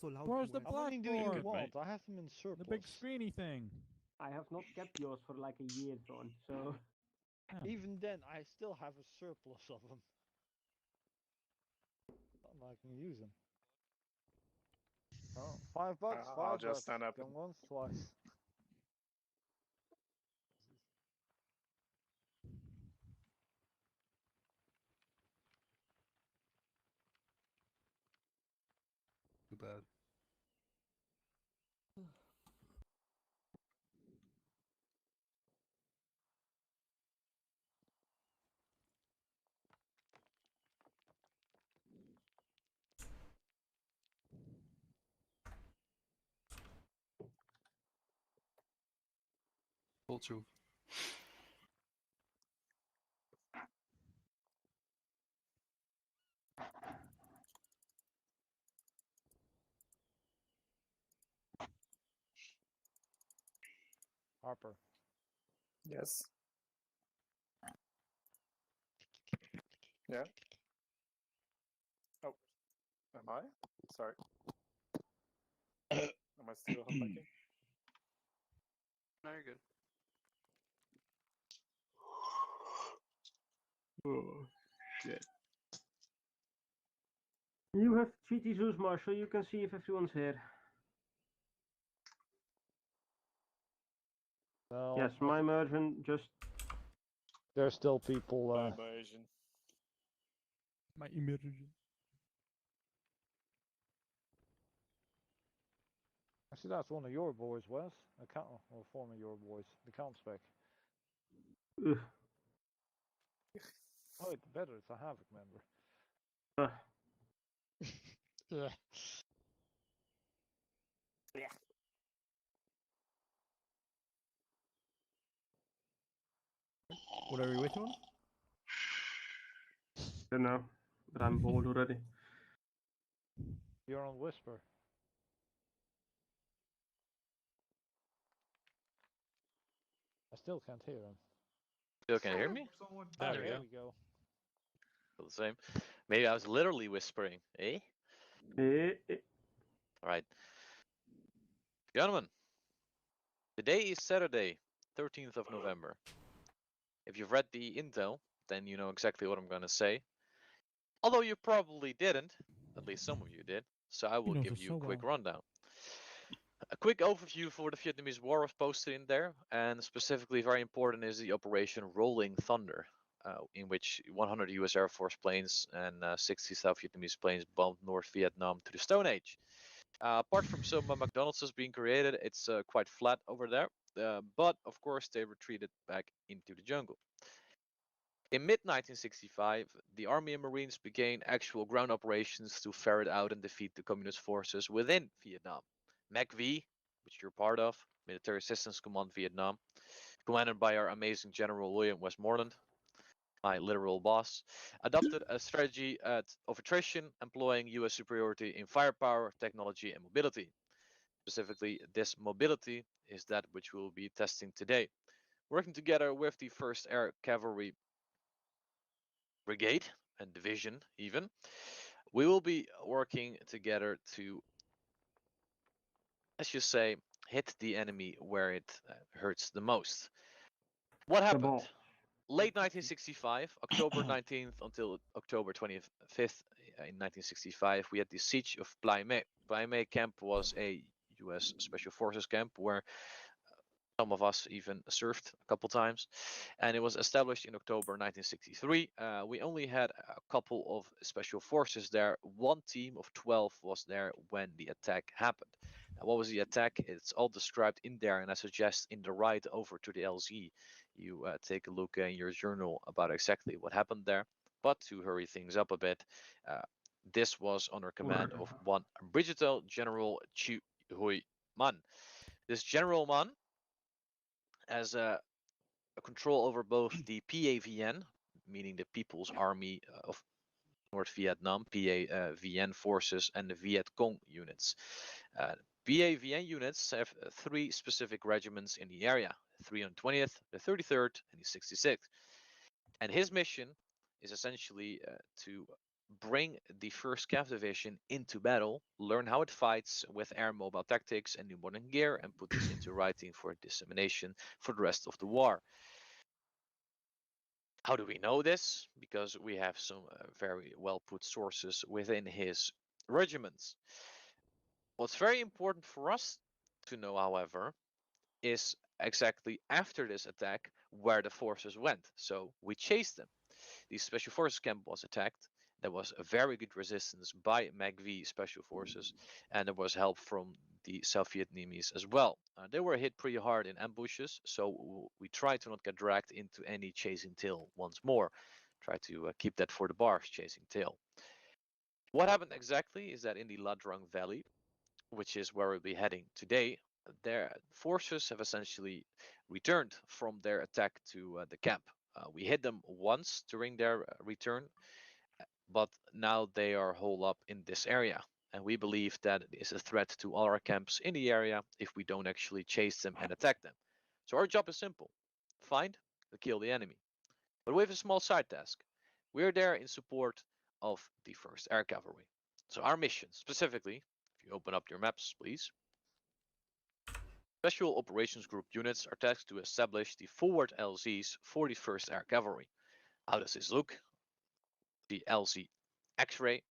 not so loud. Where's the Wes. How many do you blackboard? want? I have them in surplus. The big screeny thing. I have not kept yours for like a year, John. So Even then, I still have a surplus of them. I can use them. Oh, $5, $5. I'll just stand up Going and- once, twice. Too bad. Full truth. Harper. Yes. Yeah. Oh, am I? Sorry. Am I still hunting? No, you're good. oh shit. You have treaty Zeus, Marshal. You can see if everyone's here. No, Yes, my merchant just. there's still people. Immersion. My immersion. Actually, that's one of your boys, Wes. Or former your boys. The count spec. Ugh. Oh, it's better. It's a Havoc member. Yeah. What are we waiting on? Don't know, but I'm bored already. You're on Whisper. I still can't hear him. Still can hear me? Someone. There Oh, we there go. we go. Still the same. Maybe I was literally whispering, eh? Alright. Gentlemen, today is Saturday, 13th of November. If you've read the intel, then you know exactly what I'm gonna say. Although you probably didn't, at least some of you did, so I will knows give us you so a quick well. rundown. A quick overview for the Vietnamese war was posted in there, and specifically very important is the Operation Rolling Thunder, in which 100 US Air Force planes and 60 South Vietnamese planes bombed North Vietnam to the Stone Age. Apart from some McDonald's being created, it's quite flat over there, but of course they retreated back into the jungle. In mid-1965, the Army and Marines began actual ground operations to ferret out and defeat the Communist forces within Vietnam. MACV, which you're part of, Military Assistance Command Vietnam, commanded by our amazing General William Westmoreland, my literal boss, adopted a strategy of attrition, employing US superiority in firepower, technology, and mobility. Specifically, this mobility is that which we will be testing today. Working together with the 1st Air Cavalry Brigade and Division even, we will be working together to, let's just say, hit the enemy where it hurts the most. What happened? Late 1965, October 19th until October 25th in 1965, we had the siege of Plai Me. Plai Me camp was a US Special Forces camp where some of us even served a couple times, and it was established in October 1963. We only had a couple of special forces there. One team of 12 was there when the attack happened. Now, what was the attack? It's all described in there, and I suggest in the ride over to the LZ, you take a look in your journal about exactly what happened there. But to hurry things up a bit, this was under command of one Brigadier General Chu Hui Man. This General Man has a control over both the PAVN, meaning the People's Army of North Vietnam, PAVN forces, and the Viet Cong units. PAVN units have 3 specific regiments in the area: the 320th, the 33rd, and the 66th. And his mission is essentially to bring the 1st Cav Division into battle, learn how it fights with air mobile tactics and new modern gear, and put this into writing for dissemination for the rest of the war. How do we know this? Because we have some very well put sources within his regiments. What's very important for us to know, however, is exactly after this attack where the forces went. So we chased them. The Special Forces camp was attacked. There was a very good resistance by MACV Special Forces, and there was help from the South Vietnamese as well. They were hit pretty hard in ambushes, so we tried to not get dragged into any chasing tail once more. Try to keep that for the bars, chasing tail. What happened exactly is that in the La Drang Valley, which is where we'll be heading today, their forces have essentially returned from their attack to the camp. We hit them once during their return, but now they are holed up in this area. And we believe that it is a threat to all our camps in the area if we don't actually chase them and attack them. So our job is simple: find and kill the enemy. But we have a small side task. We're there in support of the 1st Air Cavalry. So our mission, specifically, if you open up your maps, please. Special Operations Group units are tasked to establish the forward LZs for the 1st Air Cavalry. How does this look? The LZ X-Ray.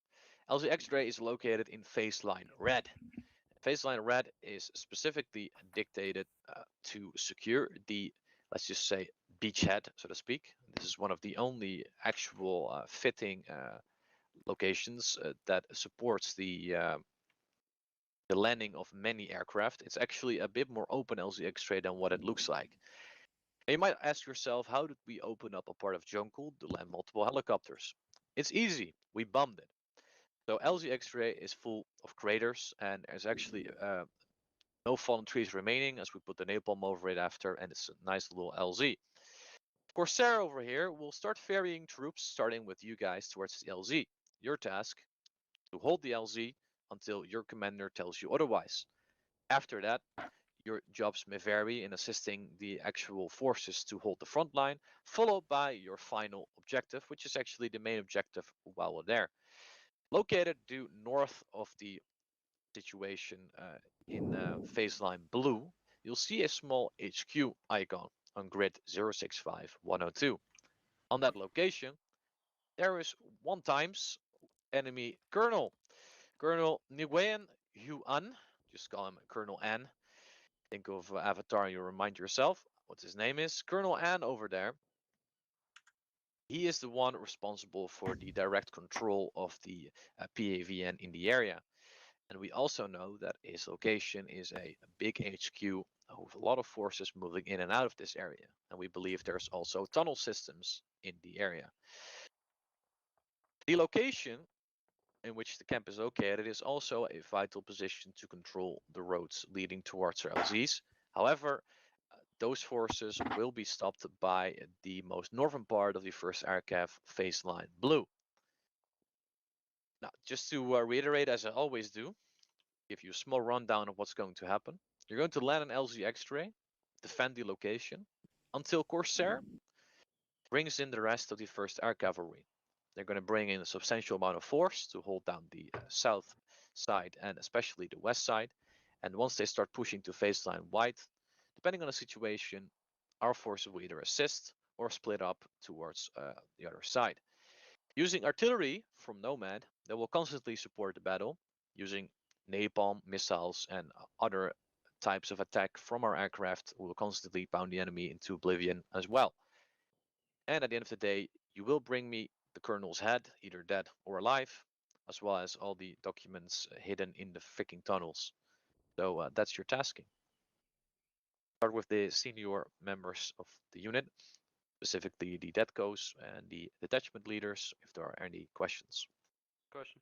LZ X-Ray is located in phase line red. Phase line red is specifically dictated to secure the, let's just say, beachhead, so to speak. This is one of the only actual fitting locations that supports the landing of many aircraft. It's actually a bit more open LZ X-Ray than what it looks like. And you might ask yourself, how did we open up a part of Jungle to land multiple helicopters? It's easy. We bombed it. So LZ X-Ray is full of craters, and there's actually no fallen trees remaining as we put the napalm over it after, and it's a nice little LZ. Corsair over here will start ferrying troops, starting with you guys towards the LZ. Your task, to hold the LZ until your commander tells you otherwise. After that, your jobs may vary in assisting the actual forces to hold the front line, followed by your final objective, which is actually the main objective while we're there. Located due north of the situation in phase line blue, you'll see a small HQ icon on grid 065102. On that location, there is 1x enemy Colonel Nguyen Huan, just call him Colonel An. Think of Avatar, you remind yourself what his name is. Colonel An over there. He is the one responsible for the direct control of the PAVN in the area. And we also know that his location is a big HQ with a lot of forces moving in and out of this area. And we believe there's also tunnel systems in the area. The location in which the camp is located is also a vital position to control the roads leading towards our LZs. However, those forces will be stopped by the most northern part of the 1st AirCav phase line blue. Now, just to reiterate, as I always do, give you a small rundown of what's going to happen. You're going to land an LZ X-Ray, defend the location, until Corsair brings in the rest of the 1st Air Cavalry. They're going to bring in a substantial amount of force to hold down the south side and especially the west side. And once they start pushing to phase line white, depending on the situation, our forces will either assist or split up towards the other side. Using artillery from Nomad, they will constantly support the battle, using napalm, missiles, and other types of attack from our aircraft. We will constantly pound the enemy into oblivion as well. And at the end of the day, you will bring me the colonel's head, either dead or alive, as well as all the documents hidden in the freaking tunnels. So that's your tasking. Start with the senior members of the unit, specifically the Detcos and the detachment leaders, if there are any questions. Question.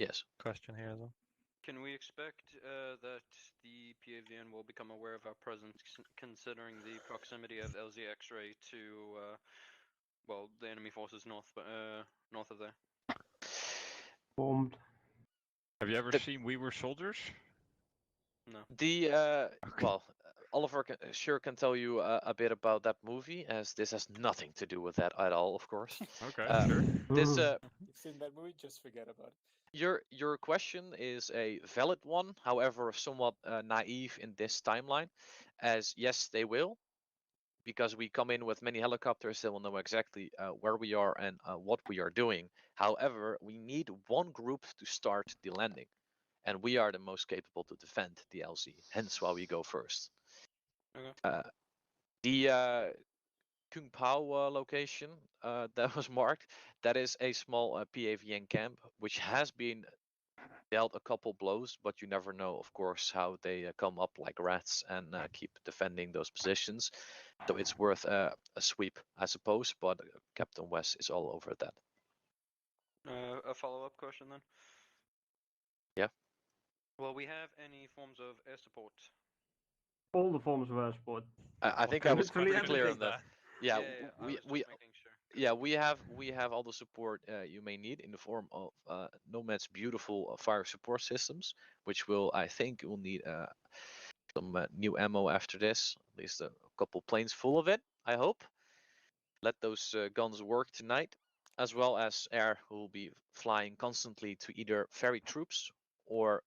Yes. Question here though. Can we expect that the PAVN will become aware of our presence, considering the proximity of LZ X-Ray to, well, the enemy forces north of there? Bombed. Have you ever seen We Were Soldiers? No. The well, Oliver sure can tell you a bit about that movie, as this has nothing to do with that at all, of course. Okay, sure. This You've seen that movie, just forget about it. your question is a valid one, however, somewhat naive in this timeline, as yes, they will, because we come in with many helicopters, they will know exactly where we are and what we are doing. However, we need one group to start the landing, and we are the most capable to defend the LZ, hence why we go first. Okay. The Kung Pao location that was marked, that is a small PAVN camp, which has been dealt a couple blows, but you never know, of course, how they come up like rats and keep defending those positions. So it's worth a sweep, I suppose, but Captain West is all over that. A follow-up question then. Yeah. Will we have any forms of air support? All the forms of air support. I think I was Literally pretty clear on everything. that. Yeah, I was just making sure. yeah, we have all the support you may need in the form of Nomad's beautiful fire support systems, which I think will need some new ammo after this, at least a couple planes full of it, I hope. Let those guns work tonight, as well as air, who will be flying constantly to either ferry troops or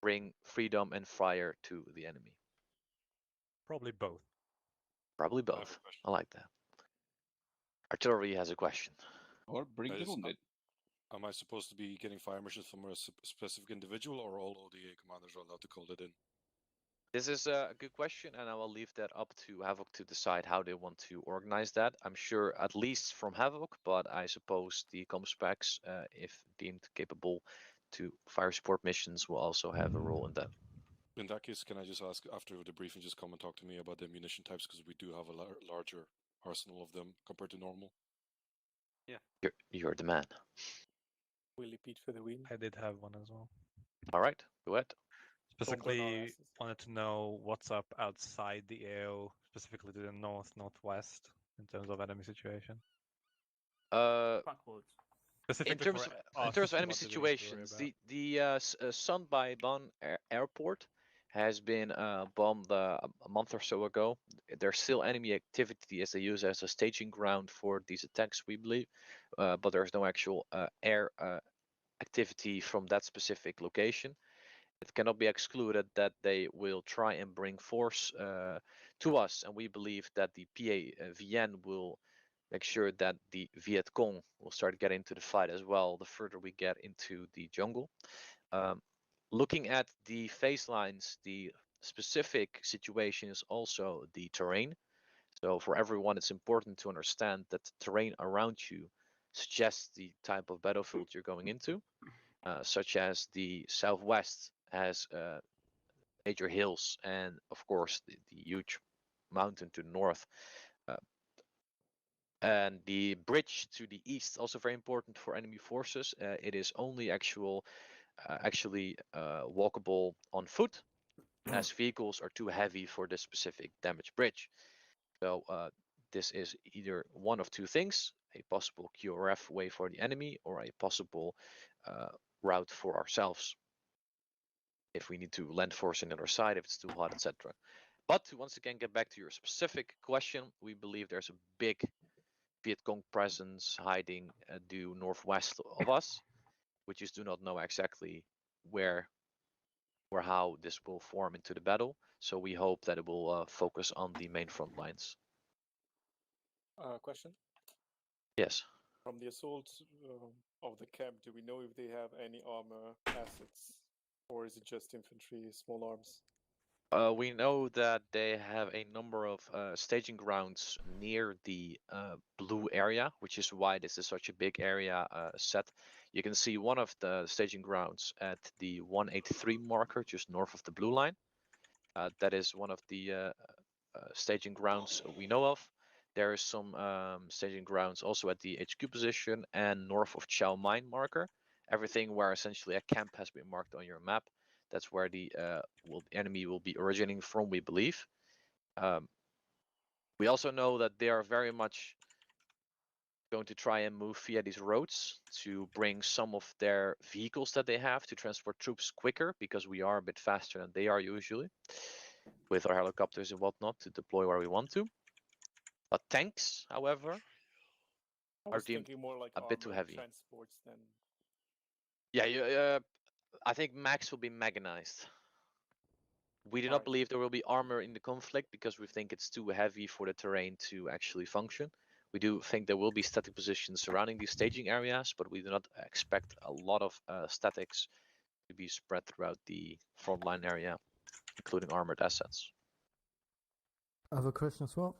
bring freedom and fire to the enemy. Probably both. Probably I have a both. question. I like that. Artillery has a question. Or bring the Is- wounded. Am I supposed to be getting fire missions from a specific individual, or all ODA commanders are allowed to call it in? This is a good question, and I will leave that up to Havoc to decide how they want to organize that. I'm sure at least from Havoc, but I suppose the comspecs, if deemed capable to fire support missions, will also have a role in that. In that case, can I just ask after the briefing, just come and talk to me about the ammunition types, because we do have a larger arsenal of them compared to normal. You're the man. Willie Pete for the win. I did have one as well. All right, go ahead. Specifically, wanted to know what's up outside the AO, specifically to the northwest, in terms of enemy situation. Backwards. In Specifically terms for of, in terms of enemy what do we need to worry situations, about? the Sun by Ban airport has been bombed a month or so ago. There's still enemy activity as they use it as a staging ground for these attacks, we believe, but there's no actual air activity from that specific location. It cannot be excluded that they will try and bring force to us, and we believe that the PAVN will make sure that the Viet Cong will start getting into the fight as well the further we get into the jungle. Looking at the phase lines, the specific situation is also the terrain. So for everyone, it's important to understand that the terrain around you suggests the type of battlefield you're going into, such as the southwest has major hills and, of course, the huge mountain to the north. And the bridge to the east, also very important for enemy forces. It is only actually walkable on foot, as vehicles are too heavy for this specific damaged bridge. So this is either one of two things: a possible QRF way for the enemy, or a possible route for ourselves if we need to land force on the other side, if it's too hot, etc. But to once again get back to your specific question, we believe there's a big Viet Cong presence hiding due northwest of us. We just do not know exactly where or how this will form into the battle. So we hope that it will focus on the main front lines. Question? Yes. From the assault of the camp, do we know if they have any armor assets? Or is it just infantry, small arms? We know that they have a number of staging grounds near the blue area, which is why this is such a big area set. You can see one of the staging grounds at the 183 marker, just north of the blue line. That is one of the staging grounds we know of. There is some staging grounds also at the HQ position and north of Chow Mine marker. Everything where essentially a camp has been marked on your map. That's where the enemy will be originating from, we believe. We also know that they are very much going to try and move via these roads to bring some of their vehicles that they have to transport troops quicker, because we are a bit faster than they are usually. with our helicopters and whatnot to deploy where we want to. But tanks, however, I are was deemed thinking more like a bit too armored heavy. transports than. Yeah, I think max will be mechanized. We do not Alright. believe there will be armor in the conflict because we think it's too heavy for the terrain to actually function. We do think there will be static positions surrounding these staging areas, but we do not expect a lot of statics to be spread throughout the frontline area, including armored assets. I have a question as well.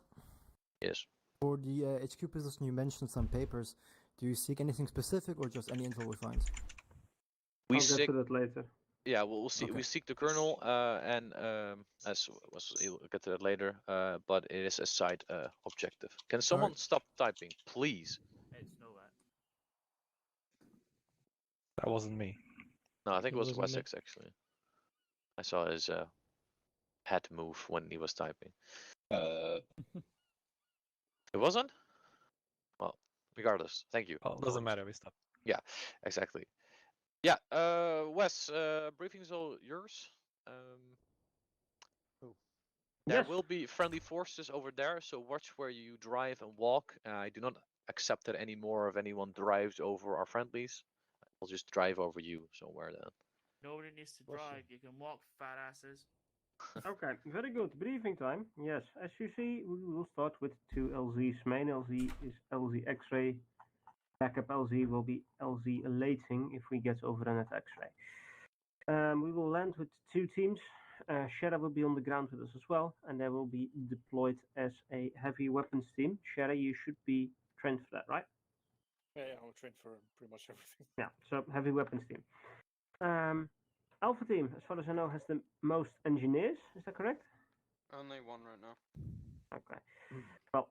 Yes. For the HQ position, you mentioned some papers. Do you seek anything specific or just any info we find? We I'll get seek, to that later. yeah, we'll see. Okay. We seek the colonel, and as we'll get to that later. But it is a side objective. Can someone stop typing, please? It's nowhere. That wasn't me. No, I think it was wasn't me. Wessex actually. I saw his head move when he was typing. It wasn't? Well, regardless, thank you. Well, doesn't matter. We stopped. Yeah, exactly. Yeah, Wes, briefing's all yours. There Yes. will be friendly forces over there, so watch where you drive and walk. I do not accept that any more of anyone drives over our friendlies. I'll just drive over you somewhere then. Nobody needs to drive. You can walk, fat asses. Okay, very good. Briefing time. Yes, as you see, we will start with two LZs. Main LZ is LZ X-ray. Backup LZ will be LZ Lating if we get over an X-ray. We will land with two teams. Shera will be on the ground with us as well, and they will be deployed as a heavy weapons team. Shera, you should be trained for that, right? Yeah, I'm trained for pretty much everything. Yeah, so heavy weapons team. Alpha team, as far as I know, has the most engineers. Is that correct? Only one right now. Okay. Well,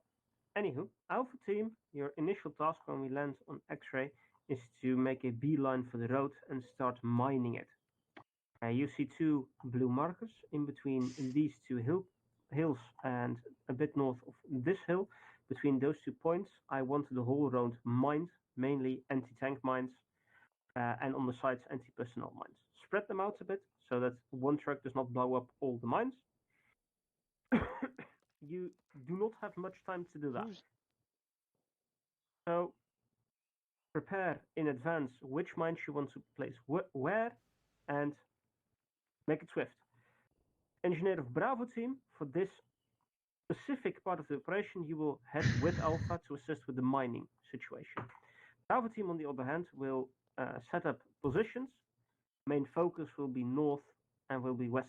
anywho, Alpha team, your initial task when we land on X-ray is to make a beeline for the road and start mining it. You see two blue markers in between these two hills and a bit north of this hill. Between those 2 points, I want the whole road mined, mainly anti-tank mines, and on the sides anti-personnel mines. Spread them out a bit so that one truck does not blow up all the mines. You do not have much time to do that. So prepare in advance which mines you want to place where and make it swift. Engineer of Bravo team, for this specific part of the operation, you will head with Alpha to assist with the mining situation. Bravo team, on the other hand, will set up positions. Main focus will be north and will be west.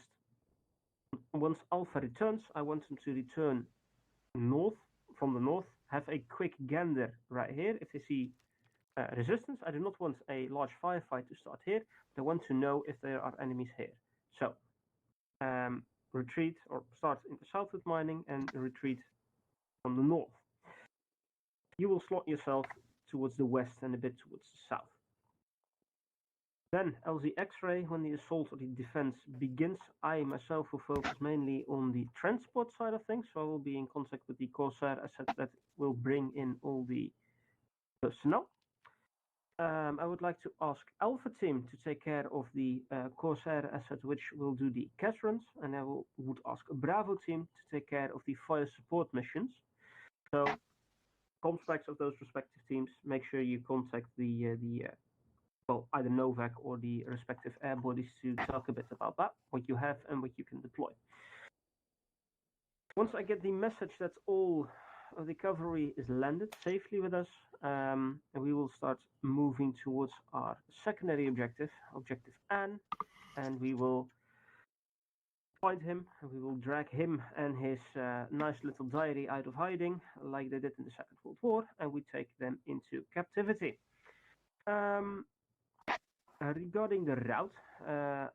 Once Alpha returns, I want him to return north, from the north, have a quick gander right here. If they see resistance, I do not want a large firefight to start here, but I want to know if there are enemies here. So, retreat or start in the south with mining and retreat from the north. You will slot yourself towards the west and a bit towards the south. Then LZ X-ray, when the assault or the defense begins, I myself will focus mainly on the transport side of things, so I will be in contact with the Corsair asset that will bring in all the personnel. I would like to ask Alpha Team to take care of the Corsair asset, which will do the cash runs, and I would ask Bravo Team to take care of the fire support missions. So, comstacks of those respective teams, make sure you contact well, either Novak or the respective air bodies to talk a bit about that, what you have and what you can deploy. Once I get the message that all of the cavalry is landed safely with us, and we will start moving towards our secondary objective, Objective Anne, and we will find him, and we will drag him and his nice little diary out of hiding, like they did in the Second World War, and we take them into captivity. Regarding the route,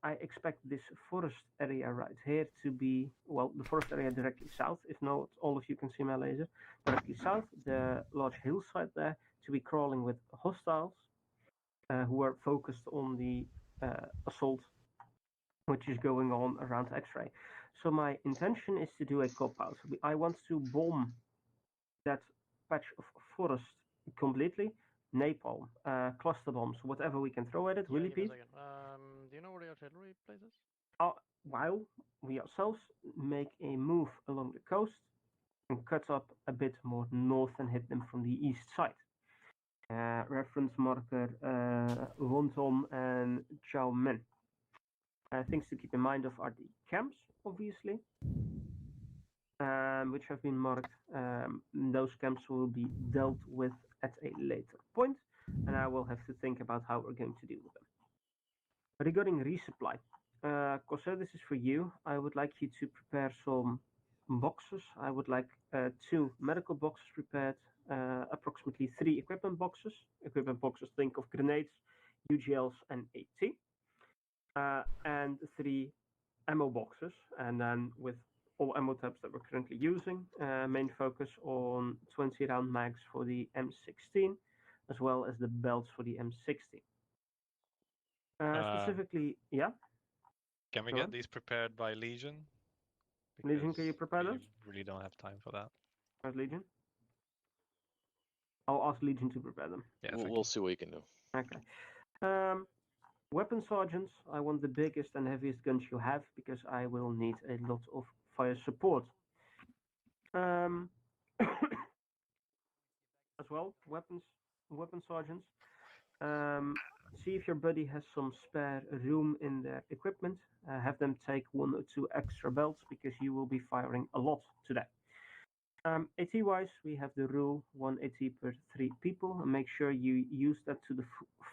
I expect this forest area right here to be, well, the forest area directly south, if not all of you can see my laser, directly south, the large hillside there, to be crawling with hostiles who are focused on the assault which is going on around X-ray. So my intention is to do a cop-out. I want to bomb that patch of forest completely. Napalm, cluster bombs, whatever we can throw at it. Willy Pete? Do you know where the artillery place is? while we ourselves make a move along the coast and cut up a bit more north and hit them from the east side. Reference marker Wonton and Chow Men. Things to keep in mind of are the camps, obviously, which have been marked. Those camps will be dealt with at a later point, and I will have to think about how we're going to deal with them. Regarding resupply, Corsair, this is for you. I would like you to prepare some boxes. I would like 2 medical boxes prepared, approximately 3 equipment boxes. Equipment boxes, think of grenades, UGLs, and AT. And 3 ammo boxes, and then with all ammo types that we're currently using, main focus on 20 round mags for the M16, as well as the belts for the M16. Specifically, yeah. Can we Go get on. these prepared by Legion? Legion, can you prepare we those? really don't have time for that. As Legion? I'll ask Legion to prepare them. Yeah, we'll see what you can do. Okay. Weapon sergeants, I want the biggest and heaviest guns you have because I will need a lot of fire support. As well, weapon sergeants. See if your buddy has some spare room in their equipment. Have them take 1 or 2 extra belts because you will be firing a lot today. AT wise, we have the rule 1 AT per 3 people, and make sure you use that to the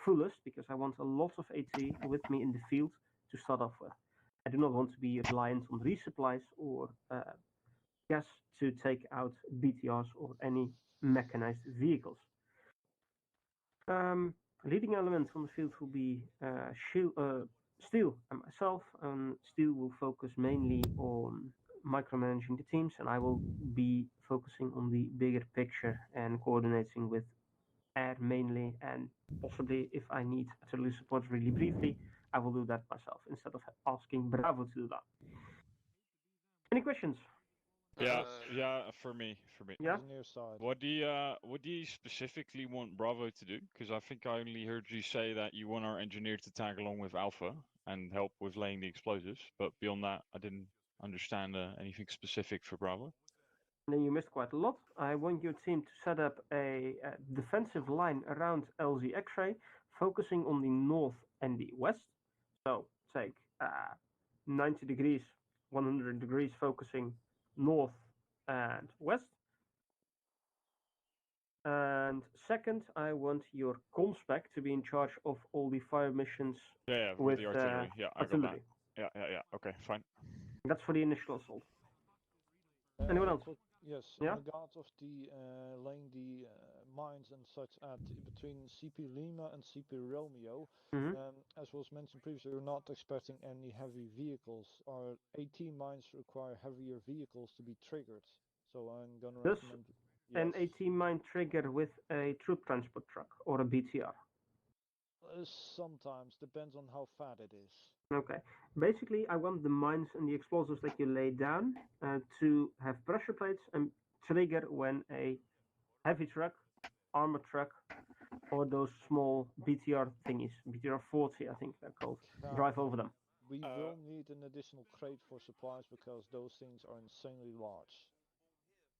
fullest because I want a lot of AT with me in the field to start off with. I do not want to be reliant on resupplies or gas to take out BTRs or any mechanized vehicles. Leading elements on the field will be Steel and myself, and Steel will focus mainly on micromanaging the teams, and I will be focusing on the bigger picture and coordinating with Air mainly, and possibly if I need artillery support really briefly, I will do that myself instead of asking Bravo to do that. Any questions? Yeah, for me. Yeah. Engineer side. What do you specifically want Bravo to do? Because I think I only heard you say that you want our engineer to tag along with Alpha and help with laying the explosives. But beyond that, I didn't understand anything specific for Bravo. Then you missed quite a lot. I want your team to set up a defensive line around LZ X-ray, focusing on the north and the west. So take 90 degrees, 100 degrees, focusing north and west. And second, I want your comspec to be in charge of all the fire missions. Yeah, with the artillery. Yeah, I got that. Yeah. Okay, fine. That's for the initial assault. Anyone else? Yes, Yeah? in regards of the laying the mines and such at between CP Lima and CP Romeo, as was mentioned previously, we're not expecting any heavy vehicles. Our AT mines require heavier vehicles to be triggered, so I'm gonna recommend. An AT mine trigger with a troop transport truck or a BTR? Sometimes, depends on how fat it is. Okay. Basically, I want the mines and the explosives that you lay down to have pressure plates and trigger when a heavy truck, armored truck, or those small BTR thingies, BTR 40, I think they're called, drive over them. We will need an additional crate for supplies because those things are insanely large.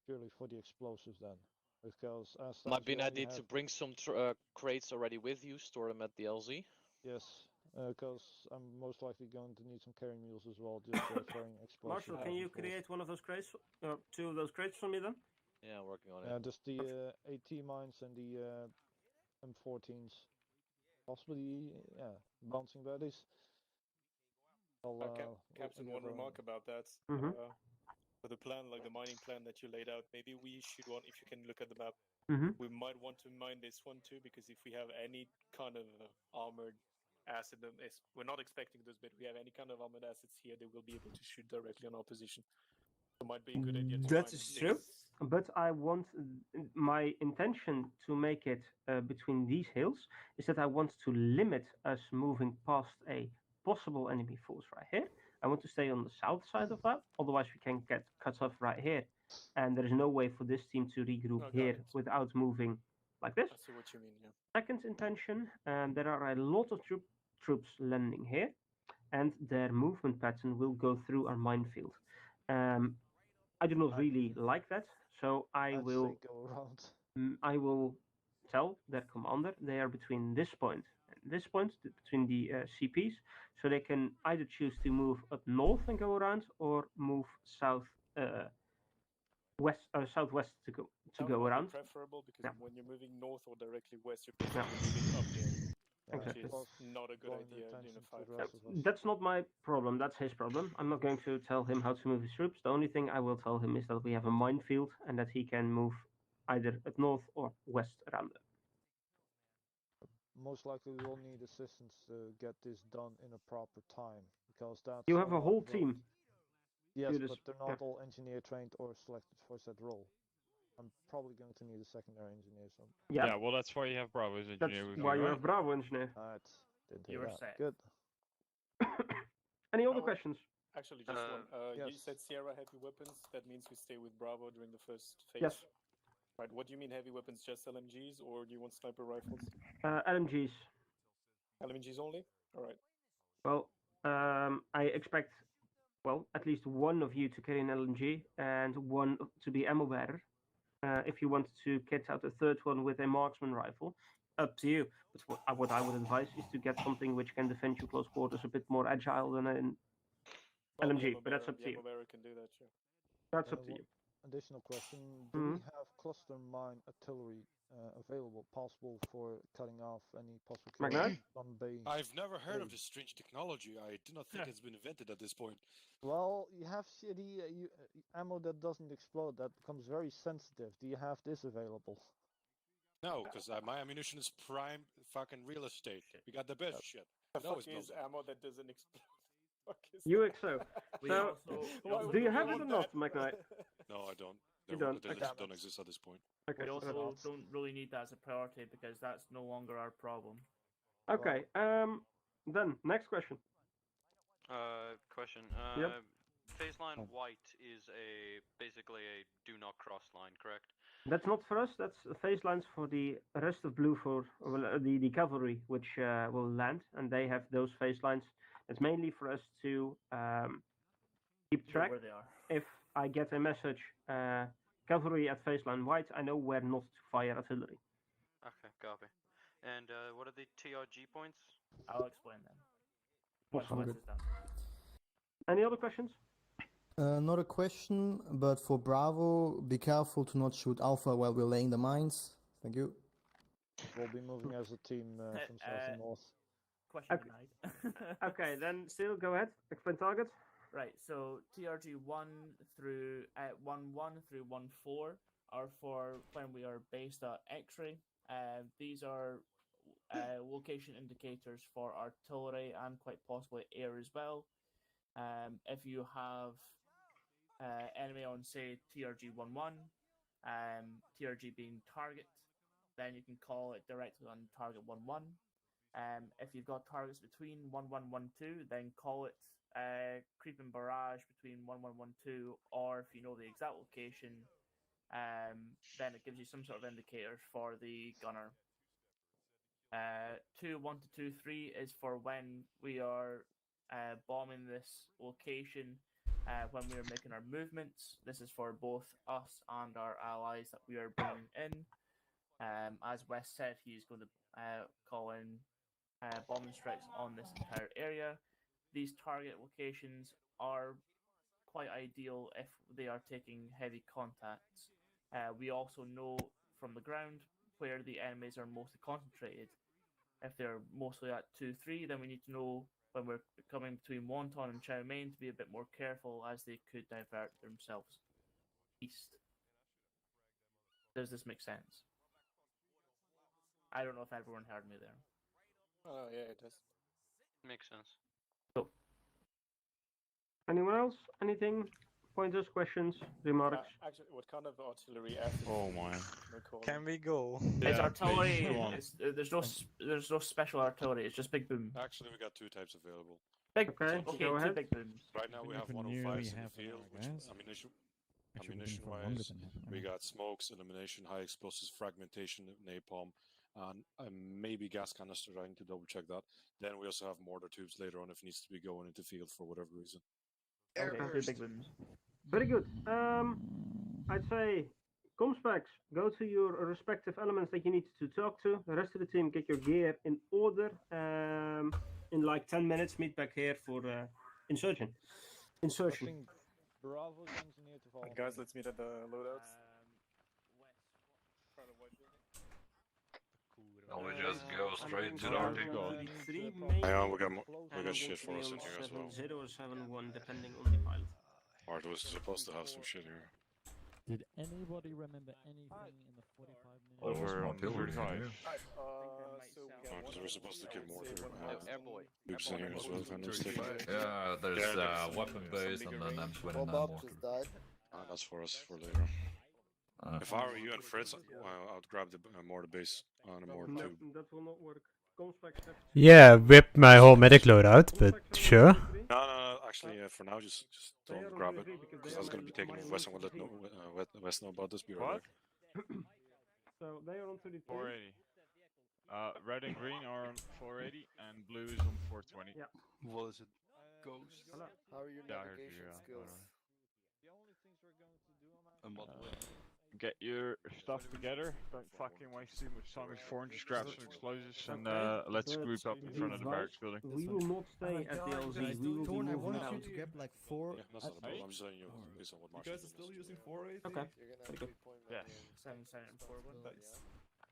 Purely for the explosives then. Because might be an idea to bring some crates already with you, store them at the LZ. Yes, because I'm most likely going to need some carrying mules as well, just carrying explosives. Marshall, can you create one of those crates, 2 of those crates for me then? Yeah, working on it. Just the AT mines and the M14s, possibly, bouncing buddies. Captain, one remark about that. For the plan, like the mining plan that you laid out, maybe we should want, if you can look at the map, we might want to mine this one too, because if we have any kind of armored asset, we're not expecting this, but we have any kind of armored assets here, they will be able to shoot directly on our position. It might be a good idea to that is true, but I want, my intention to make it between these hills is that I want to limit us moving past a possible enemy force right here. I want to stay on the south side of that, otherwise we can get cut off right here. And there is no way for this team to regroup here without moving like this. I see what you mean, yeah. Second intention, there are a lot of troops landing here. and their movement pattern will go through our minefield. I do not really like that, so I'd say go around. I will tell their commander they are between this point and this point, between the CPs, so they can either choose to move up north and go around, or move southwest to go might around. be preferable because Yeah. when you're moving north or directly west, you're basically moving uphill, which Exactly. is not a good idea in a fight. That's not my problem. That's his problem. I'm not going to tell him how to move his troops. The only thing I will tell him is that we have a minefield and that he can move either up north or west around it. Most likely we will need assistance to get this done in a proper time, because that's... You have a whole team. Yes, but they're not all engineer trained or selected for said role. I'm probably going to need a secondary engineer. So. Yeah, well, that's why you have Bravo's engineer with That's why you, you right? have Bravo engineer. Didn't You hear were that. set. Good. Any other questions? Actually, just one. Yes. You said Sierra heavy weapons. That means we stay with Bravo during the first phase. Yes. Right. What do you mean heavy weapons? Just LMGs, or do you want sniper rifles? LMGs. LMGs only. All right. Well, I expect, at least one of you to carry an LMG and one to be ammo bearer. If you want to kit out a third one with a marksman rifle, up to you. But what I would advise is to get something which can defend you close quarters a bit more agile than an LMG. But that's up to you. The ammo bearer can do that, sure. That's up to you. Additional question: do we have cluster mine artillery available, possible for cutting off any possible kills on base? I've never heard of this strange technology. I do not think it's been invented at this point. Well, you have shitty ammo that doesn't explode. That becomes very sensitive. Do you have this available? No, because my ammunition is prime fucking real estate. We got the best shit. The fuck is ammo that doesn't explode? UXO. So, do you have it or not, McKnight? No, I don't. You don't? They Okay. don't exist at this point. Okay. We also don't really need that as a priority because that's no longer our problem. Okay. Then next question. Question. Yep. Phase line white is basically a do not cross line, correct? That's not for us. That's phase lines for the rest of blue for the cavalry, which will land, and they have those phase lines. It's mainly for us to keep track. Where they are. If I get a message, cavalry at phase line white, I know where not to fire artillery. Okay, copy. And what are the TRG points? I'll explain them. Once West is done. Any other questions? Not a question, but for Bravo, be careful to not shoot Alpha while we're laying the mines. Thank you. We'll be moving as a team from south to north. Question denied. Okay, then still go ahead. Explain target. Right, so TRG 1 through 1-1 through 1-4 are for when we are based at X-ray. These are location indicators for artillery and quite possibly air as well. If you have enemy on, say, TRG 1-1, TRG being target, then you can call it directly on target 1-1. If you've got targets between 1-1-1-2, then call it creeping barrage between 1-1-1-2, or if you know the exact location, then it gives you some sort of indicator for the gunner. 2-1-2-3 is for when we are bombing this location, when we are making our movements. This is for both us and our allies that we are bringing in. As Wes said, he's going to call in bombing strikes on this entire area. These target locations are quite ideal if they are taking heavy contacts. We also know from the ground where the enemies are mostly concentrated. If they're mostly at 2-3, then we need to know when we're coming between Wonton and Chow Mein to be a bit more careful, as they could divert themselves east. Does this make sense? I don't know if everyone heard me there. Oh, yeah, it does. Makes sense. So, anyone else? Anything? Pointers, questions, remarks? Actually, what kind of artillery assets? Oh my! Can we go? It's artillery. There's no special artillery. It's just big boom. Actually, we got two types available. Big. Okay, go ahead. Two big booms. Right now we have 105s in the field, which ammunition-wise, we got smokes, elimination, high explosives, fragmentation, napalm, and maybe gas canister. I need to double check that. Then we also have mortar tubes later on if it needs to be going into field for whatever reason. Okay. Very good. I'd say, Comspecs, go to your respective elements that you need to talk to. The rest of the team, get your gear in order. In like 10 minutes, meet back here for insertion. Insertion. Bravo, you engineer to follow. Guys, let's meet at the loadouts. Now we just go straight to the RP. Yeah, we got shit for us in here as well. 071, depending on the pilot. Art was supposed to have some shit here. Did anybody remember anything in the 45 minutes? Over on 35. We're supposed to get more loops in here as well, if I'm not mistaken. Yeah, there's weapon base and then M20 mortar. That's for us for later. If I were you and Fritz, I'd grab the mortar base on a mortar tube. That will not work. Yeah, whip my whole medic loadout, but sure. No, actually, for now, just don't grab it, because I was going to be taking it with West and we'll let West know about this. Be right back. So they are on 33. 480. Red and green are on 480, and blue is on 420. Yeah. What is it? Ghost? How are your navigation skills? The only things we're going to do And what Get your stuff together. Don't fucking waste too much time before and just grab some explosives and let's group up in front of the barracks building. We will not stay at the LZ. We will be moving out. to get like 4. Yeah, that's not a problem. I'm just letting you based on what Marshall You guys are still using 480? Okay. Very good. Yes. 7 and 4 1.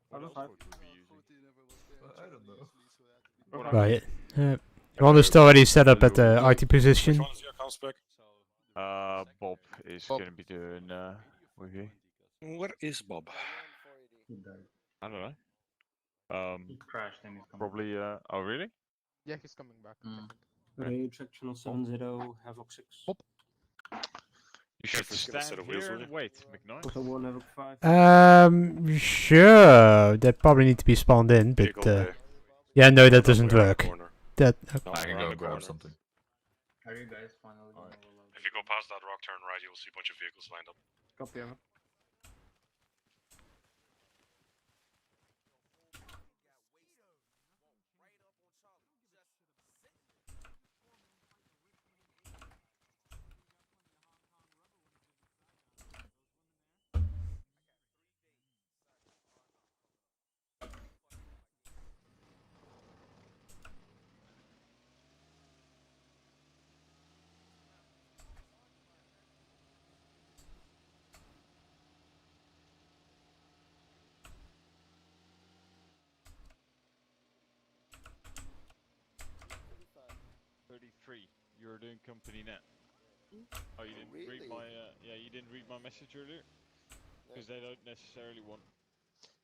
What else would we be using? I don't know. Right. Ron is already set up at the RT position. Which one is your account spec? Bob is gonna be doing with you. Where is Bob? I don't know. He crashed and he's coming. Probably. Oh really? Yeah, he's coming back. Radio check channel 70, Havoc 6. You should stand here and wait, McNoy. 5. Sure. They probably need to be spawned in, but yeah, no, that doesn't work. That. I can go grab something. Are you guys finally? If you go past that rock turn right, you'll see a bunch of vehicles lined up. Copy. You're doing company net. Oh, you didn't read my you didn't read my message earlier, because they don't necessarily want.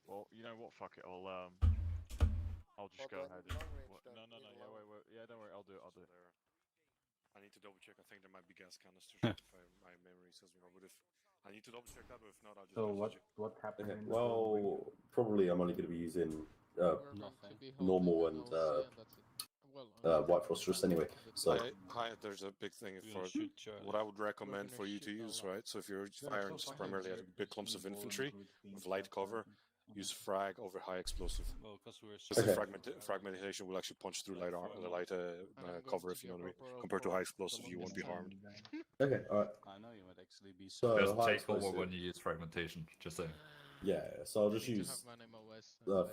Well, you know what? Fuck it. I'll just go ahead. No. Yeah, wait. Yeah, don't worry. I'll do it. I need to double check. I think there might be gas canisters. If my memory says me wrong, but if I need to double check that, but if not, I'll just. So what happened? Okay. Well, probably I'm only going to be using normal and White Phosphorus anyway. So there's a big thing for what I would recommend for you to use, right? So if you're firing just primarily at big clumps of infantry with light cover, use frag over high explosive. Because the fragmentation will actually punch through light cover, if you know what I mean. Compared to high explosive, you won't be harmed. Okay, alright. I know you would actually be. So just take over when you use fragmentation. Just saying. Yeah, so I'll just use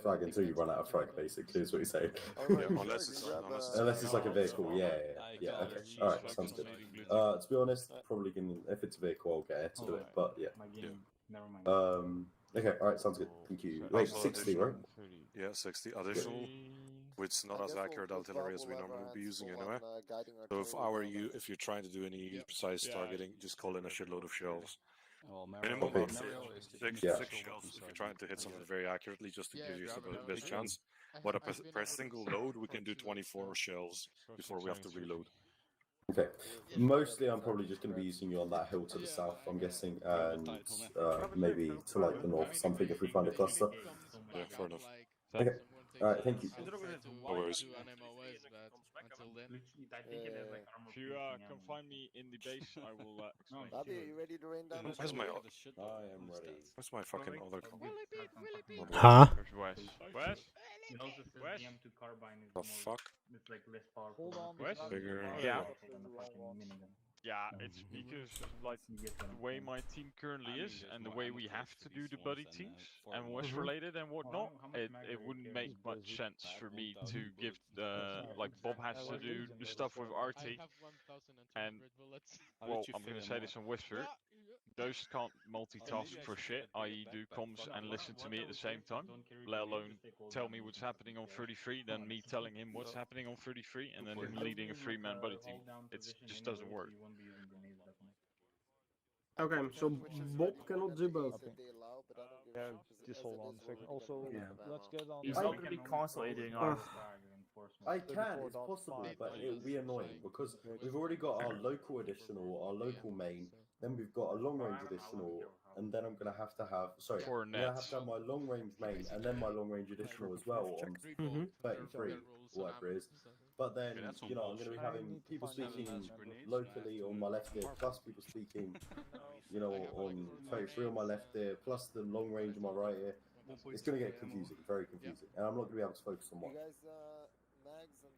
frag until you run out of frag, basically, is what you're saying. Unless it's like a vehicle, yeah. Okay, alright, sounds good. To be honest, probably gonna, if it's a vehicle, I'll get air to do it, but yeah. Okay, alright, sounds good. Thank you. Wait, 60, right? Yeah, 60. Additional, which is not as accurate artillery as we normally would be using anyway. So if I were you, if you're trying to do any precise targeting, just call in a shitload of shells. Minimum of six shells if you're trying to hit something very accurately, just to give you the best chance. But per single load, we can do 24 shells before we have to reload. Okay. Mostly, I'm probably just going to be using you on that hill to the south, I'm guessing, and maybe to like the north, something if we find a cluster. Yeah, fair enough. Okay. Alright, thank you. No worries. Until then. If you can find me in the base, I will explain. Bobby, are you ready to rain down? Where's my? I am ready. Where's my fucking other call? Huh? There's Wes. Wes? Wes? The fuck? Hold on. Wes? Bigger. Yeah. Yeah, it's because like the way my team currently is and the way we have to do the buddy teams and West related and whatnot, it wouldn't make much sense for me to give like Bob has to do the stuff with RT and well I'm gonna say this on Whisper. Those can't multitask for shit, i.e. do comms and listen to me at the same time, let alone tell me what's happening on 33, then me telling him what's happening on 33, and then him leading a 3-man buddy team. It just doesn't work. Okay, so Bob cannot do both. Yeah, just hold on a second. Also, let's get on. He's not going to be constantly doing our I can, it's possible, but it will be annoying because we've already got our local additional, our local main, then we've got a long range additional, and then I'm going to have, sorry, I'm going to have my long range main and then my long range additional as well on 33, whatever it is. But then, you know, I'm going to be having people speaking locally on my left ear, plus people speaking, you know, on 33 on my left ear, plus the long range on my right ear. It's going to get confusing, very confusing, and I'm not going to be able to focus on one.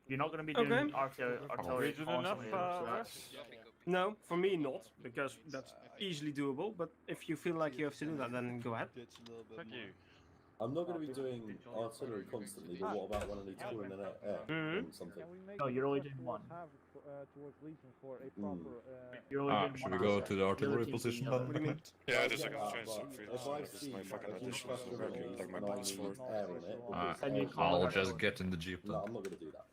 You're not going to be doing artillery constantly. No, for me not, because that's easily doable, but if you feel like you have to do that, then go ahead. Thank you. I'm not going to be doing artillery constantly, but what about when I need to call in an air on something? No, you're only doing one. Towards Legion for a proper. Should we go to the artillery position then? What do you mean? Yeah, there's like a my fucking additional like my box for I'll just get in the jeep then. No, I'm not going to do that.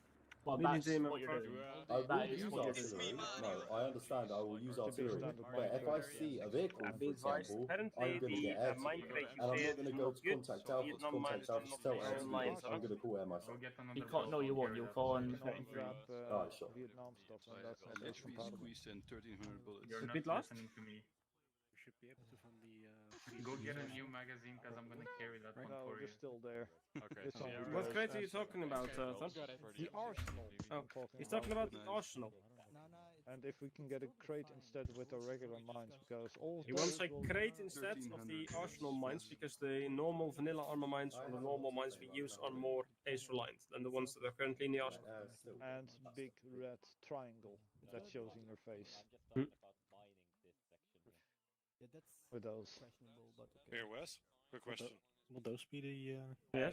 Well, that's what you're doing. I will use artillery. No, I understand. I will use artillery. But if I see a vehicle, for example, I'm going to get air to it, and I'm not going to go to contact Alpha to tell air to me. I'm going to call air myself. You can't. No, you won't. You'll fall on. Alright, sure. Vietnam stuff, and that's not base compatible. And 1300 bullets. Repeat last? Go get a new magazine because I'm gonna carry that one No, for they're you. still there. Okay. It's on What crate are you talking about, Thon? The arsenal. Oh, he's talking about the arsenal. And if we can get a crate instead with our regular mines, because all He wants a crate instead of the arsenal mines, because the normal vanilla armor mines or the normal mines we use are more ace reliant than the ones that are currently in the arsenal. And big red triangle that shows in your face. With those. Here, Wes. Quick question. Will those be the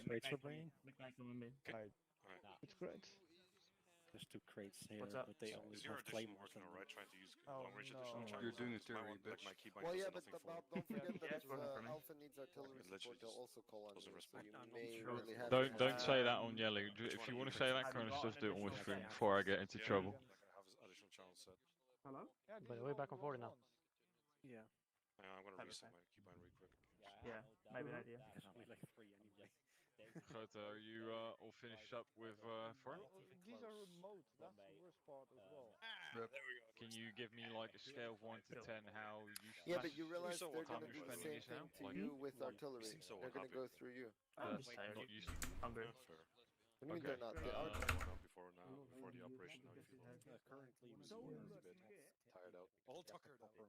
rates for bringing? It's great. There's 2 crates here, What's up? but they only Is your have addition claymores. working alright? Trying to use Oh, long range no. additional channels? You're doing it My theory, one, like my keybind Well, does yeah, but nothing for Bob, me. don't forget that it's working for me. Alpha needs artillery support. They'll also call on you, so you may really have. Don't say that on yellow. If you want to say that kind of stuff, do it on Whisper before I get into trouble. Hello? By the way, back and forth now. Yeah. I'm gonna reset my keybind real quick. Yeah, maybe an idea. There's only like 3 anyway. Grote, are you all finished up with Farm? These are remote. That's the worst part as well. Can you give me like a scale of 1 to 10 how you? Yeah, but you realize so they're how gonna you're do the spending same this thing now? to you with artillery. They're gonna go through you. I'm just tired. Not used to. Hungry. What do you mean they're not? They are. Before the operation. Currently, a bit tired out. all tuckered up. Is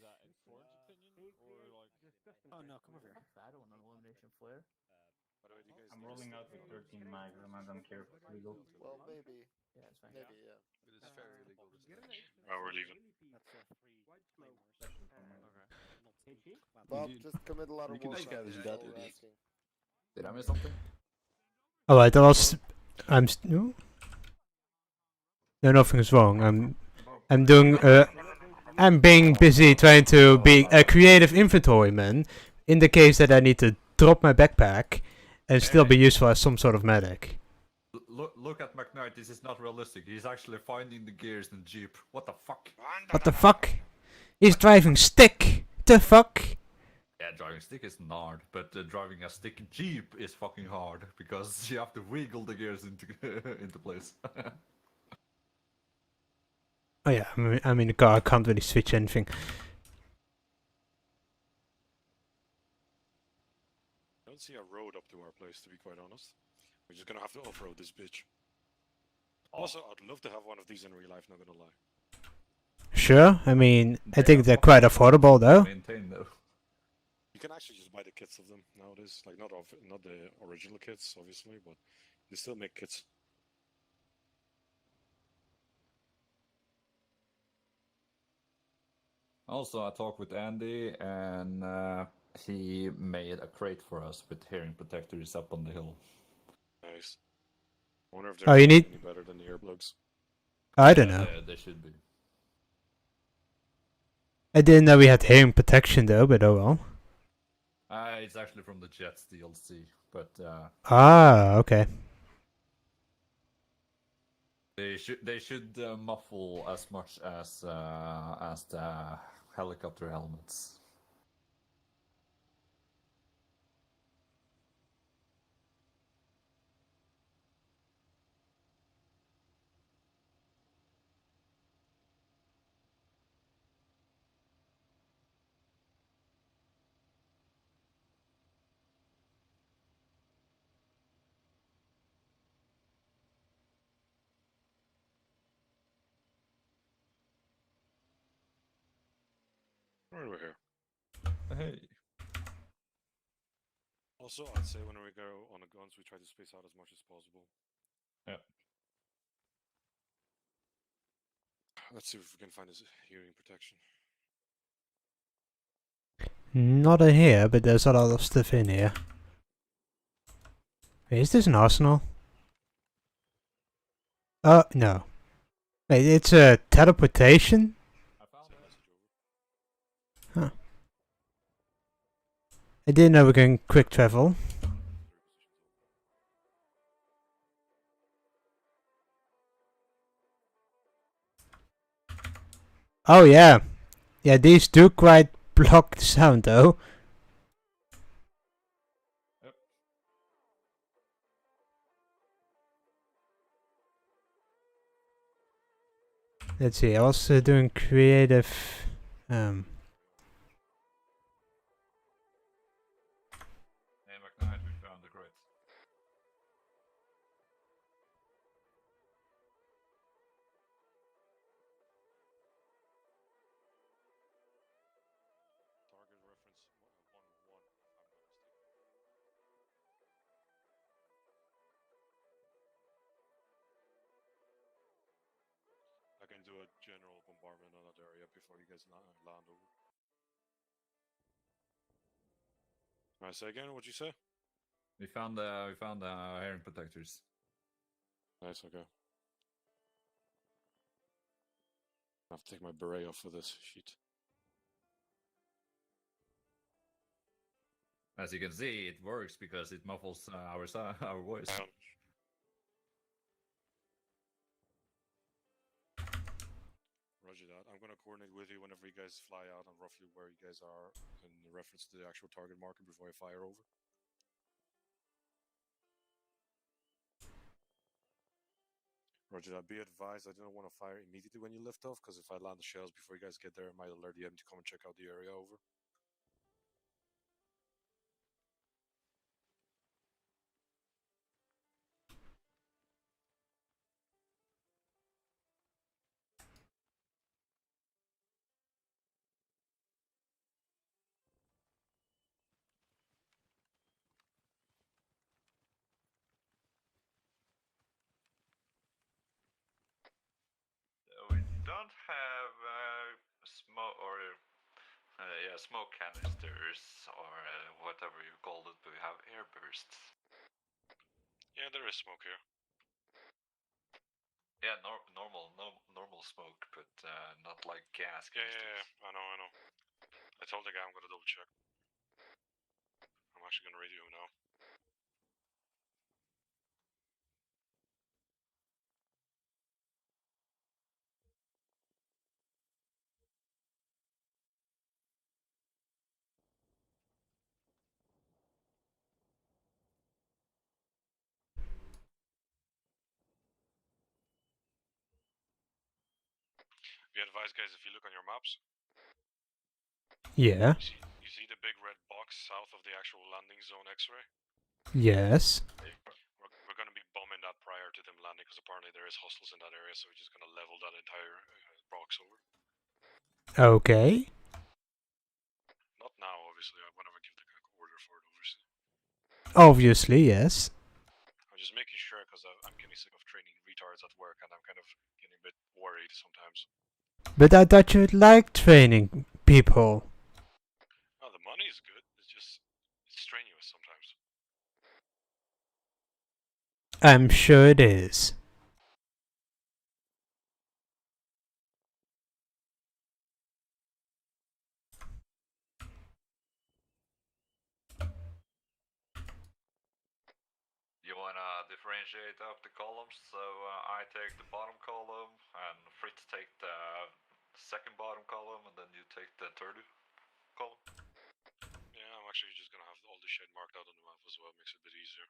that in Ford's opinion or like? Oh no, come over here. I don't want an elimination flare. I'm rolling out with 13 mag, and I'm careful legal. Well, maybe. Yeah, it's fine. Maybe, yeah. It is very illegal. Oh, we're leaving. Bob, just commit a lot of war. Did I miss something? Alright, no, nothing's wrong. I'm doing I'm being busy trying to be a creative inventory man in the case that I need to drop my backpack and still be useful as some sort of medic. Look at McKnight, this is not realistic. He's actually finding the gears in the Jeep. What the fuck? What the fuck? He's driving stick! The fuck? Yeah, driving stick is hard, but driving a stick Jeep is fucking hard because you have to wiggle the gears into into place. Oh yeah, I'm in the car, I can't really switch anything. I don't see a road up to our place, to be quite honest. We're just gonna have to off-road this bitch. Also, I'd love to have one of these in real life, not gonna lie. Sure, I mean, I think they're quite affordable though. Maintain though. You can actually just buy the kits of them nowadays. Like, not the original kits, obviously, but they still make kits. Also, I talked with Andy, and he made a crate for us with hearing protectors up on the hill. Nice. I wonder if Oh, they're you need- any better than the earplugs. I don't know. They should be. I didn't know we had hearing protection though, but oh well. It's actually from the Jets DLC, but Ah, okay. they should muffle as much as the helicopter helmets. Right over here. Hey. Also, I'd say when we go on the guns, we try to space out as much as possible. Yeah. Let's see if we can find this hearing protection. Not in here, but there's a lot of stuff in here. Wait, is this an arsenal? Oh, no. Wait, it's a teleportation? Huh. I didn't know we can quick travel. Oh yeah. Yeah, these do quite block the sound though. Yep. Let's see, I was doing creative Hey, McKnight, we found the crate. Target reference 1-1, if I'm not mistaken. I can do a general bombardment on that area before you guys land over. Alright, say again, what'd you say? We found hearing protectors. Nice, okay. I have to take my beret off for this sheet. As you can see, it works because it muffles our voice. Roger that. I'm gonna coordinate with you whenever you guys fly out and roughly where you guys are in reference to the actual target marker before I fire over. Roger that. Be advised, I don't want to fire immediately when you lift off, because if I land the shells before you guys get there, it might alert the enemy to come and check out the area over. We don't have smoke canisters or whatever you called it, but we have air bursts. Yeah, there is smoke here. Yeah, normal smoke, but not like gas canisters. Yeah, I know. I told the guy I'm gonna double check. I'm actually gonna radio him now. Be advised, guys, if you look on your maps. Yeah. You see the big red box south of the actual landing zone X-ray? Yes. We're gonna be bombing that prior prior to them landing, because apparently there is hostiles in that area, so we're just gonna level that entire box over. Okay. Not now, obviously. Whenever I give the order for it, obviously. Obviously, yes. I'm just making sure, because I'm getting sick of training retards at work, and I'm kind of getting a bit worried sometimes. But I thought you'd like training people. Oh, the money is good. It's strenuous sometimes. I'm sure it is. You wanna differentiate up the columns, so I take the bottom column and Fritz take the second bottom column, and then you take the third column. Yeah, I'm actually just gonna have all the shit marked out on the map as well, makes it a bit easier.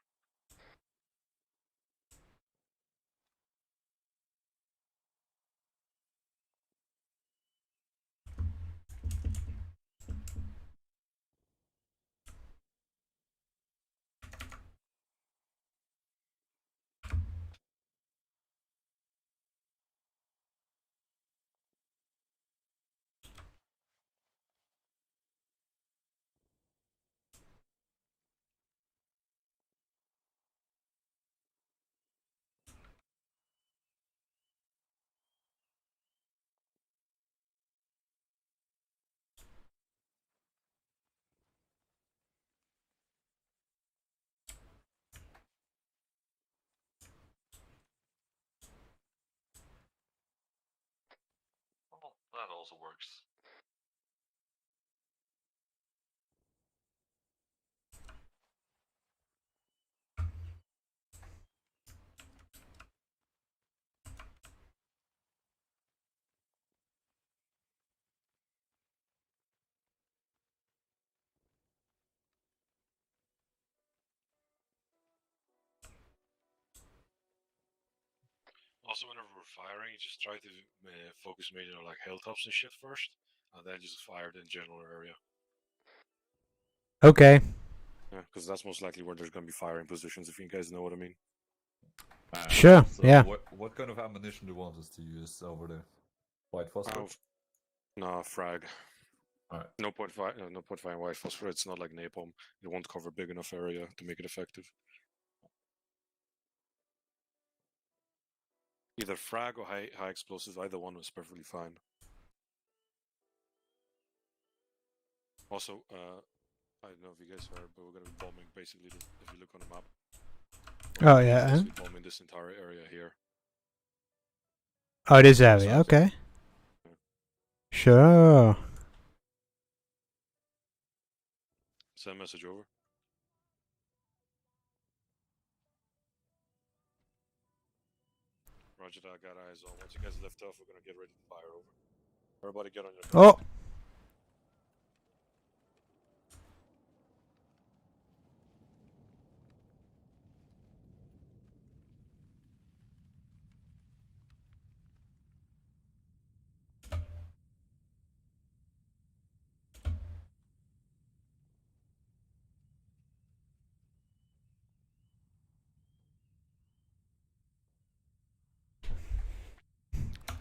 Well, that also works. Also, whenever we're firing, just try to focus mainly on like hilltops and shit first, and then just fire the general area. Okay. Yeah, because that's most likely where there's gonna be firing positions, if you guys know what I mean. Sure, So yeah. What kind of ammunition do you want us to use over there? White phosphor? No, frag. Alright. No point firing white phosphor. It's not like napalm. It won't cover big enough area to make it effective. Either frag or high explosives. Either one was perfectly fine. Also, I don't know if you guys heard, but we're gonna be bombing basically. If you look on the map. Oh yeah. Bombing this entire area here. Oh, this area. Okay. Sure. Send a message over. Roger that, got eyes on. Once you guys lift off, we're gonna get ready to fire over. Everybody get on your Oh.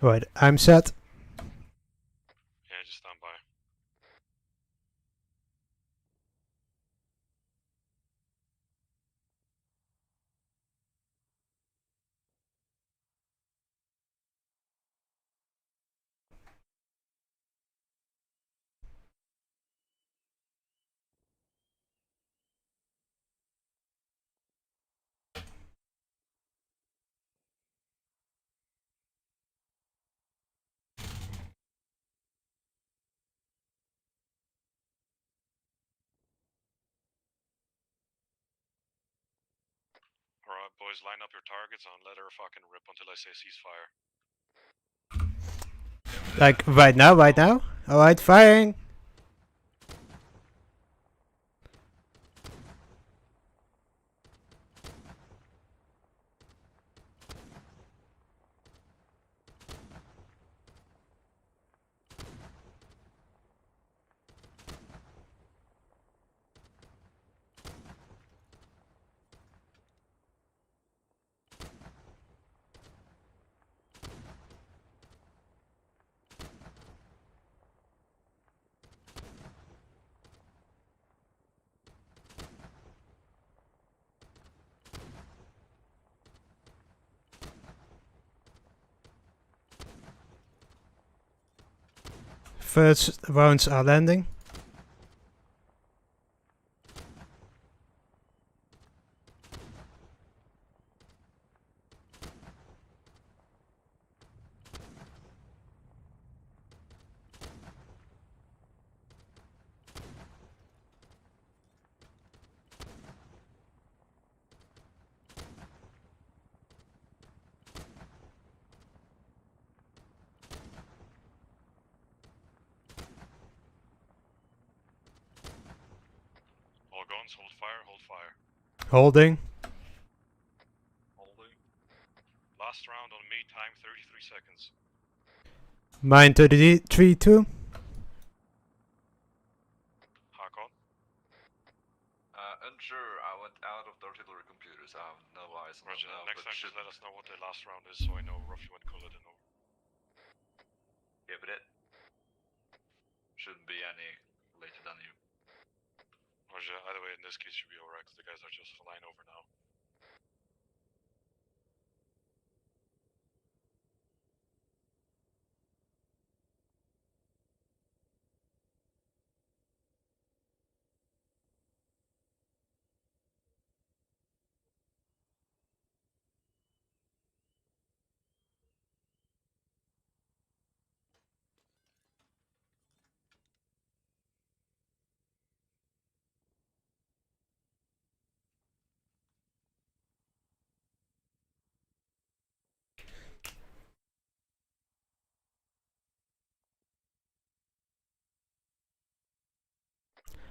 Right, I'm set. Yeah, just stand by. Alright, boys, line up your targets and let her fucking rip until I say ceasefire. Like right now, right now? Alright, firing. First rounds are landing. All guns, hold fire, hold fire. Holding. Holding. Last round on me, time 33 seconds. Mine 33-2. Hakon? Unsure, I went out of the artillery computers. I have no eyes on Roger, them now, next but time just let us know what the last round is so I know roughly when Culloden over. Yeah, but it shouldn't be any later than you. Roger, either way, in this case should be alright because the guys are just flying over now.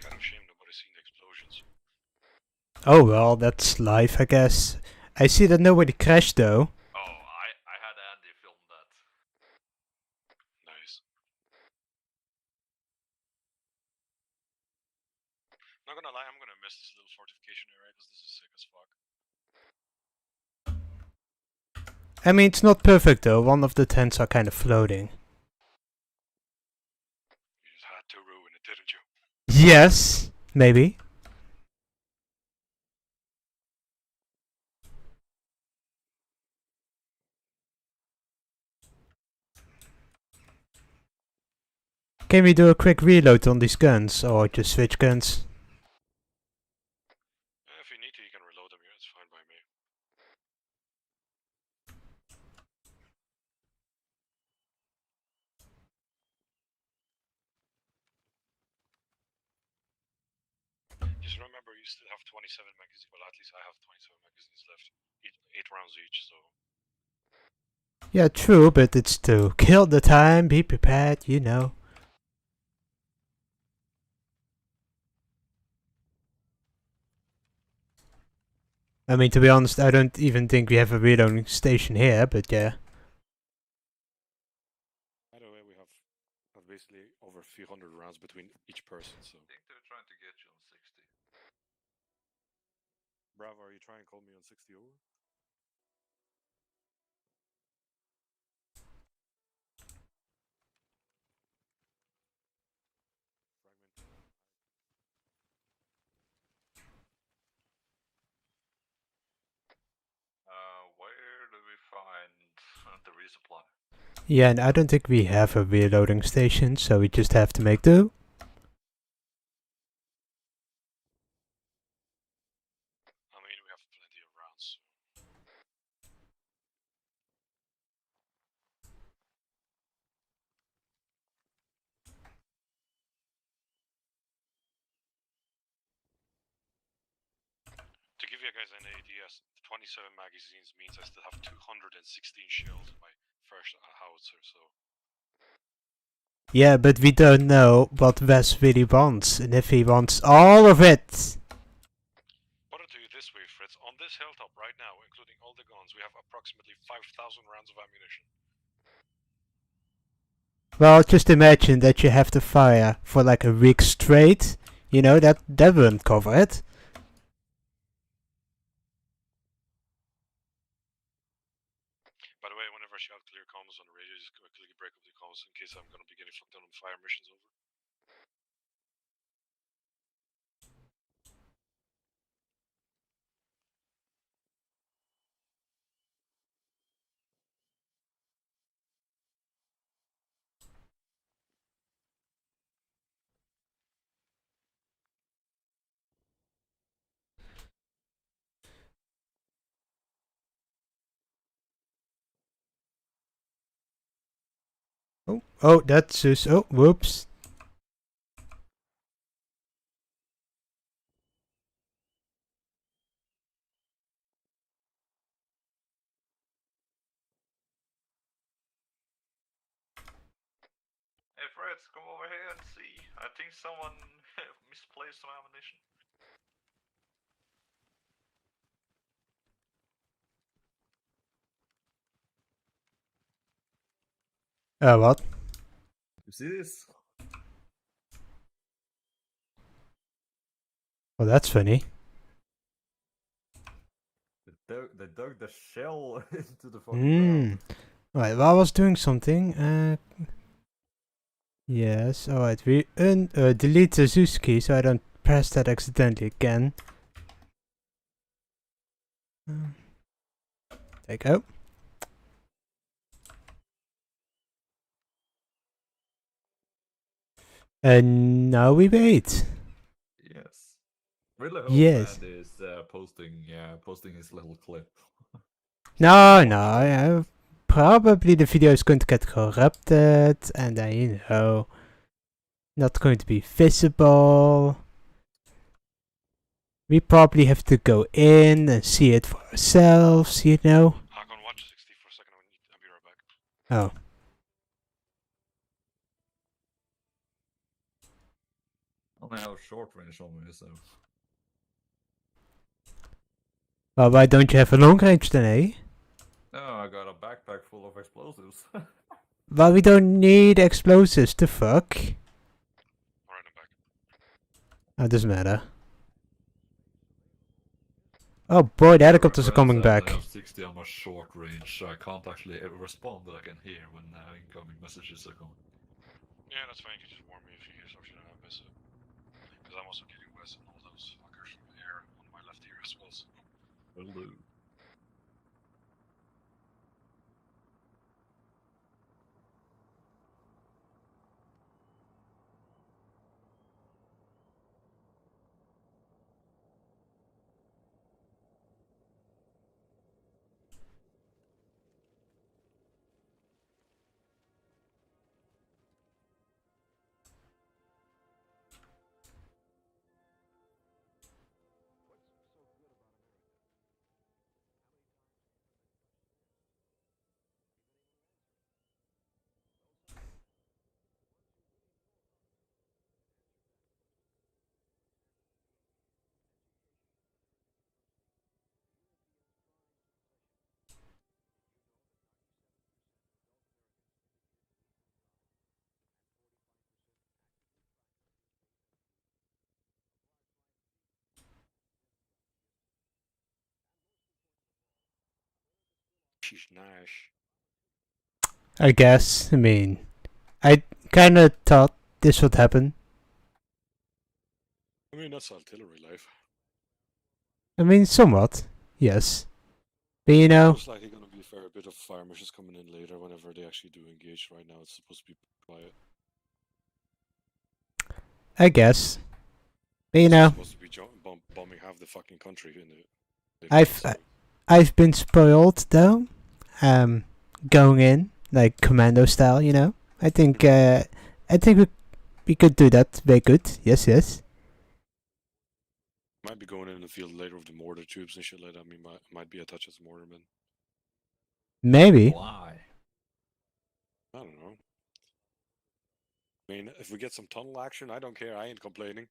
Kind of shame nobody's seen the explosions. Oh well, that's life, I guess. I see that nobody crashed though. Oh, I had Andy film that. Nice. Not gonna lie, I'm gonna miss this little fortification area because this is sick as fuck. I mean, it's not perfect though. One of the tents are kind of floating. You just had to ruin it, didn't you? Yes, maybe. Can we do a quick reload on these guns, or just switch guns? If you need to, you can reload them here, it's fine by me. Just remember, you still have 27 magazines. Well, at least I have 27 magazines left. 8 rounds each, so... Yeah, true, but it's to kill the time, be prepared, you know. I mean, to be honest, I don't even think we have a reloading station here, but yeah. Either way, we have basically over 300 rounds between each person, so... I think they're trying to get you on 60. Bravo, are you trying to call me on 60 over? Where do we find the resupply? Yeah, and I don't think we have a reloading station, so we just have to make do. I mean, we have plenty of rounds. To give you guys an idea, 27 magazines means I still have 216 shells in my first howitzer, so... Yeah, but we don't know what Wes really wants, and if he wants all of it. Put it to you this way, Fritz. On this hilltop right now, including all the guns, we have approximately 5,000 rounds of ammunition. Well, just imagine that you have to fire for like a week straight. You know, that wouldn't cover it. By the way, whenever shout clear comms on the radio, just quickly break up the comms in case I'm gonna be getting fucked on fire missions over. Oh, that's just. Oh, whoops. Hey Fred, come over here and see. I think someone misplaced some ammunition. What? You see this? Well, that's funny. They dug the shell into the fucking Hmm. ground. Right, well, I was doing something. Yes, alright. We delete the Zeus key so I don't press that accidentally again. There you go. And now we wait. Yes. Really hope Yes. Fred is posting his little clip. No, yeah, probably the video is going to get corrupted and then, you know, not going to be visible. We probably have to go in and see it for ourselves, you know. Hakon, watch 60 for a second. I'll be right back. Oh. I only have short range on me, so. Well, why don't you have a long range then, eh? No, I got a backpack full of explosives. Well, we don't need explosives, the fuck? Alright, I'm back. Oh, doesn't matter. Oh boy, the helicopters are coming back. I have 60 on my short range, so I can't actually respond, but I can hear when incoming messages are coming. Yeah, that's fine. You can just warn me if you hear something and I miss it. Because I'm also getting Wes and all those fuckers from air on my left ear as well. So. Will do. She's nice. I guess. I mean, I kinda thought this would happen. I mean, that's artillery life. I mean, somewhat. Yes. But you know... Most likely going to be a fair bit of fire missions coming in later whenever they actually do engage. Right now it's supposed to be quiet. I guess. But you know... It's supposed to be bombing half the fucking country in the... I've been spoiled though. Going in like commando style, you know. I think we could do that very good. Yes, yes. Might be going in the field later with the mortar tubes and shit like that. I mean, might be a touch as mortarman. Maybe. Why? I don't know. I mean, if we get some tunnel action, I don't care. I ain't complaining.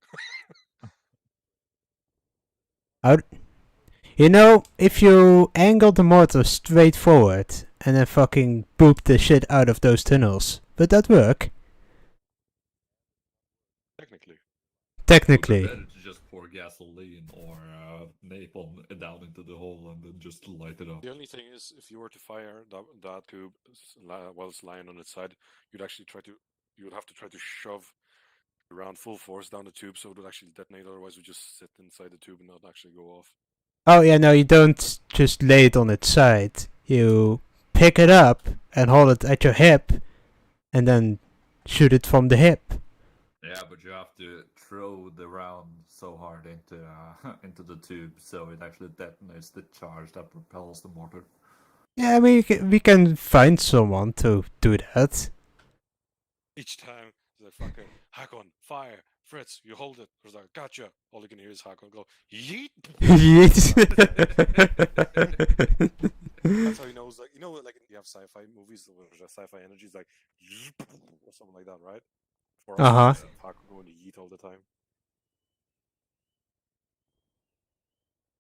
You know, if you angle the mortar straight forward and then fucking boop the shit out of those tunnels, would that work? Technically. Better to just pour gasoline or napalm down into the hole and then just light it up. The only thing is, if you were to fire that tube while it's lying on its side, you would have to try to shove around full force down the tube so it would actually detonate. Otherwise, it would just sit inside the tube and not actually go off. Oh yeah, no, you don't just lay it on its side. You pick it up and hold it at your hip, and then shoot it from the hip. Yeah, but you have to throw the round so hard into into the tube so it actually detonates the charge that propels the mortar. Yeah, we can find someone to do that. Each time, he's like, fucking, Hakon, fire, Fritz, you hold it. I was like, gotcha. All you can hear is Hakon go, yeet. Yeet. That's how he knows, like, you know, like you have sci-fi movies where the sci-fi energy is like, or something like that, right? For us, Hakon going to yeet all the time.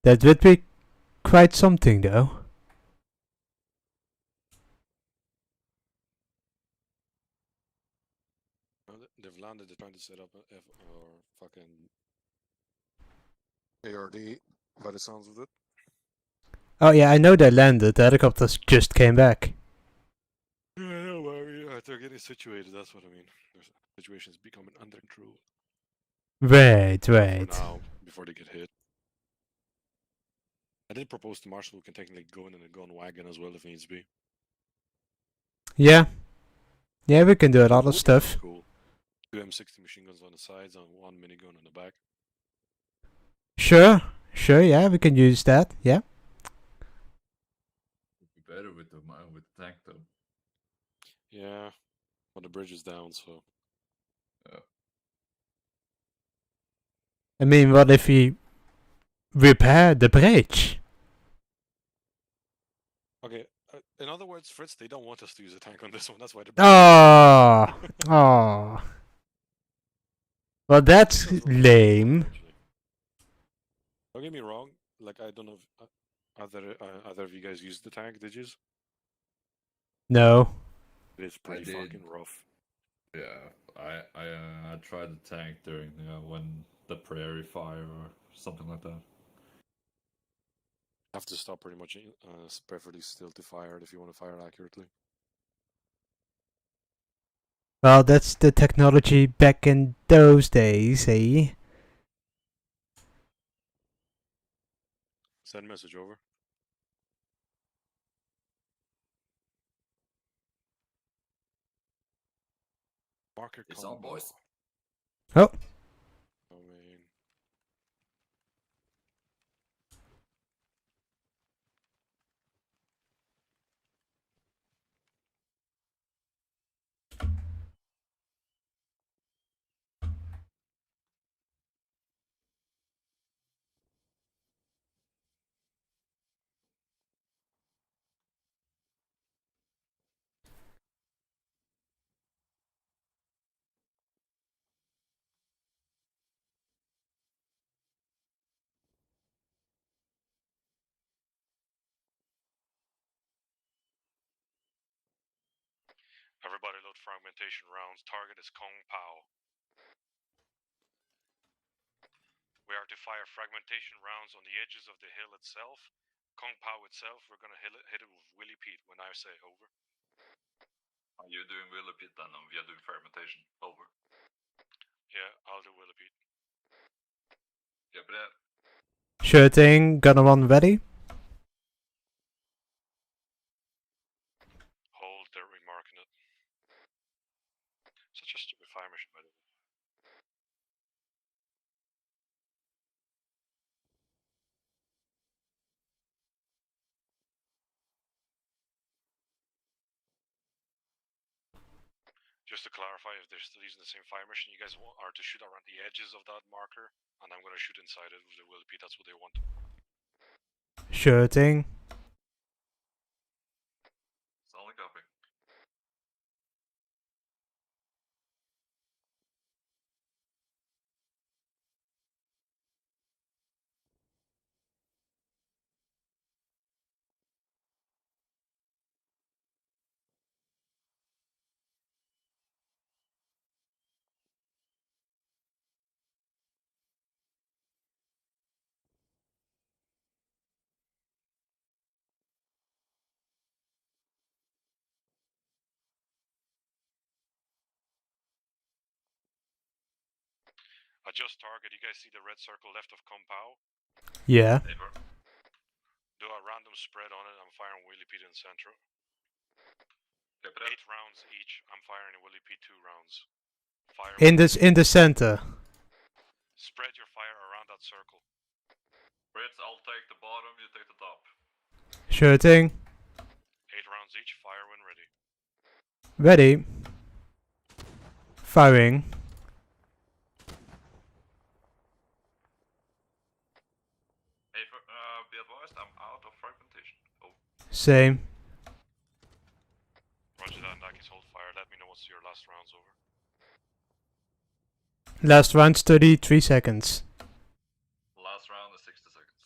That would be quite something, though. They've landed, they're trying to set up a fucking ARD by the sounds of it. Oh yeah, I know they landed. The helicopters just came back. Yeah, I know, but they're getting situated, that's what I mean. The situation's becoming under control. Right. For now, before they get hit. I did propose to Marshall we can technically go in a gun wagon as well if needs be. Yeah. Yeah, we can do a lot of stuff. Cool. 2 M60 machine guns on the sides and 1 minigun on the back. Sure, yeah, we can use that, yeah. Would be better with the tank though. Yeah, but the bridge is down, so. Yeah. I mean, what if we repair the bridge? Okay, in other words, Fritz, they don't want us to use a tank on this one, that's why the Oh. Well, that's lame. Don't get me wrong, like, I don't know if either of you guys used the tank, did you? No. It is pretty fucking rough. Yeah, I tried the tank during when the prairie fire or something like that. Have to stop pretty much, preferably still to fire it if you want to fire accurately. Well, that's the technology back in those days, eh? Send message over. Marker it's on, boys. Oh. I mean... Everybody load fragmentation rounds. Target is Kong Pao. We are to fire fragmentation rounds on the edges of the hill itself. Kong Pao itself, we're gonna hit it with Willy Pete when I say over. Are you doing Willy Pete then, and we are doing fragmentation? Over. Yeah, I'll do Willy Pete. Yeah, but Sure thing, gunner one ready. Hold, they're remarking it. Such a stupid fire mission, by the way. Just to clarify, if they're still using the same fire mission, you guys are to shoot around the edges of that marker, and I'm gonna shoot inside it with the Willy Pete, that's what they want. Sure thing. Solid copy. Adjust target, you guys see the red circle left of Kong Pao? Yeah. Do a random spread on it, I'm firing Willy Pete in center. 8 rounds each, I'm firing Willy Pete 2 rounds. Fire In the center. Spread your fire around that circle. Fritz, I'll take the bottom, you take the top. Sure thing. 8 rounds each, fire when ready. Ready. Firing. Hey, be advised, I'm out of fragmentation. Oh. Same. Roger that, Nakis, hold fire. Let me know once your last round's over. Last round's 33 seconds. Last round is 60 seconds.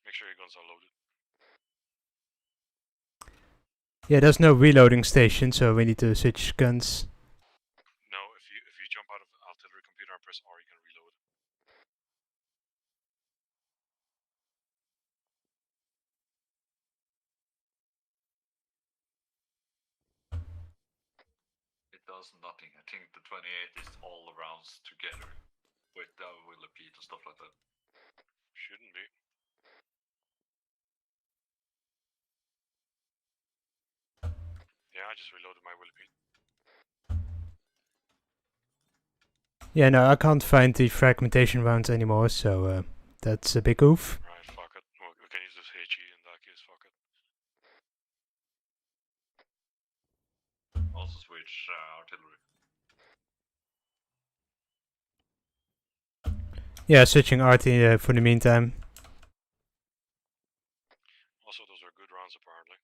Make sure your guns are loaded. Yeah, there's no reloading station, so we need to switch guns. No, if you jump out of artillery computer and press R, you can reload. It does nothing. I think the 28 is all rounds together with will repeat and stuff like that. Shouldn't be. Yeah, I just reloaded my Willipede. Yeah, no, I can't find the fragmentation rounds anymore, so that's a big oof. Right, fuck it. Well, we can use this HE in that case, fuck it. Also switch artillery. Yeah, switching RT for the meantime. Also, those are good rounds apparently.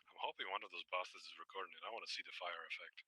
I'm hoping one of those bastards is recording it. I want to see the fire effect.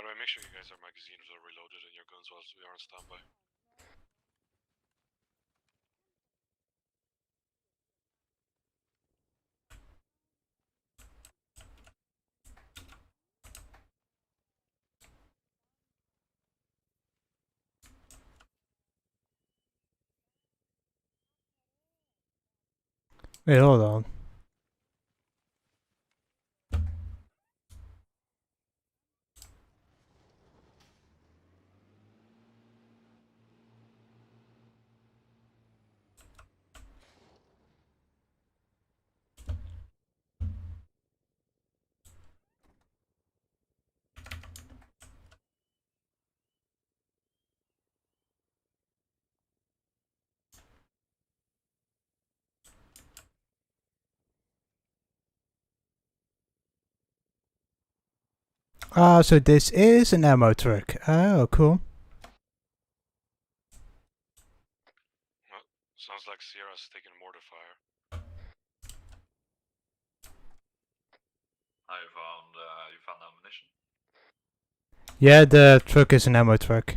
By the way, make sure you guys are magazines are reloaded and your guns whilst we are on standby. Wait, hold on. Ah, so this is an ammo truck. Oh, cool. Well, sounds like Sierra's taking mortar fire. You found ammunition? Yeah, the truck is an ammo truck.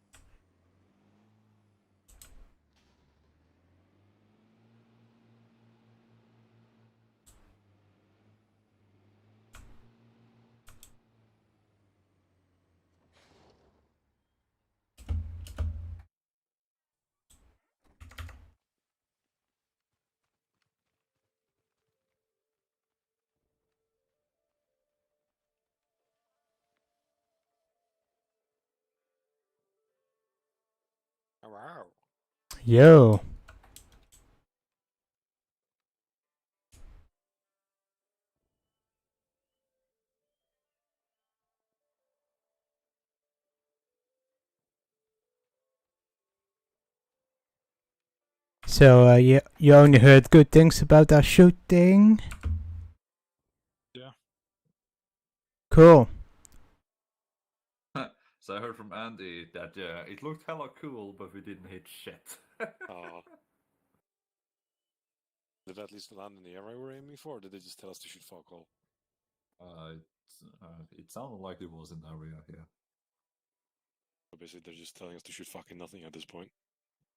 Wow. Yo. So you only heard good things about our shooting? Yeah. Cool. So I heard from Andy that it looked hella cool, but we didn't hit shit. Did that at least land in the area we were aiming for, or did they just tell us to shoot fog call? It sounded like it was an area, yeah. So basically, they're just telling us to shoot fucking nothing at this point.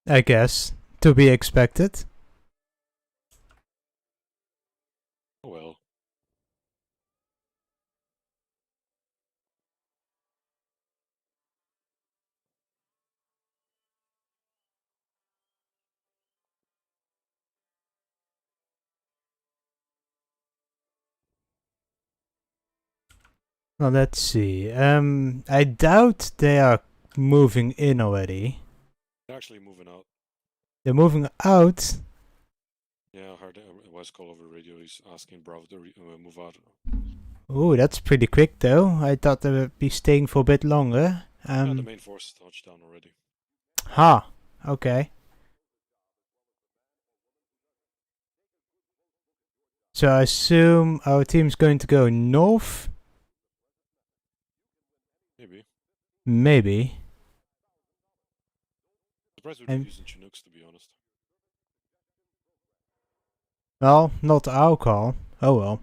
I guess. To be expected. Oh well. Well, let's see. I doubt they are moving in already. They're actually moving out. They're moving out? Yeah, I heard Wes call over the radio. He's asking Bravo to move out. Ooh, that's pretty quick though. I thought they would be staying for a bit longer. Yeah, the main force touched down already. Ha. Okay. So I assume our team's going to go north? Maybe. Maybe. Surprised we're using Chinooks, to be honest. Well, not our call. Oh well.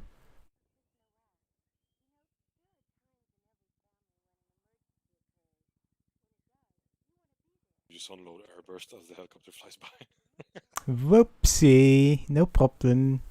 You just unload airburst as the helicopter flies by. Whoopsie. No problem.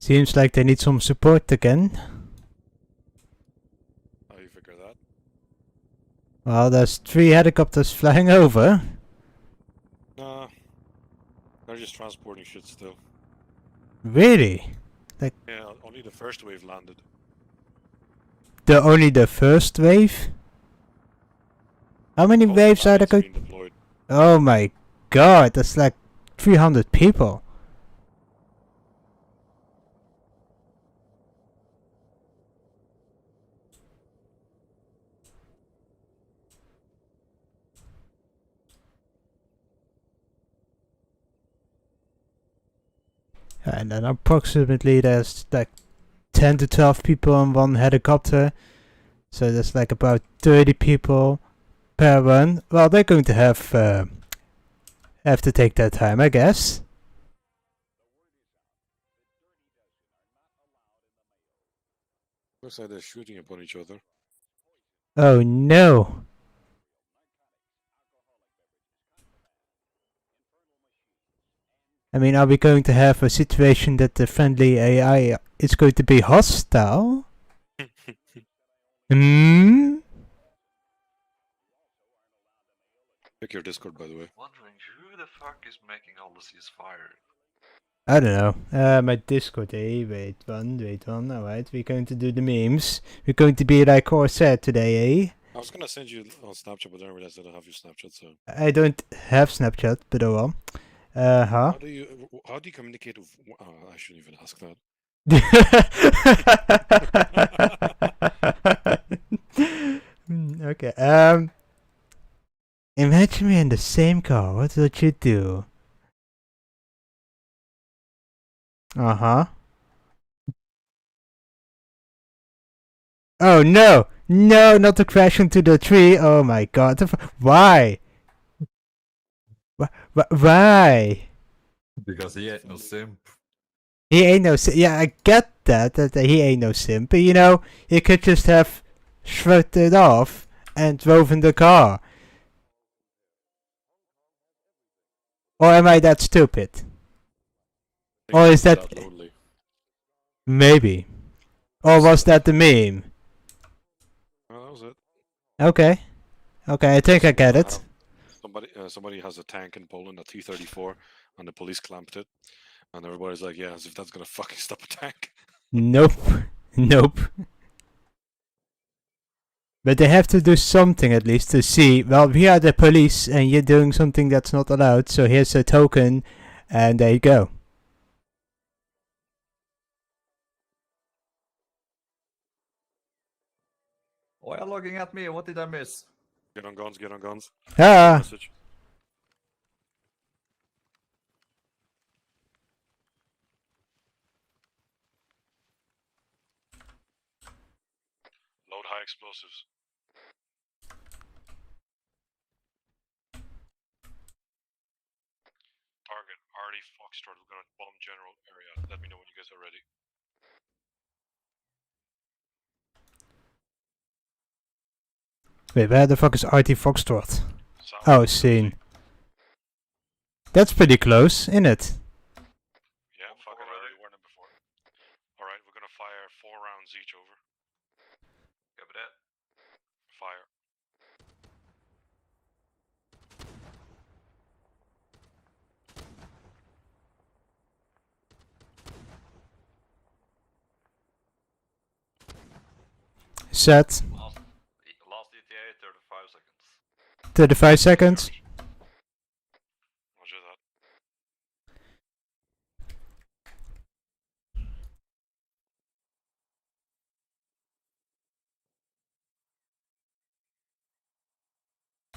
Seems like they need some support again. How you figure that? Well, there's 3 helicopters flying over. Nah, they're just transporting shit still. Really? Like Yeah, only the first wave landed. only the first wave? How many waves are there going? Oh my god, that's like 300 people. And then approximately there's like 10 to 12 people on one helicopter. So there's like about 30 people per one. Well, they're going to have to take their time, I guess. Looks like they're shooting upon each other. Oh no. I mean, are we going to have a situation that the friendly AI is going to be hostile? Hmm? Check your Discord, by the way. Wondering who the fuck is making all the ceasefire? I don't know. My Discord, wait one, alright, we're going to do the memes. We're going to be like Corsair today, I was gonna send you on Snapchat, but then I realized I don't have your Snapchat, so... I don't have Snapchat, but oh well. How do you communicate with... I shouldn't even ask that. Okay, imagine me in the same car, what would you do? Uh-huh. Oh no! No, not to crash into the tree! Oh my god, why? Why? Because he ain't no simp. He ain't no simp. Yeah, I get that he ain't no simp, but you know, he could just have shrugged it off and drove in the car. Or am I that stupid? Or is that... Maybe. Or was that the meme? That was it. Okay. Okay, I think I get it. Somebody has a tank in Poland, a T-34, and the police clamped it. And everybody's like, yeah, as if that's gonna fucking stop a tank. Nope. Nope. But they have to do something at least to see, well, we are the police and you're doing something that's not allowed, so here's a token, and there you go. Why are you looking at me? What did I miss? Get on guns, get on guns. Ah! Message. Load high explosives. Target, RD Foxtrot, we're gonna bomb general area. Let me know when you guys are ready. Wait, where the fuck is RT Foxtrot? Oh, seen. That's pretty close, isn't it? Yeah, fucking ready. Warned them before. Alright, we're gonna fire 4 rounds each, over. Copy that. Fire. Set. Last ETA, 35 seconds. 35 seconds. Roger that.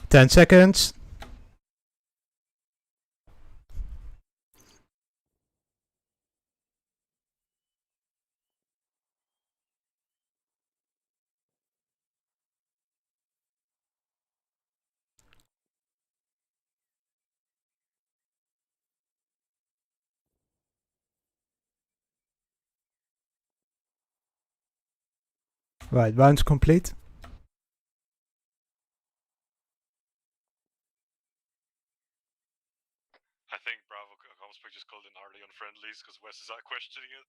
10 seconds. Right, rounds complete. I think Bravo Comspec just called in RD on friendlies because Wes is out questioning it.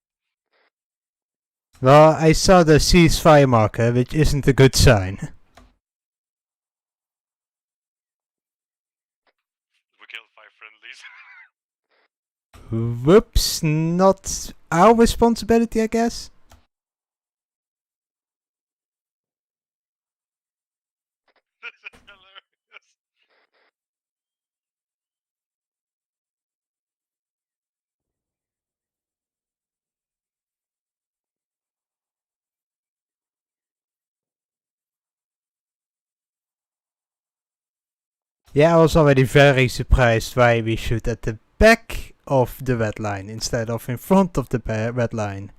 Well, I saw the ceasefire marker, which isn't a good sign. We killed 5 friendlies. Whoops, not our responsibility, I guess. This is hilarious. Yeah, I was already very surprised why we shoot at the back of the red line instead of in front of the red line.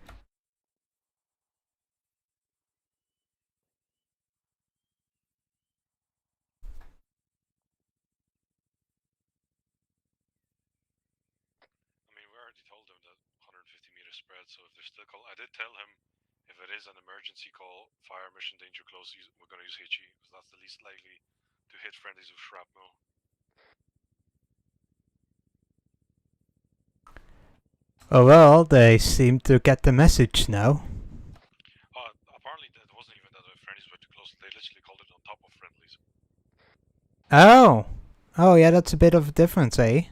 I mean, we already told them that 150-meter spread, so if they're still call, I did tell him if it is an emergency call, fire mission danger close, we're gonna use HE, because that's the least likely to hit friendlies with shrapnel. Oh well, they seem to get the message now. Apparently it wasn't even that the friendlies were too close, they literally called it on top of friendlies. Oh! Oh yeah, that's a bit of a difference, eh?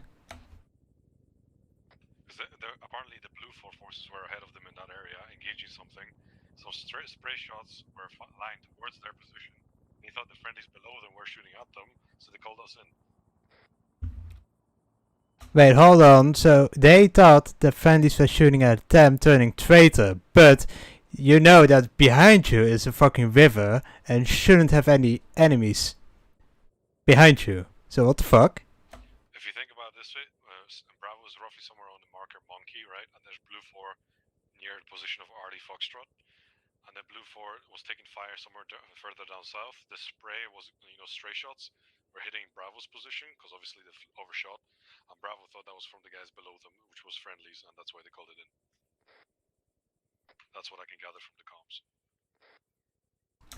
Apparently the blue forces were ahead of them in that area, engaging something. So spray shots were lined towards their position. They thought the friendlies below them were shooting at them, so they called us in. Wait, hold on. So they thought the friendlies were shooting at them, turning traitor, but you know that behind you is a fucking river and shouldn't have any enemies behind you. So what the fuck? If you think about it this way, Bravo is roughly somewhere on the marker Monkey, right? And there's Blue 4 near the position of RD Foxtrot. And then Blue 4 was taking fire somewhere further down south. The spray was, stray shots were hitting Bravo's position, because obviously they overshot. And Bravo thought that was from the guys below them, which was friendlies, and that's why they called it in. That's what I can gather from the comms.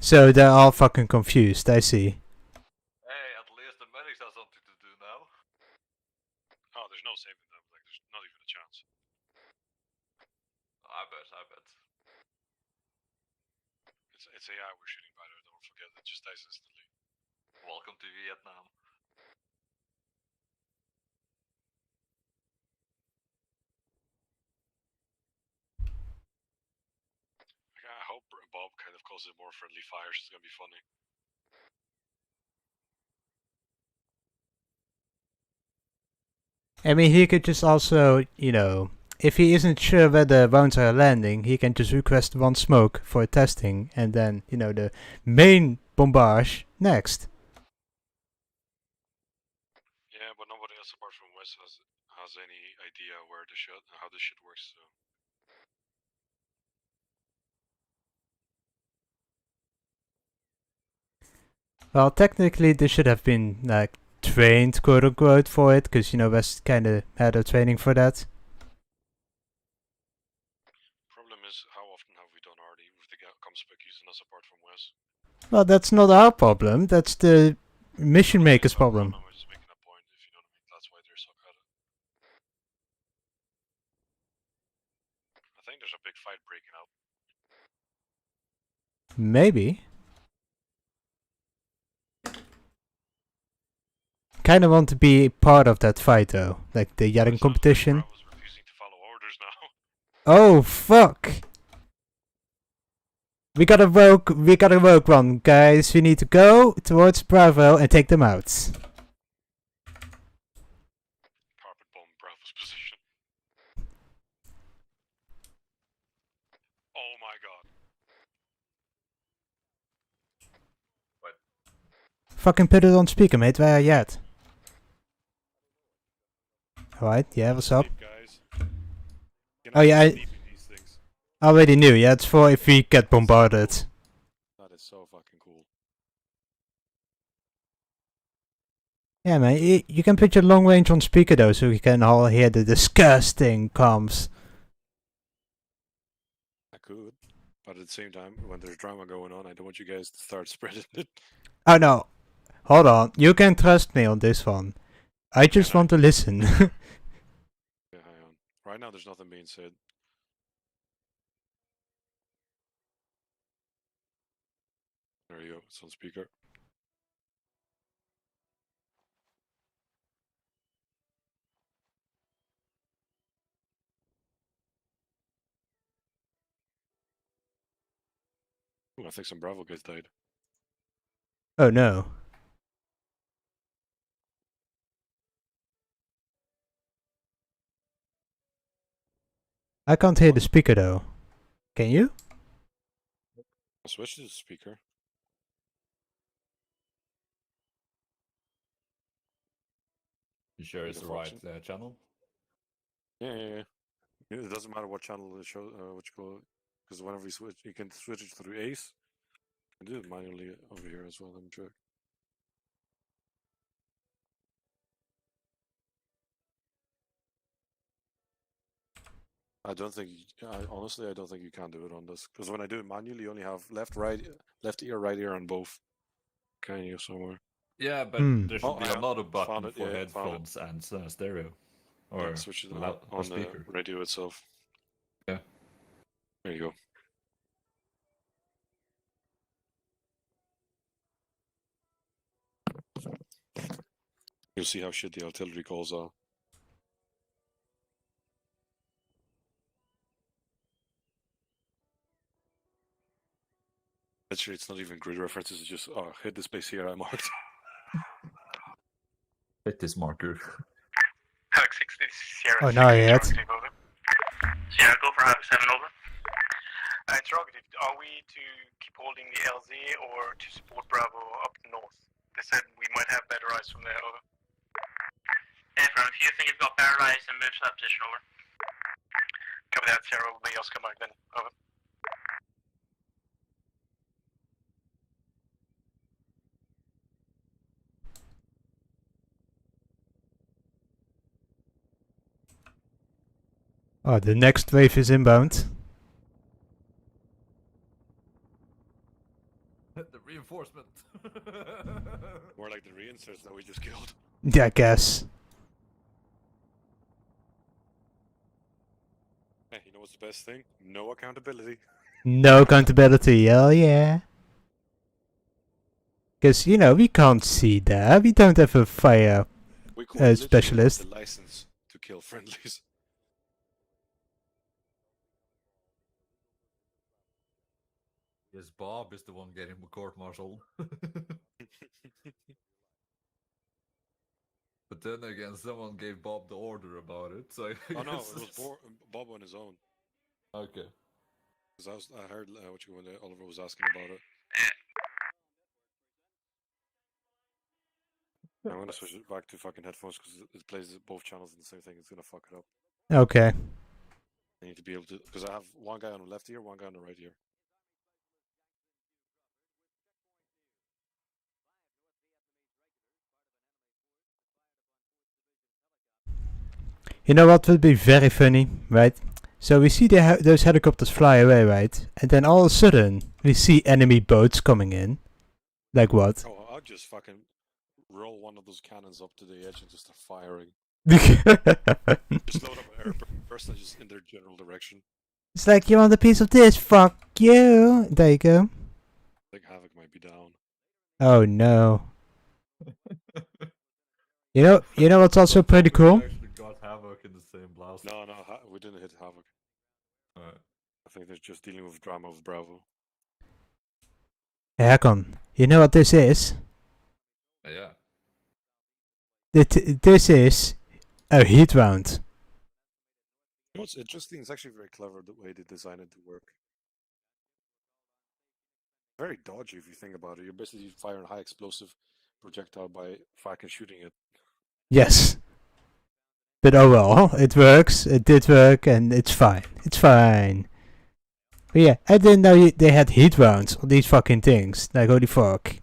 So they're all fucking confused, I see. Hey, at least the medics have something to do now. Oh, there's no saving them, like, there's not even a chance. I bet. It's AI we're shooting by there, don't forget, it just dies instantly. Welcome to Vietnam. I hope Bob kind of calls it more friendly fires, it's gonna be funny. I mean, he could just also, if he isn't sure where the rounds are landing, he can just request one smoke for testing, and then, the main bombage next. Yeah, but nobody else apart from Wes has any idea where the shit, how this shit works, so. Well, technically, they should have been, like, trained, quote unquote, for it, because, West kind of had a training for that. Problem is, how often have we done RD with the comspec using us apart from Wes? Well, that's not our problem, that's the mission maker's problem. I'm just making a point, if you know what I mean, that's why they're so at it. I think there's a big fight breaking out. Maybe. Kinda want to be part of that fight though, like the yelling competition. Oh fuck! We got a rogue one, guys. We need to go towards Bravo and take them out. Carpet bomb Bravo's position. Oh my god. What? Fucking put it on speaker, mate. Where are you at? Alright, yeah, what's up? Oh yeah, I already knew, yeah, it's for if we get bombarded. That is so fucking cool. Yeah man, you can put your long range on speaker though, so you can all hear the disgusting comms. I could, but at the same time, when there's drama going on, I don't want you guys to start spreading it. Oh no, hold on, you can trust me on this one. I just want to listen. Yeah, hang on. Right now there's nothing being said. There you go. It's on speaker. Ooh, I think some Bravo guys died. Oh no. I can't hear the speaker though. Can you? I'll switch to the speaker. You sure it's the right channel? Yeah. It doesn't matter what channel it shows, what you call it, because whenever you switch, you can switch it through Ace. I do it manually over here as well. Let me check. Honestly, I don't think you can do it on this, because when I do it manually, you only have left ear, right ear on both. Can you somewhere? Yeah, but there should be another button for headphones and stereo, or switch it on speaker. The radio itself. Yeah. There you go. You'll see how shit the artillery calls are. Actually, it's not even grid references, it's just, hit the space here I marked. Hit this marker. Hawk 6, this is Sierra. Oh, not yet. Sierra, go for Hawk 7, over. Interrogative, are we to keep holding the LZ or to support Bravo up north? They said we might have better eyes from there, over. Affirm, if you think you've got better eyes, then move to that position, over. Copy that, Sierra, will be Oscar Mike then, over. Oh, the next wave is inbound. The reinforcement. More like the reinserts that we just killed. Yeah, I guess. Hey, you know what's the best thing? No accountability. No accountability, hell yeah. Because, you know, we can't see that. We don't have a fire specialist. The license to kill friendlies. Yes, Bob is the one getting court-martialed. But then again, someone gave Bob the order about it, so Oh no, it was Bob on his own. Okay. Because I heard Oliver was asking about it. I'm gonna switch it back to fucking headphones because it plays both channels in the same thing. It's gonna fuck it up. Okay. I need to be able to, because I have one guy on the left ear, one guy on the right ear. You know what would be very funny, right? So we see those helicopters fly away, right? And then all of a sudden, we see enemy boats coming in. Like what? Oh, I'll just fucking roll one of those cannons up to the edge and just start firing. Just load up an airburst and just in their general direction. It's like, you want a piece of this? Fuck you! There you go. I think Havoc might be down. Oh no. You know what's also pretty cool? Got Havoc in the same blast. No, we didn't hit Havoc. Alright. I think they're just dealing with drama with Bravo. Hey, Hakon, you know what this is? Yeah. This is a heat round. What's interesting, it's actually very clever the way they design it to work. Very dodgy if you think about it. You're basically firing a high explosive projectile by fucking shooting it. Yes. But oh well, it works, it did work, and it's fine. It's fine. But yeah, I didn't know they had heat rounds on these fucking things. Like, holy fuck.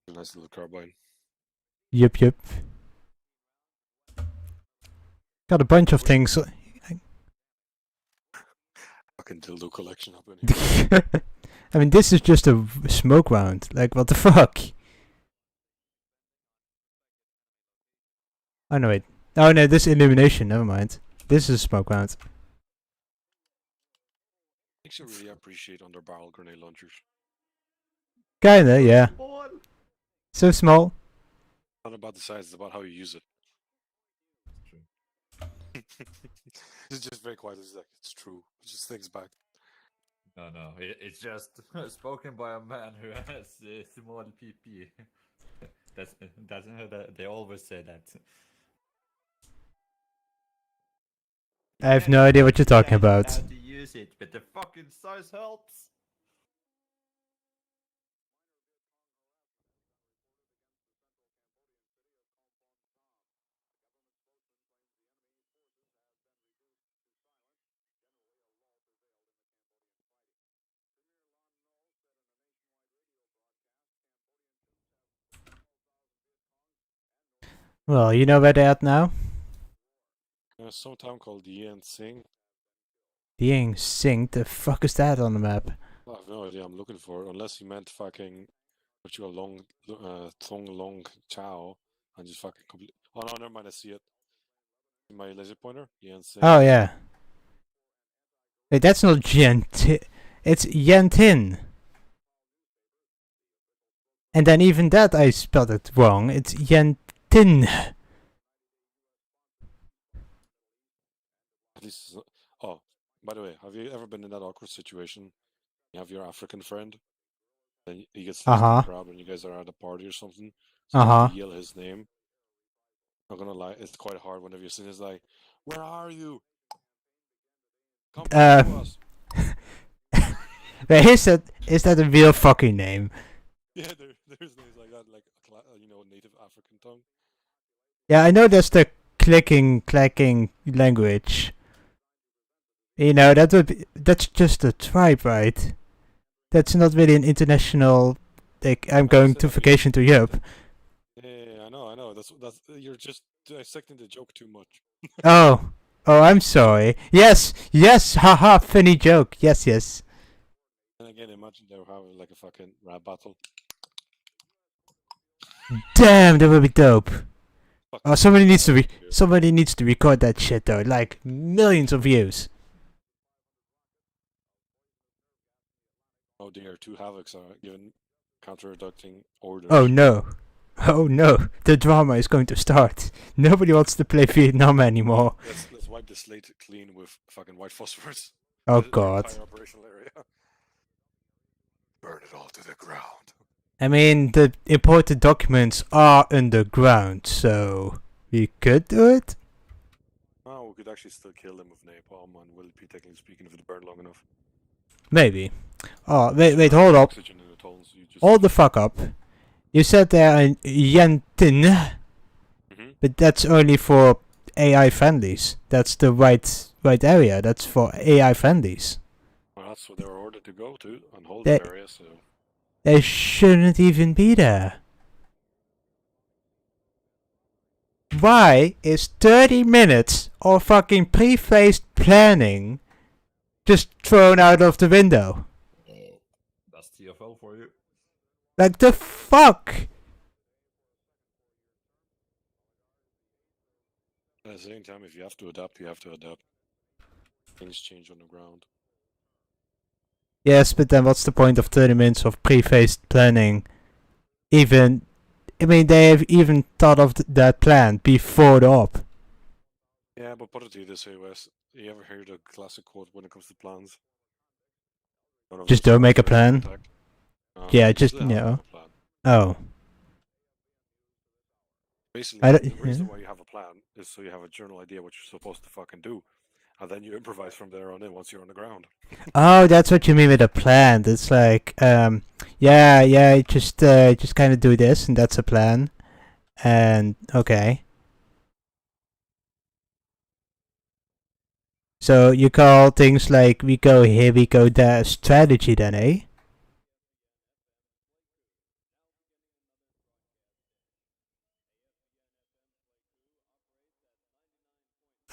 Nice little carbine. Yep. Got a bunch of things. Fucking dildo collection up in here. I mean, this is just a smoke round. Like, what the fuck? Oh no, wait. Oh no, this illumination. Never mind. This is a smoke round. Makes you really appreciate under barrel grenade launchers. Kinda, yeah. So small. Not about the size, it's about how you use it. It's just very quiet. It's like, it's true. It just thinks back. No, it's just spoken by a man who has small PP. That's they always say that. I have no idea what you're talking about. How to use it, but the fucking size helps. Well, you know where they're at now? There's some town called Yen Sing. Ying Sing, the fuck is that on the map? I have no idea. I'm looking for it. Unless you meant fucking what you long Thong Long Chow and just fucking complete. Oh no, never mind. I see it. My laser pointer. Yen Sing. Oh yeah. Wait, that's not Yentin. It's Yentin. And then even that I spelled it wrong. It's Yentin. At least. Oh, by the way, have you ever been in that awkward situation? You have your African friend, and he gets lost in the crowd when you guys are at a party or something. So you have to yell his name. Not gonna lie, it's quite hard whenever you see his like, "Where are you? Come back to us." Wait, is that a real fucking name? Yeah, there's names like that, like native African tongue. Yeah, I know that's the clacking language. You know, that's just a tribe, right? That's not really an international. Like, I'm going to vacation to Europe. Yeah, I know. That's you're just dissecting the joke too much. Oh, I'm sorry. Yes, haha, funny joke. Yes. And again, imagine they were having like a fucking rap battle. Damn, that would be dope. Oh, somebody needs to record that shit though. Like millions of views. Oh dear, two Havocs are given counter-reducting orders. Oh no, the drama is going to start. Nobody wants to play Vietnam anymore. Let's wipe the slate clean with fucking white phosphorus. Oh god. Entire operational area. Burn it all to the ground. I mean, the important documents are underground, so we could do it. Oh, we could actually still kill them with napalm, and will it be technically speaking if it burned long enough? Maybe. Oh, wait, hold up. Hold the fuck up. You said there in Yentin, but that's only for AI friendlies. That's the right area. That's for AI friendlies. Well, that's what they were ordered to go to and hold that area, so. They shouldn't even be there. Why is 30 minutes of fucking pre-phased planning just thrown out of the window? That's TFL for you. Like the fuck? At the same time, if you have to adapt, you have to adapt. Things change on the ground. Yes, but then what's the point of 30 minutes of pre-phased planning? I mean, they have even thought of that plan before the op. Yeah, but put it to you this way, Wes. You ever hear the classic quote when it comes to plans? Just don't make a plan? Yeah, just, Oh. Basically, the reason why you have a plan is so you have a general idea what you're supposed to fucking do. And then you improvise from there on in once you're on the ground. Oh, that's what you mean with a plan. It's like, just kind of do this, and that's a plan. And, okay. So you call things like, we go here, we go there, strategy then, eh?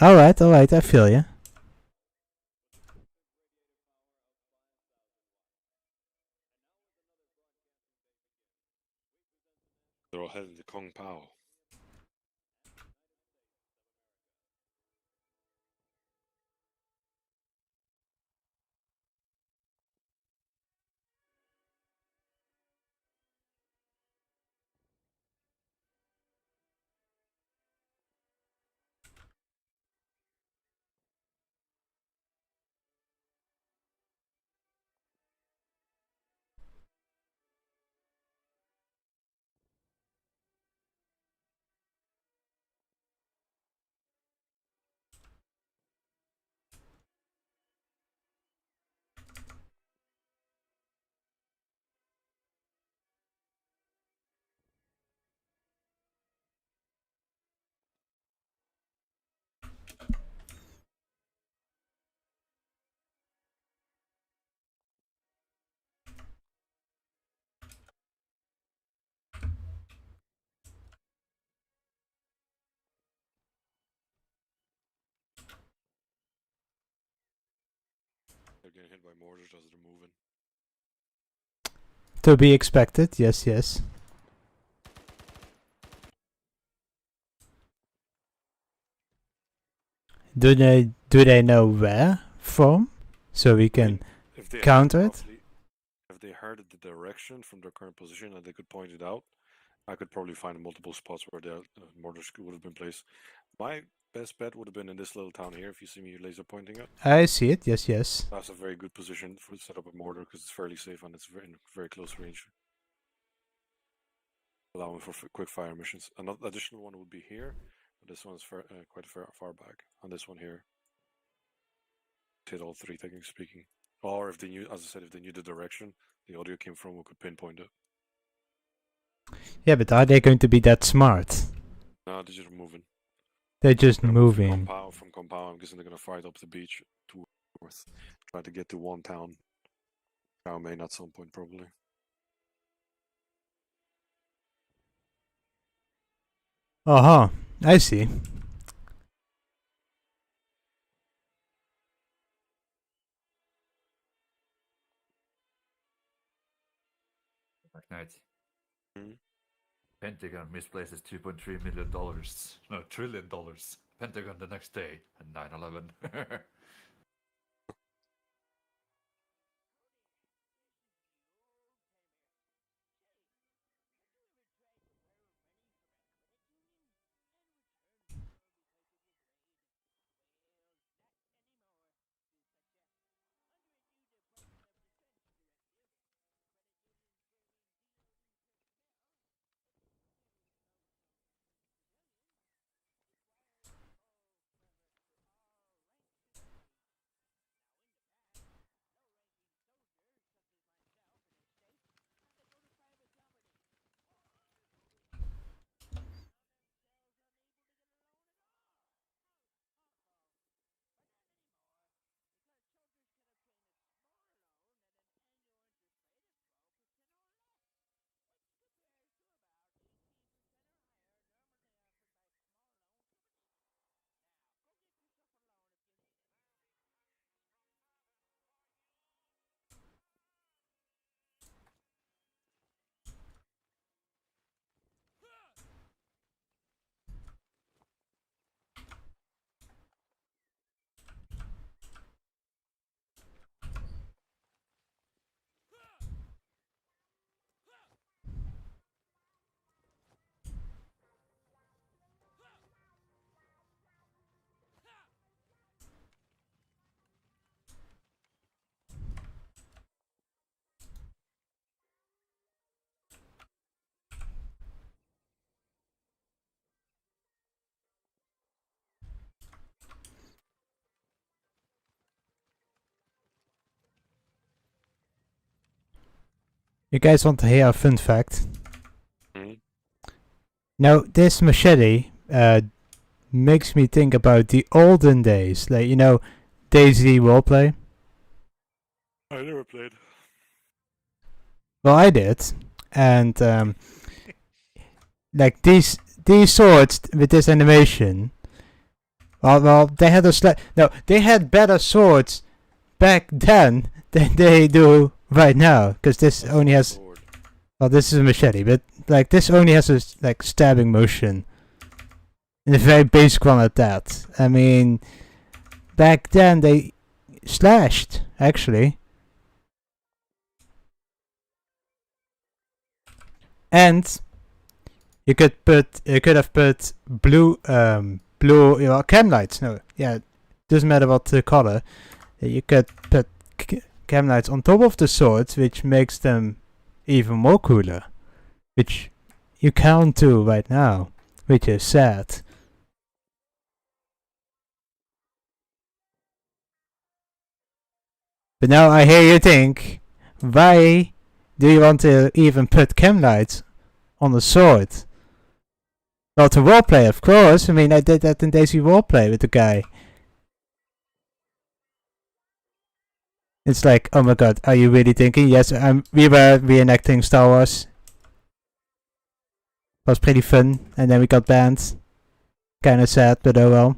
Alright, I feel you. They're all heading to Kung Pao. getting hit by mortars as they're moving. To be expected, yes, yes. Do they know where from? So we can counter it? If they heard the direction from their current position and they could point it out, I could probably find multiple spots where the mortars would have been placed. My best bet would have been in this little town here, if you see me laser pointing it. I see it, yes, yes. That's a very good position for to set up a mortar because it's fairly safe and it's very close range. Allowing for quick fire missions. Another additional one would be here, but this one's quite far back. And this one here. Hit all three, technically speaking. Or if they knew, as I said, if they knew the direction the audio came from, we could pinpoint it. Yeah, but are they going to be that smart? No, they're just moving. They're just moving. From compound, I'm guessing they're gonna fight up the beach to north, try to get to one town. Town main at some point, probably. Uh-huh, I see. Knight. Pentagon misplaces $2.3 million. No, $1 trillion. Pentagon the next day at 9/11. You guys want to hear a fun fact? Now, this machete makes me think about the olden days, like, you know, DayZ roleplay. I never played. Well, I did, and like these swords with this animation. Well, they had they had better swords back then than they do right now, because this only has. Well, this is a machete, but like this only has a like stabbing motion, and a very basic one at that. I mean, back then they slashed actually. And you could have put blue cam lights. No, yeah, doesn't matter what the color. You could put cam lights on top of the swords, which makes them even more cooler. Which you can't do right now, which is sad. But now I hear you think, why do you want to even put cam lights on the sword? Well, to roleplay, of course. I mean, I did that in DayZ roleplay with the guy. It's like, oh my god, are you really thinking? Yes, we were reenacting Star Wars. Was pretty fun, and then we got banned. Kinda sad, but oh well.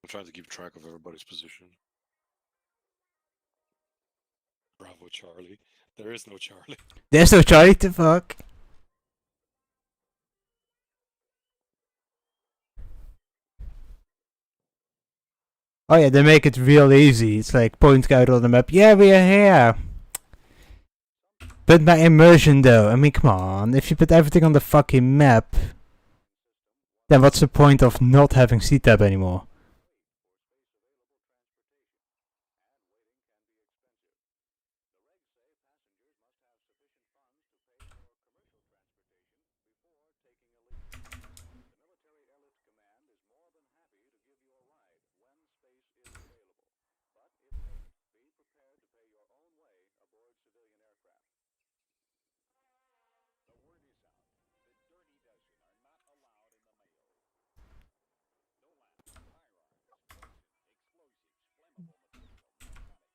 I'm trying to keep track of everybody's position. Bravo Charlie. There is no Charlie. There's no Charlie to fuck. Oh yeah, they make it real easy. It's like pointing out on the map, yeah, we are here. But my immersion though, I mean, come on. If you put everything on the fucking map, then what's the point of not having C-Tab anymore?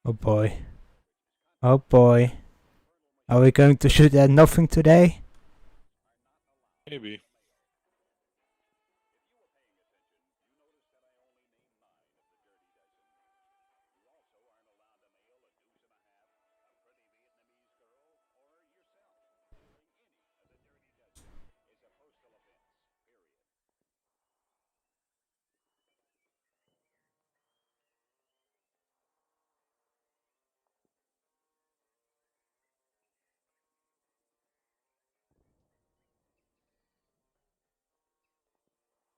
Oh boy. Oh boy. Are we going to shoot at nothing today? Maybe.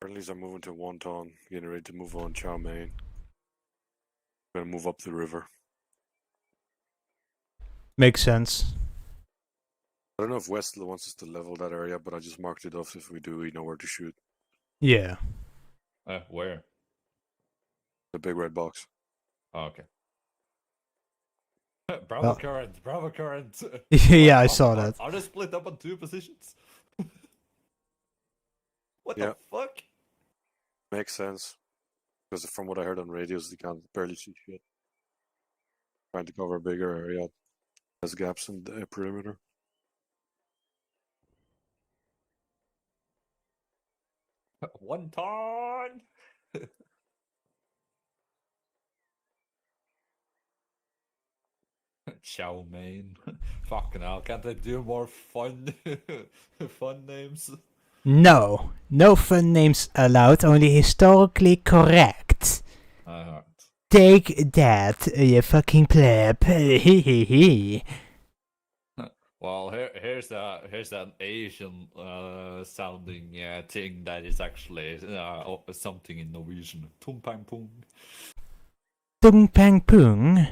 Friendlies are moving to Wonton, getting ready to move on Chow Mein. Gonna move up the river. Makes sense. I don't know if West wants us to level that area, but I just marked it off. If we do, we know where to shoot. Yeah. Where? The big red box. Oh, okay. Bravo current, Bravo current. Yeah, I saw that. Are they split up on 2 positions? What the fuck? Makes sense. Because from what I heard on radios, they can't barely see shit. Trying to cover a bigger area. Has gaps in the perimeter. One ton! Chow mein. Fucking hell, can't they do more fun fun names? No. No fun names allowed, only historically correct. I heard. Take that, you fucking pleb. Hehehe. Well, here's an Asian sounding thing that is actually something in Norwegian. Tung pang pung. Tung pang pung.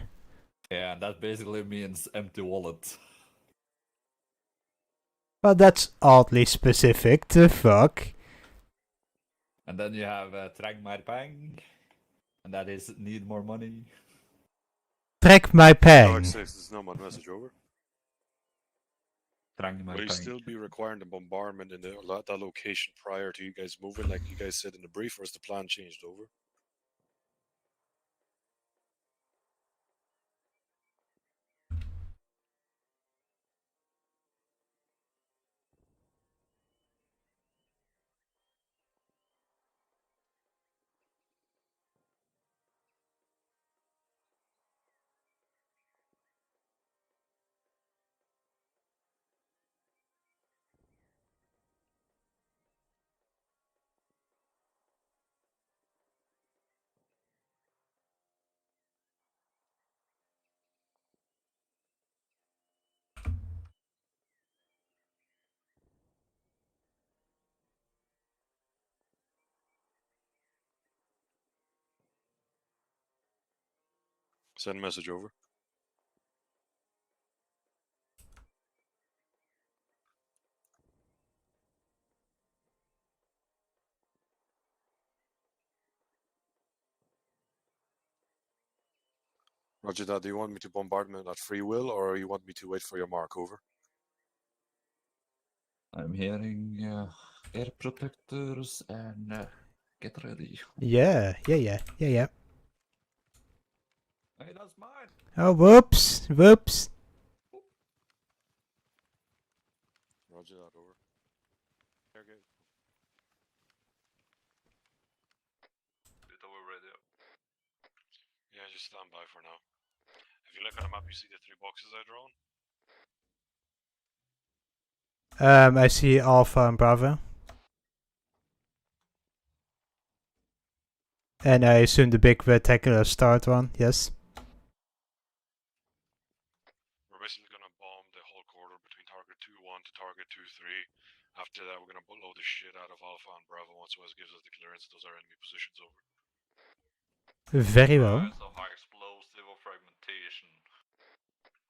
Yeah, that basically means empty wallet. Well, that's oddly specific. The fuck? And then you have Trang maar pang, and that is need more money. Trek my pang. Alex says there's no more message over. Will you still be requiring the bombardment in that location prior to you guys moving, like you guys said in the brief, or is the plan changed over? Send message over. Roger that. Do you want me to bombardment at free will, or you want me to wait for your mark? Over. I'm hearing air protectors and get ready. Yeah. Hey, that's mine. Oh, whoops. Whoops. Roger that. Over. Okay. It over radio. Yeah, just stand by for now. If you look on the map, you see the 3 boxes I drawn. I see Alpha and Bravo. And I assume the big rectangular start one, yes. We're basically gonna bomb the whole corridor between target 2-1 to target 2-3. After that, we're gonna blow the shit out of Alpha and Bravo once West gives us the clearance. Those are enemy positions over. Very well. So high explosive or fragmentation.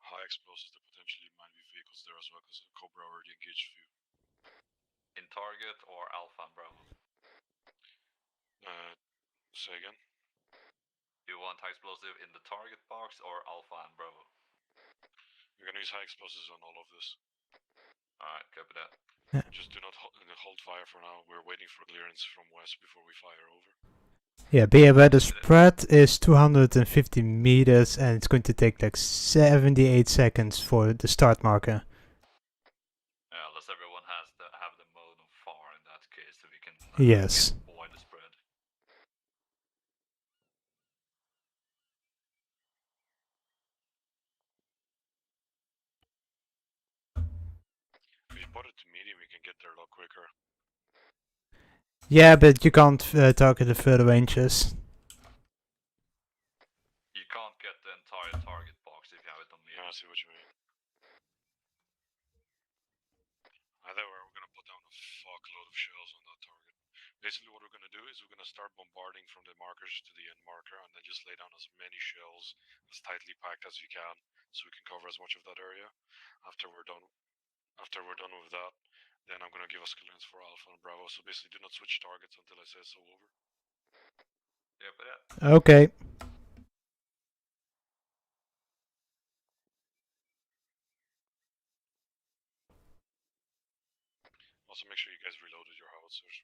High explosives, there potentially might be vehicles there as well, because Cobra already engaged few. In target or Alpha and Bravo? Say again? Do you want high explosive in the target box or Alpha and Bravo? We're gonna use high explosives on all of this. Alright, copy that. Just do not hold fire for now. We're waiting for clearance from West before we fire over. Yeah, be aware the spread is 250 meters and it's going to take like 78 seconds for the start marker. Yeah, unless everyone has have the mode on far in that case, so we can Yes. avoid the spread. If you put it to medium, we can get there a lot quicker. Yeah, but you can't target the further ranges. You can't get the entire target box if you have it on medium. Yeah, I see what you mean. Either way, we're gonna put down a fuckload of shells on that target. Basically, what we're gonna do is we're gonna start bombarding from the markers to the end marker, and then just lay down as many shells as tightly packed as you can, so we can cover as much of that area. After we're done with that, then I'm gonna give us clearance for Alpha and Bravo. So basically, do not switch targets until I say so. Over. Yep, yeah. Okay. Also, make sure you guys reloaded your howitzers.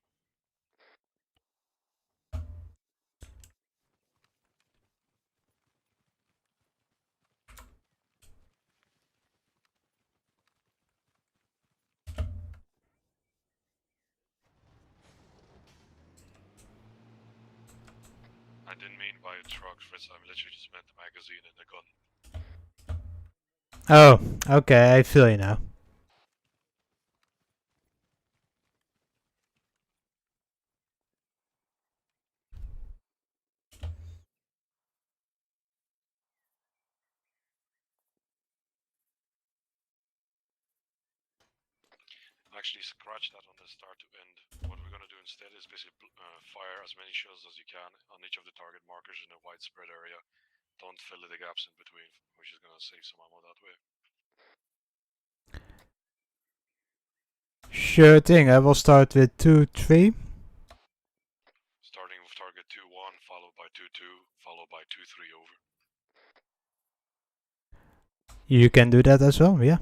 I didn't mean by a truck, Fritz. I literally just meant the magazine and the gun. Oh, okay, I feel you now. Actually, scratch that on the start to end. What we're gonna do instead is basically fire as many shells as you can on each of the target markers in a widespread area. Don't fill the gaps in between, which is gonna save some ammo that way. Sure thing, I will start with 2-3. Starting with target 2-1, followed by 2-2, followed by 2-3 over. You can do that as well, yeah.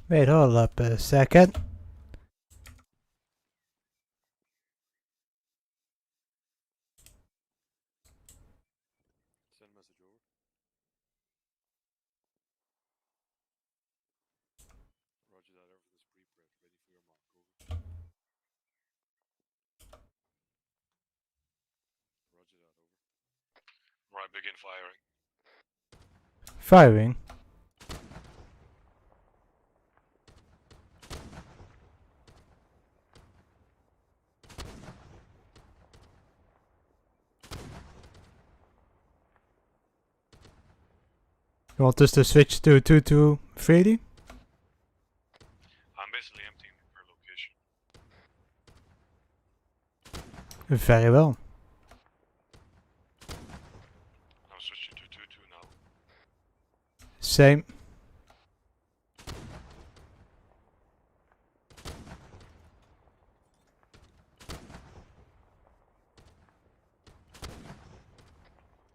Wait, hold up a second. Send message over. Roger that, everything's prepared, ready for your mark. Over. Roger that, over. Right, begin firing. Firing? You want us to switch to 2-3D? I'm basically emptying per location. Very well. I'm switching to 2-2 now. Same.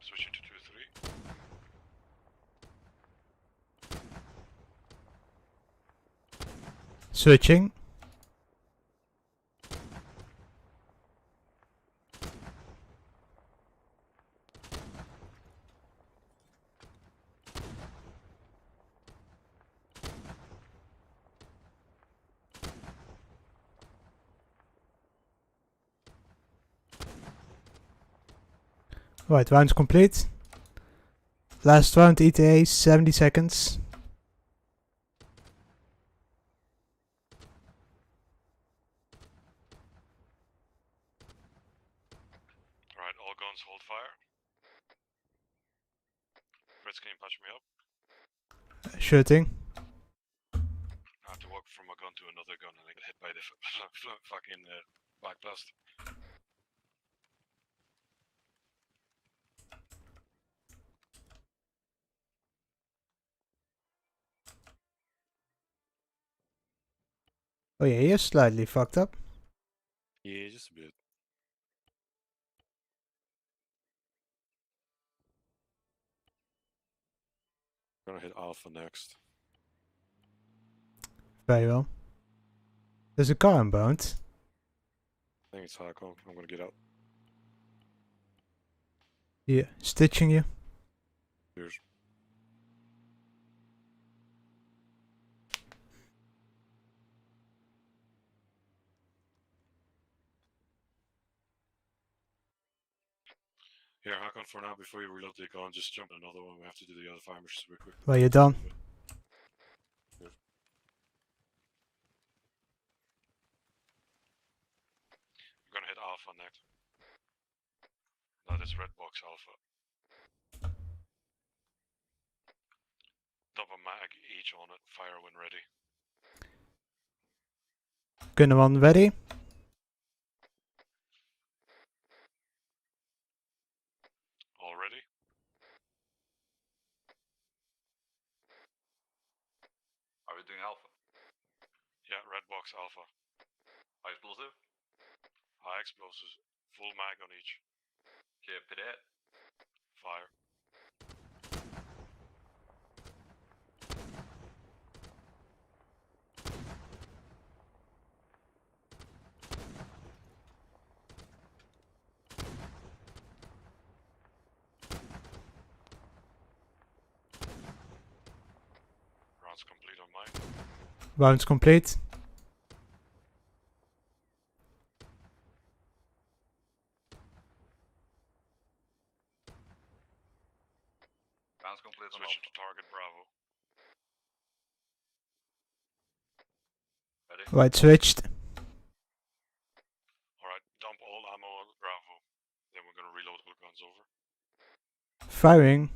Switching to 2-3. Switching. Right, round's complete. Last round ETA, 70 seconds. Alright, all guns hold fire. Fritz, can you patch me up? Shooting. I have to walk from a gun to another gun and I get hit by the fucking backblast. Oh yeah, he is slightly fucked up. Yeah, just a bit. Gonna hit Alpha next. Very well. There's a car inbound. I think it's Hakon. I'm gonna get out. Yeah, stitching you. Cheers. Here, Hakon, for now, before you reload the gun, just jump in another one. We have to do the other fire missions real quick. Well, you're done. Good. I'm gonna hit Alpha next. That is Red Box Alpha. Double mag each on it. Fire when ready. Gunner one ready. All ready? Are we doing Alpha? Yeah, Red Box Alpha. High explosive? High explosives. Full mag on each. Okay, PD. Fire. Rounds complete on mine. Rounds complete. Rounds complete on Switch Alpha. to target Bravo. Ready? Right, switched. Alright, dump all ammo on Bravo. Then we're gonna reload all guns over. Firing.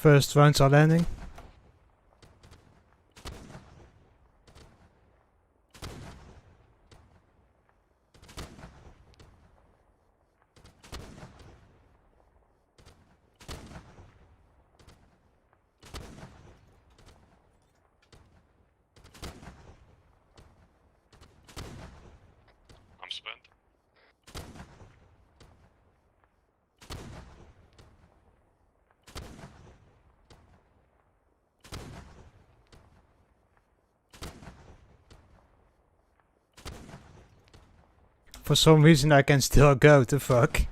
First rounds are landing. I'm spent. For some reason I can still go, the fuck.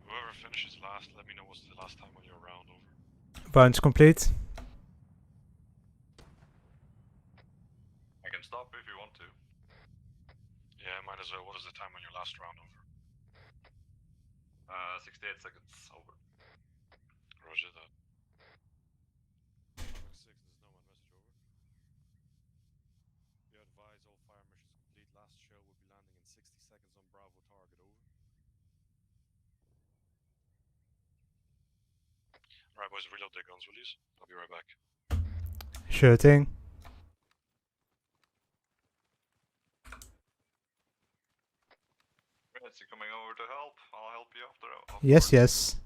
Whoever finishes last, let me know what's the last time on your round over. Round's complete. I can stop if you want to. Yeah, might as well. What is the time on your last round over? 68 seconds over. Roger that. 6, there's no one message over. Be advised, all fire missions complete. Last shell will be landing in 60 seconds on Bravo target over. Alright boys, reload their guns, will you? I'll be right back. Sure thing. Is he coming over to help? I'll help you after. Yes, yes.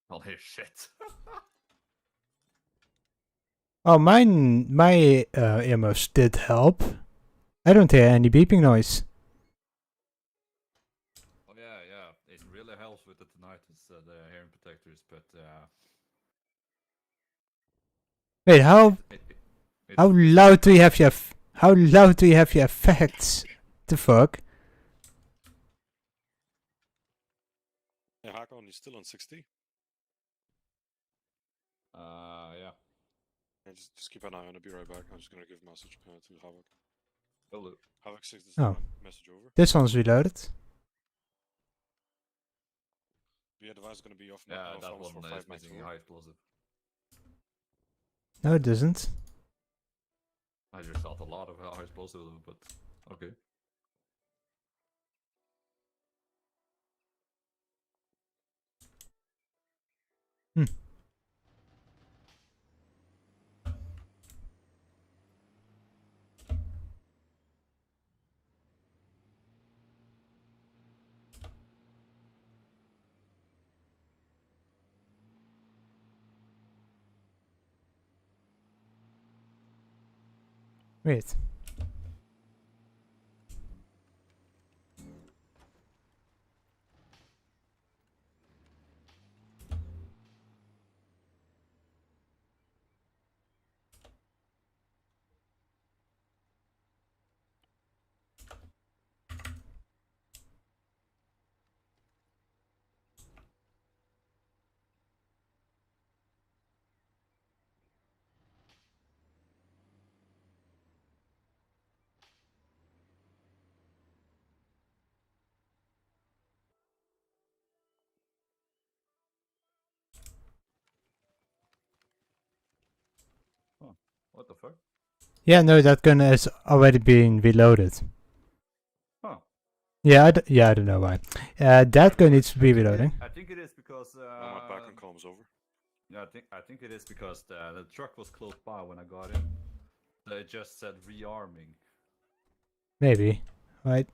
Holy shit. Oh, my earmuffs did help. I don't hear any beeping noise. Oh yeah, it really helps with the tinnitus, the hearing protectors, but Wait, how loud do you have your how loud do you have your effects? The fuck? Yeah, Hakon, he's still on 60. yeah. Yeah, just keep an eye on it. Be right back. I'm just gonna give a message to Havoc. Hello. Havoc 6, this is Oh, message over. this one's reloaded. Be advised, gonna be off Yeah, that almost one for 5 is missing minutes. high explosive. No, it doesn't. I just shot a lot of high explosive, but okay. Hmm. Wait. Oh, what the fuck? Yeah, no, that gun has already been reloaded. Huh. Yeah, I don't know why. That gun needs to be reloading. I think it is because my back on columns over. Yeah, I think it is because the truck was close by when I got in. So it just said rearming. Maybe, right?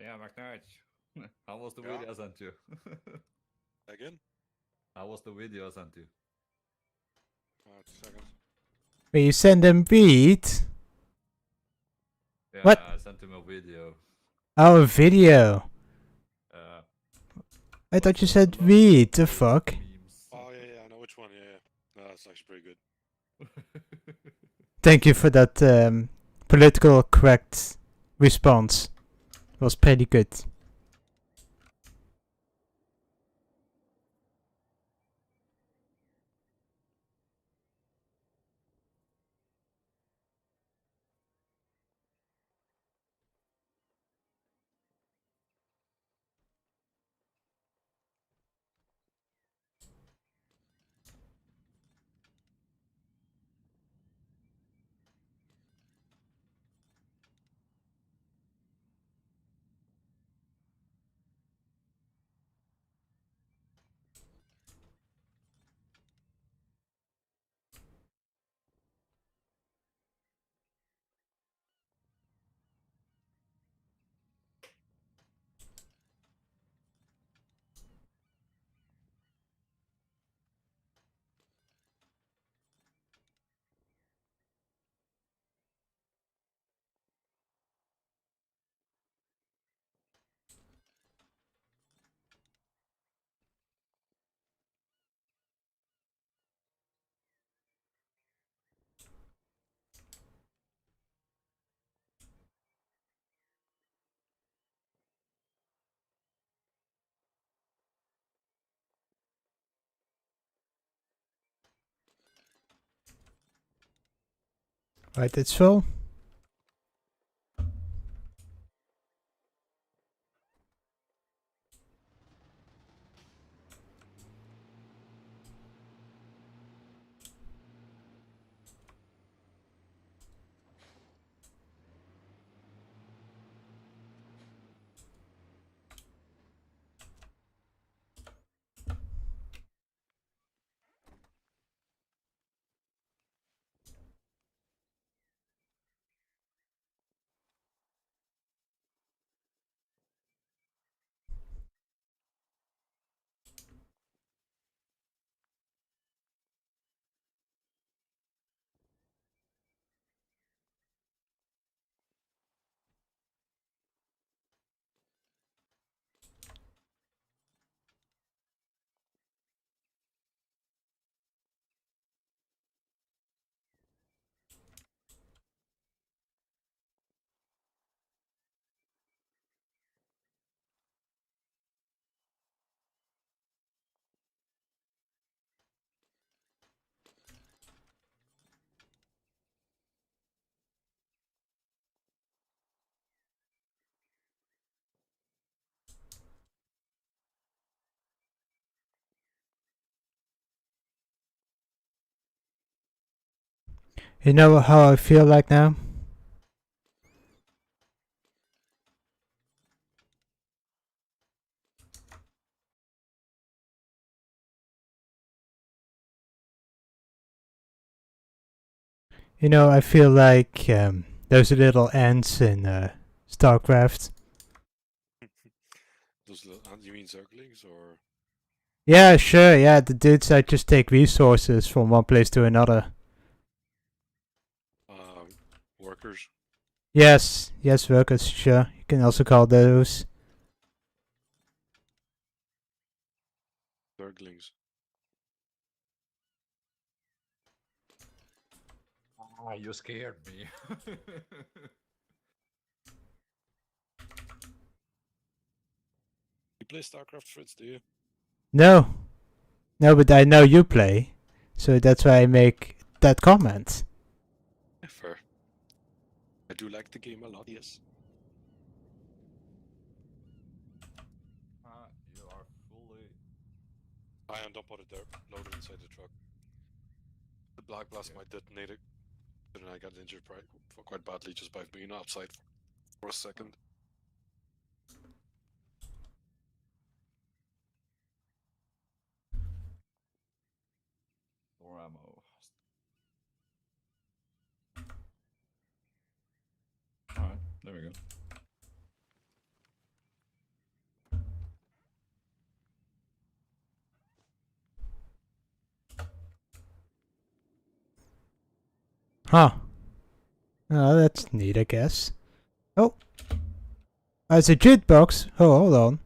Yeah, McKnight. How was the Yeah. video I sent you? Again? How was the video I sent you? 2 seconds. Will you send them beat? Yeah, What? I sent him a video. Oh, a video. Uh, I thought you said beat. The fuck? Oh yeah, I know which one. Yeah. No, that's actually pretty good. Thank you for that political correct response. It was pretty good. Right, it's full. You know how I feel like now? You know, I feel like those little ants in StarCraft. Those little, you mean zerglings or? Yeah, sure, yeah, the dudes that just take resources from one place to another. Workers? Yes, yes, workers, sure. You can also call those. Zerglings. Ah, you scared me. You play StarCraft, Fritz, do you? No. No, but I know you play. So that's why I make that comment. Yeah, fair. I do like the game a lot, yes. You are fully... I am, don't put it there. Load it inside the truck. The black blast might detonate it. But then I got injured quite badly just by being outside for a second. More ammo. Alright, there we go. Huh. Oh, that's neat, I guess. Oh. It's a jukebox. Oh, hold on.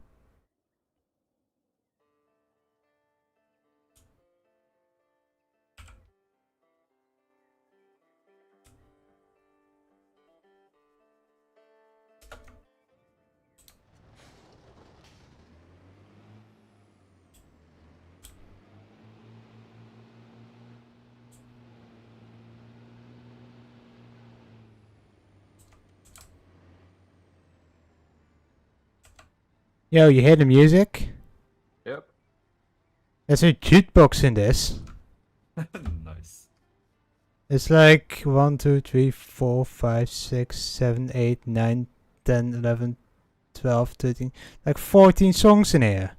Yo, you hear the music? Yep. There's a jukebox in this. Nice. It's like 1, 2, 3, 4, 5, 6, 7, 8, 9, 10, 11, 12, 13, like 14 songs in here.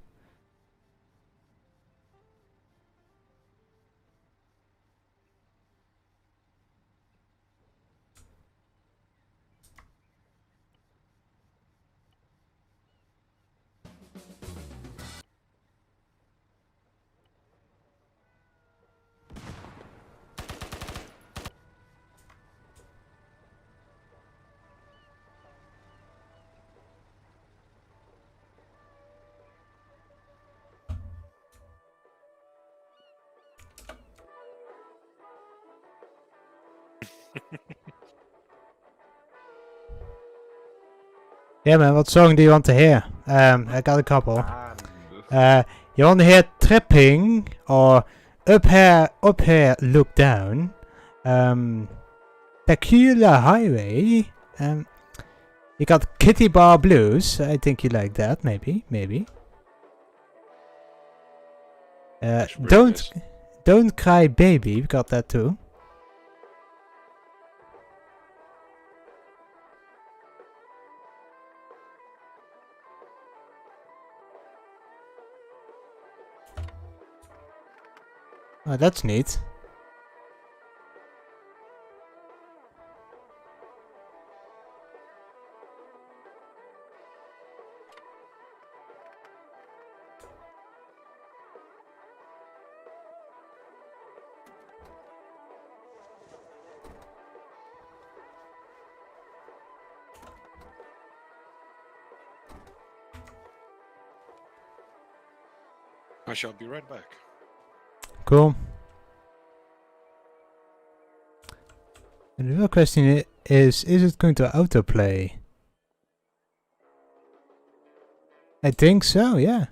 Yeah, man, what song do you want to hear? I got a couple. You want to hear Tripping or Up Here, Look Down? Tequila Highway. You got Kitty Bar Blues. I think you like that, maybe. Don't Cry Baby. We got that too. Oh, that's neat. I shall be right back. Cool. And the real question is it going to autoplay? I think so, yeah.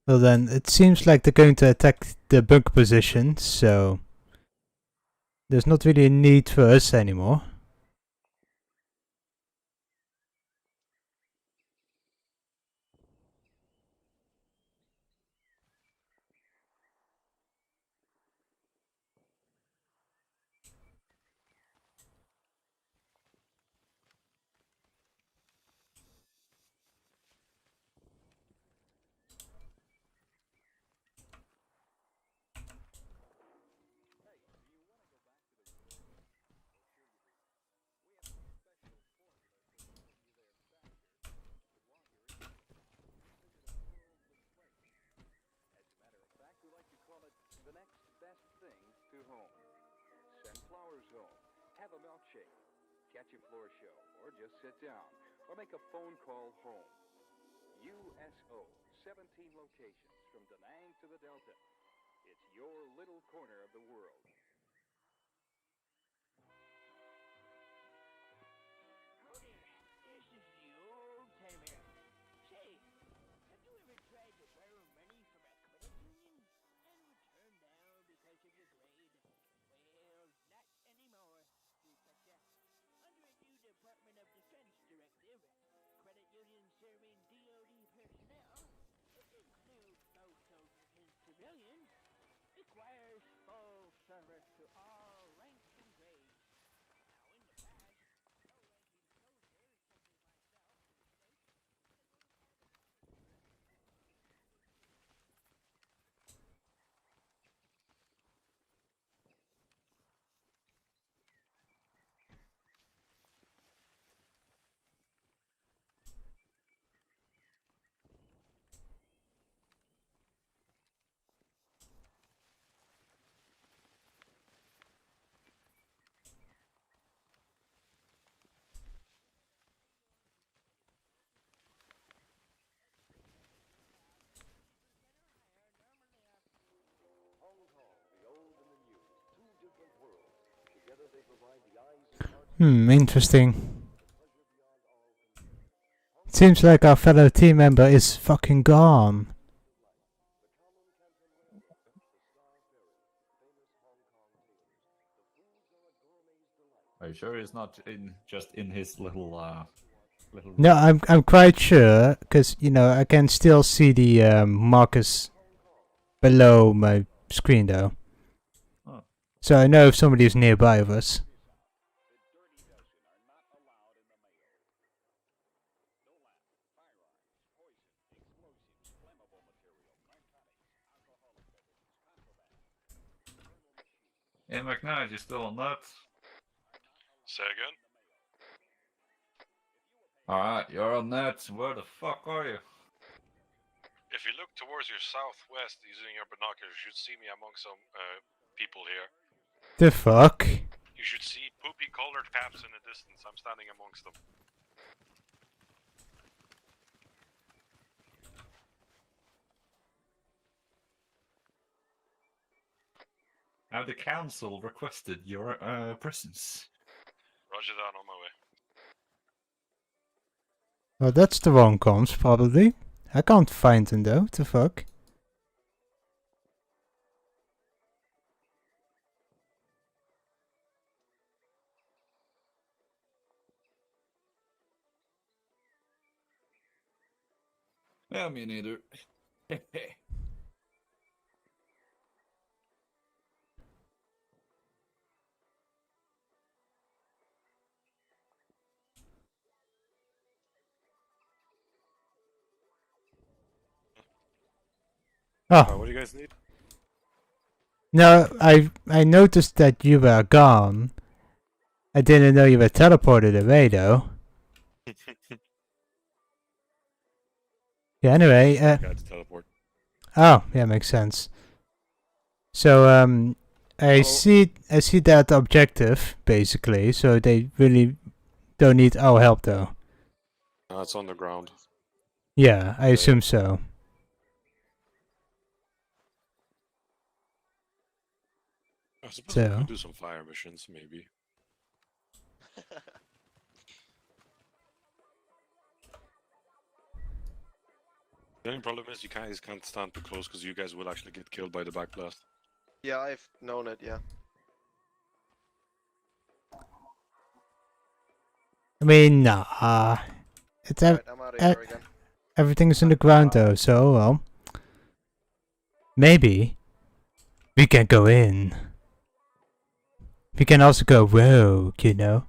Well then, it seems like they're going to attack the bunker position, so there's not really a need for us anymore. to home. Send flowers home. Have a milkshake. Catch a floor show. Or just sit down. Or make a phone call home. USO. 17 locations from Da Nang to the Delta. It's your little corner of the world. This is the old timer. Say, have you ever tried to borrow money from a credit union and were turned down because of your grade? Well, not anymore, Prefecture. Under a new Department of Defense directive, credit unions serving DoD personnel, which include both soldiers and civilians, requires full service to all ranks and grades. Now, in the past, low-ranking soldiers such as myself in the state Interesting. Seems like our fellow team member is fucking gone. Are you sure he's not just in his little little? No, I'm quite sure, because you know I can still see the markers below my screen though. Oh. So I know if somebody is nearby of us. Hey, McKnight, you still on that? Say again? Alright, you're on that. Where the fuck are you? If you look towards your southwest using your binoculars, you should see me among some people here. The fuck? You should see poopy colored caps in the distance. I'm standing amongst them. Now the council requested your presence. Roger that, on my way. Well, that's the wrong comms, probably. I can't find them though, what the fuck? Yeah, me neither. Oh. What do you guys need? No, I noticed that you were gone. I didn't know you were teleported away though. Yeah, anyway, teleport. Oh, yeah, makes sense. So I see that objective basically, so they really don't need our help though. No, it's on the ground. Yeah, I assume so. I suppose we So could do some flyer missions, maybe. The only problem is you guys can't stand too close because you guys will actually get killed by the backblast. Yeah, I've known it, yeah. I mean, nah. It's Alright, I'm outta here again. everything's in the ground though, so well. Maybe we can go in. We can also go rogue, you know.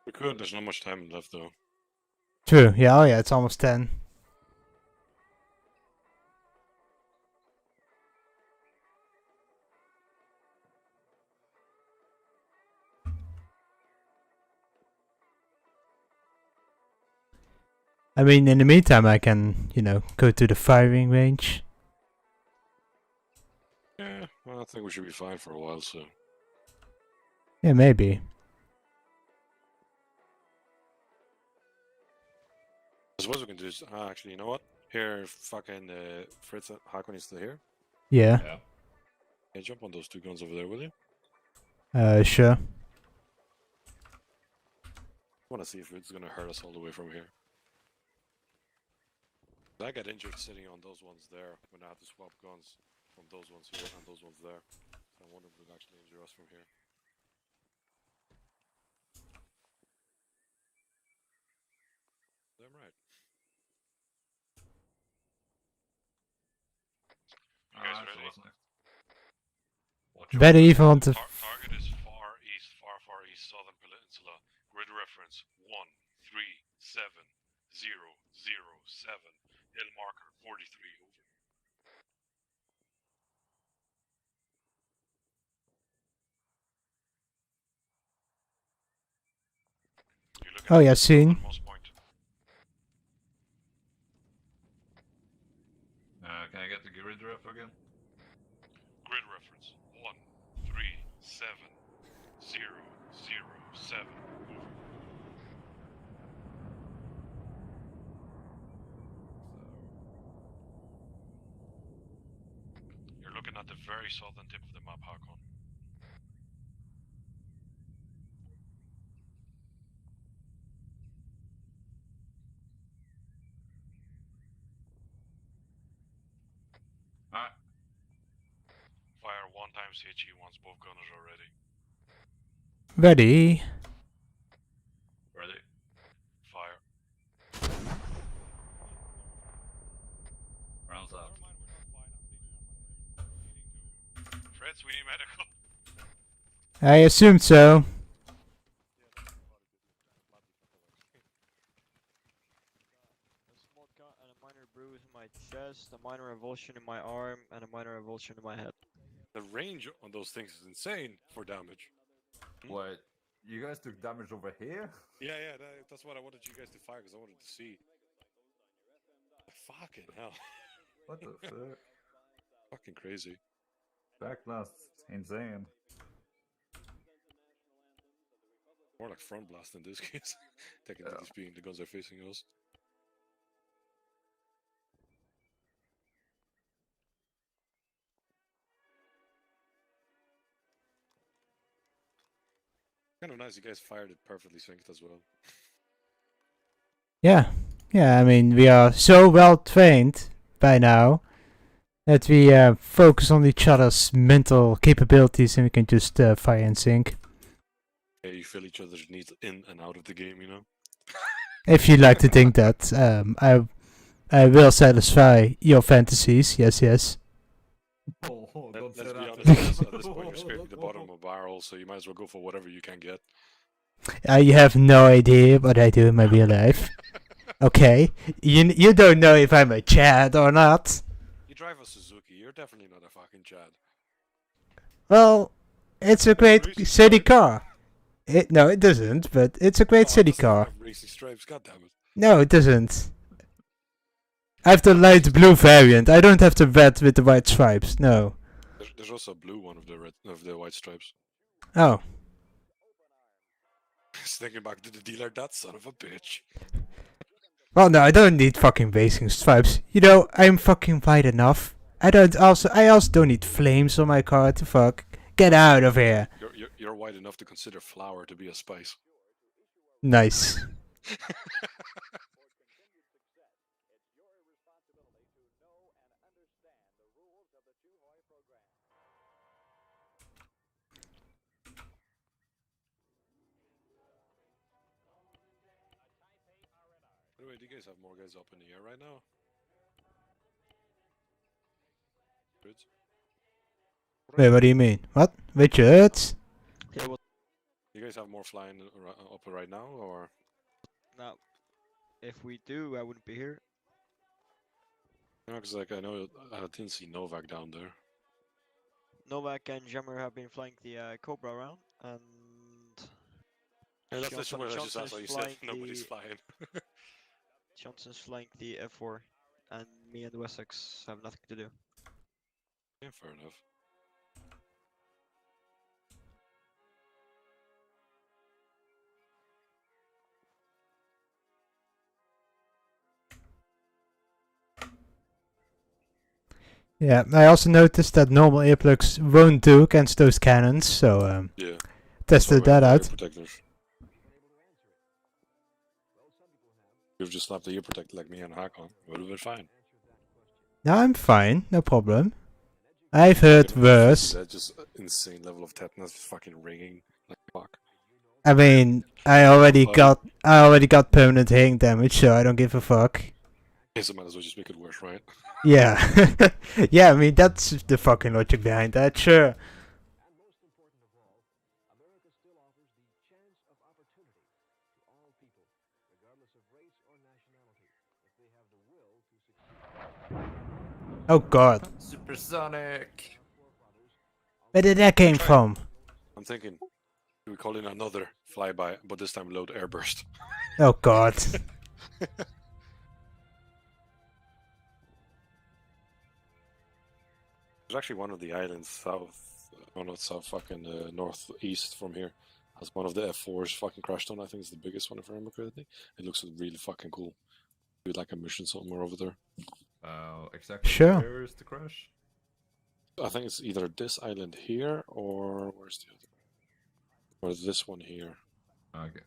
We could, there's not much time left though. True, yeah, oh yeah, it's almost 10. I mean, in the meantime, I can, you know, go to the firing range. Yeah, well, I think we should be fine for a while, so. Yeah, maybe. I suppose we can just. Actually, you know what? Here, fucking Fritz, Hakon is still here. Yeah. Hey, jump on those two guns over there, will you? Sure. I want to see if it's gonna hurt us all the way from here. I got injured sitting on those ones there when I had to swap guns from those ones here and those ones there. So I wonder if it would actually injure us from here. Damn right. You guys ready? Better even want to. Target is far east southern peninsula. Grid reference 137007. Hill marker 43. Over. Oh yeah, seen. Can I get the grid ref again? Grid reference 137007. Over. You're looking at the very southern tip of the map, Hakon. Alright. Fire one time CHE once both gunners are ready. Ready. Ready. Fire. Rounds out. Fritz, we need medical. I assumed so. And a minor bruise in my chest, a minor revulsion in my arm, and a minor revulsion in my head. The range on those things is insane for damage. Wait, you guys took damage over here? Yeah, that's what I wanted you guys to fire because I wanted to see. Fucking hell. What the fuck? Fucking crazy. Backblast's insane. More like front blast in this case. Technically speaking, the guns are facing us. Kind of nice you guys fired it perfectly synced as well. Yeah. Yeah, I mean, we are so well trained by now that we focus on each other's mental capabilities and we can just fire and sync. Yeah, you feel each other's needs in and out of the game, you know? If you like to think that, I will satisfy your fantasies. Yes, yes. Let's be honest, at this point you're scraping the bottom of a barrel, so you might as well go for whatever you can get. You have no idea what I do in my real life. Okay, you don't know if I'm a Chad or not. You drive a Suzuki, you're definitely not a fucking Chad. Well, it's a great city car. No, it doesn't, but it's a great city car. Racing stripes, goddammit. No, it doesn't. I have the light blue variant. I don't have the red with the white stripes. No. There's also a blue one of the white stripes. Oh. Sneaking back to the dealer, that son of a bitch. Well, no, I don't need fucking racing stripes. You know, I'm fucking white enough. I also don't need flames on my car. To fuck, get out of here. You're white enough to consider flour to be a spice. Nice. Anyway, do you guys have more guys up in the air right now? Good. Wait, what do you mean? What? Richard? Yeah, what? You guys have more flying up right now, or? No. If we do, I wouldn't be here. No, because like I know I didn't see Novak down there. Novak and Jammer have been flying the Cobra around, and Hey, that's literally what I just asked. You said nobody's flying. Johnson's flying the F4, and me and the Wessex have nothing to do. Yeah, fair enough. Yeah, I also noticed that normal earplugs won't do against those cannons, so Yeah. tested that Ear out. protectors. You've just slapped the ear protector like me and Hakon. It would have been fine. No, I'm fine, no problem. I've heard worse. That just insane level of tetanus, just fucking ringing like fuck. I mean, I already got permanent hearing damage, so I don't give a fuck. Yeah, so might as well just make it worse, right? Yeah, yeah. I mean, that's the fucking logic behind that. Sure. Oh god. Supersonic. Where did that came from? I'm thinking, we call in another flyby, but this time load airburst. Oh god. There's actually one of the islands south, not south, fucking northeast from here. Has one of the F4s fucking crashed on. I think it's the biggest one if I remember correctly. It looks really fucking cool. Do like a mission somewhere over there. Exactly. Sure. Where is the crash? I think it's either this island here or where's the other? Or this one here. Okay.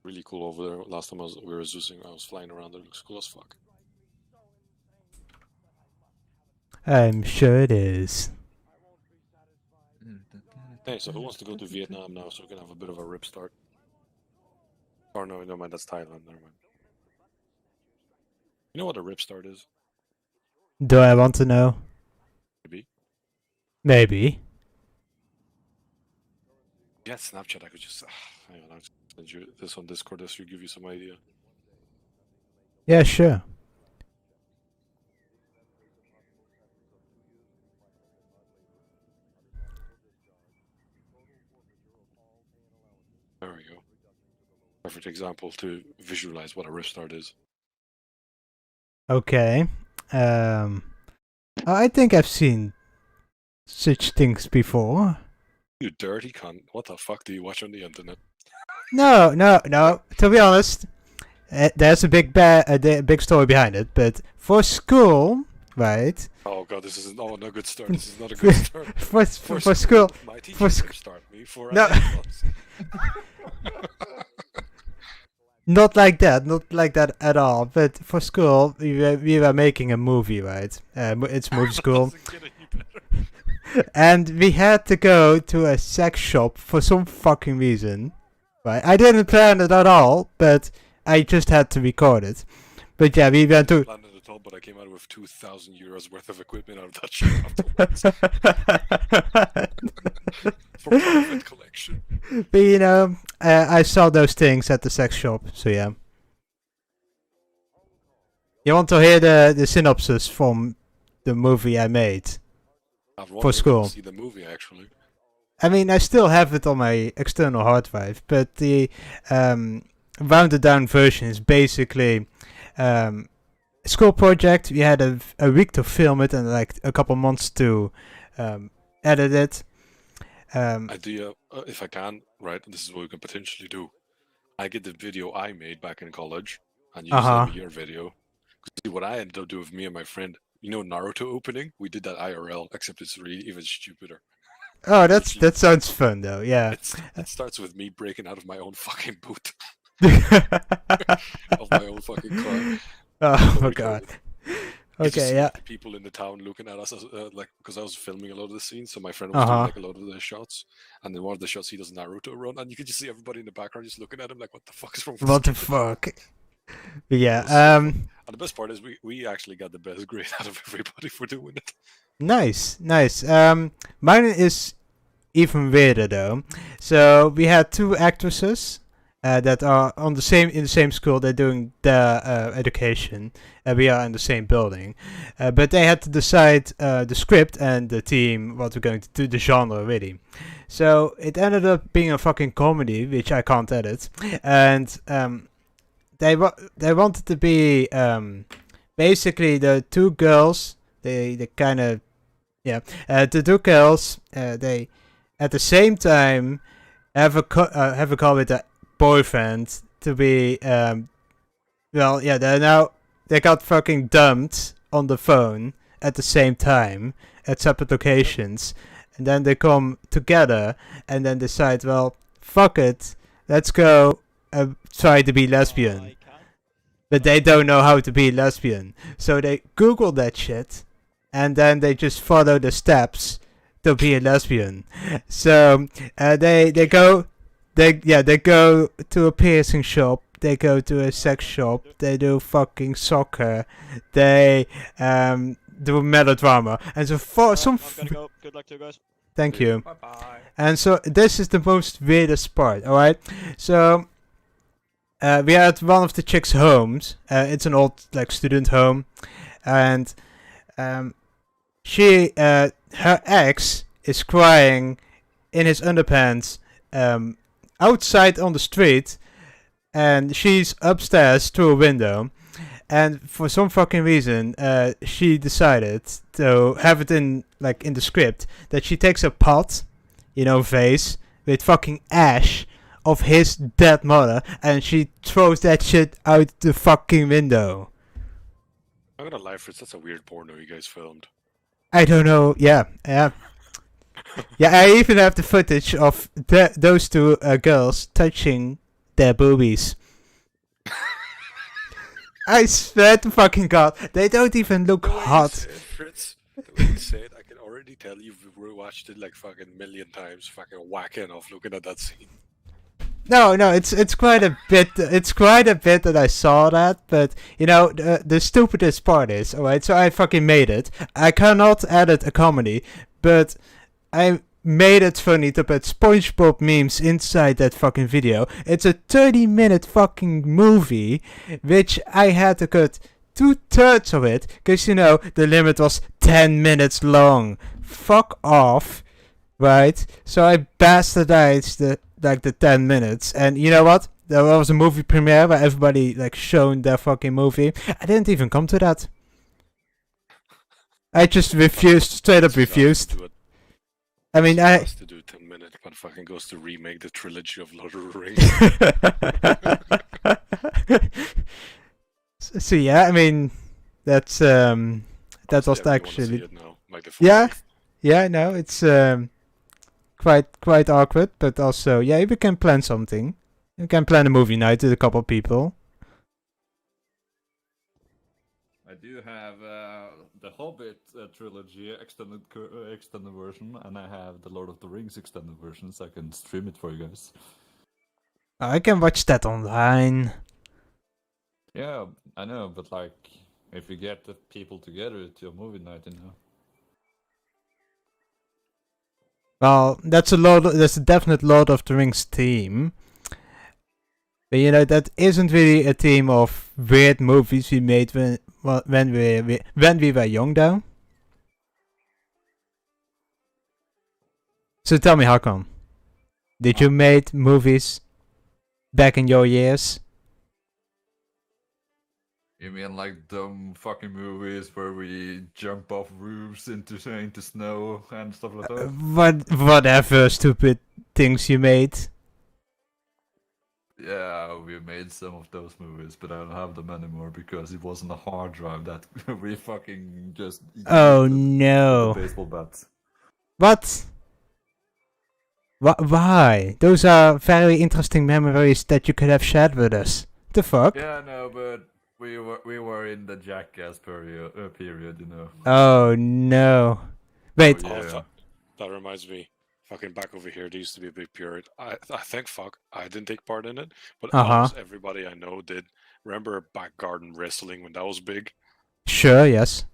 Really cool over there. Last time we were Zeusing, I was flying around there. It looks cool as fuck. I'm sure it is. Hey, so who wants to go to Vietnam now so we can have a bit of a rip start? Or no, never mind, that's Thailand, never mind. You know what a rip start is? Do I want to know? Maybe. Maybe. Yeah, Snapchat, I could just... hang on, I'll send you this on Discord, this should give you some idea. Yeah, sure. There we go. Perfect example to visualize what a rip start is. Okay. I think I've seen such things before. You dirty cunt. What the fuck do you watch on the internet? No. To be honest, there's a big story behind it. But for school, right? Oh god, this is no good start. This is not a good start. for school, my teacher for start me for no. Not like that at all. But for school, we were making a movie, right? It's movie school. And we had to go to a sex shop for some fucking reason. Right? I didn't plan it at all, but I just had to record it. But yeah, we went to... I planned it at all, but I came out with 2,000 euros worth of equipment out of that shop afterwards. For private collection. But you know, I saw those things at the sex shop, so yeah. You want to hear the synopsis from the movie I made for school? See the movie actually. I mean, I still have it on my external hard drive, but the rounded down version is basically a school project. We had a week to film it and like a couple months to edit it. Idea, if I can, right? This is what we can potentially do. I get the video I made back in college and use your video. See what I ended up doing with me and my friend. You know Naruto opening? We did that IRL, except it's really even stupider. Oh, that sounds fun though. Yeah. It starts with me breaking out of my own fucking boot. Of my own fucking car. Oh my god. Okay, yeah. People in the town looking at us, like, because I was filming a lot of the scenes, so my friend was doing like a lot of the shots, and then one of the shots he does Naruto run, and you can just see everybody in the background just looking at him like, what the fuck is wrong with What the this kid?" fuck? But yeah, And the best part is we actually got the best grade out of everybody for doing it. Nice. Mine is even weirder though. So we had two actresses that are in the same school. They're doing their education. We are in the same building, but they had to decide the script and the team what we're going to do, the genre really. So it ended up being a fucking comedy, which I can't edit, and they wanted to be basically the two girls. They kind of the two girls. They at the same time have a call with the boyfriend to be they're now they got fucking dumped on the phone at the same time at separate locations, and then they come together and then decide, well, fuck it, let's go try to be lesbian. But they don't know how to be lesbian, so they Google that shit, and then they just follow the steps to be a lesbian. So they go to a piercing shop, they go to a sex shop, they do fucking soccer, they do melodrama, and so for some. I'm gonna go. Good luck to you guys. Thank you. Bye bye. And so this is the most weirdest part. All right, so. We are at one of the chicks' homes. It's an old student home, and her ex is crying in his underpants outside on the street, and she's upstairs through a window. And for some fucking reason, she decided to have it in the script that she takes a pot, vase with fucking ash of his dead mother, and she throws that shit out the fucking window. I'm gonna lie, Fritz, that's a weird porno you guys filmed. I don't know, yeah. Yeah, I even have the footage of those two girls touching their boobies. I swear to fucking God, they don't even look hot. Fritz, the way you say it, I can already tell you've rewatched it like fucking million times, fucking whacking off looking at that scene. No, it's quite a bit. It's quite a bit that I saw that, but the stupidest part is, alright. So I fucking made it. I cannot edit a comedy, but I made it funny to put SpongeBob memes inside that fucking video. It's a 30-minute fucking movie, which I had to cut 2/3 of it, because the limit was 10 minutes long. Fuck off, right? So I bastardized the 10 minutes, and you know what? There was a movie premiere where everybody shown their fucking movie. I didn't even come to that. I just refused, straight up refused. I mean, I has to do 10 minutes, but fucking goes to remake the trilogy of Lord of the Rings. So yeah, I mean, that's that was actually it now, yeah, no, it's quite awkward, but also, yeah, we can plan something. We can plan a movie night with a couple of people. I do have the Hobbit trilogy extended version, and I have the Lord of the Rings extended version, so I can stream it for you guys. I can watch that online. Yeah, I know, but if you get the people together to a movie night, Well, that's a definite Lord of the Rings theme. But that isn't really a theme of weird movies we made when we were young, though. So tell me, how come? Did you make movies back in your years? You mean dumb fucking movies where we jump off roofs into snow and stuff like that? Whatever stupid things you made. Yeah, we made some of those movies, but I don't have them anymore because it wasn't a hard drive that we fucking just. Oh no! The baseball bats. What? Why? Those are very interesting memories that you could have shared with us. The fuck? Yeah, no, but we were in the Jackass period, Oh no! Wait. Oh, yeah. That reminds me. Fucking back over here, there used to be a big period. I think I didn't take part in it, but almost everybody I know did. Remember back garden wrestling when that was big? Sure, yes.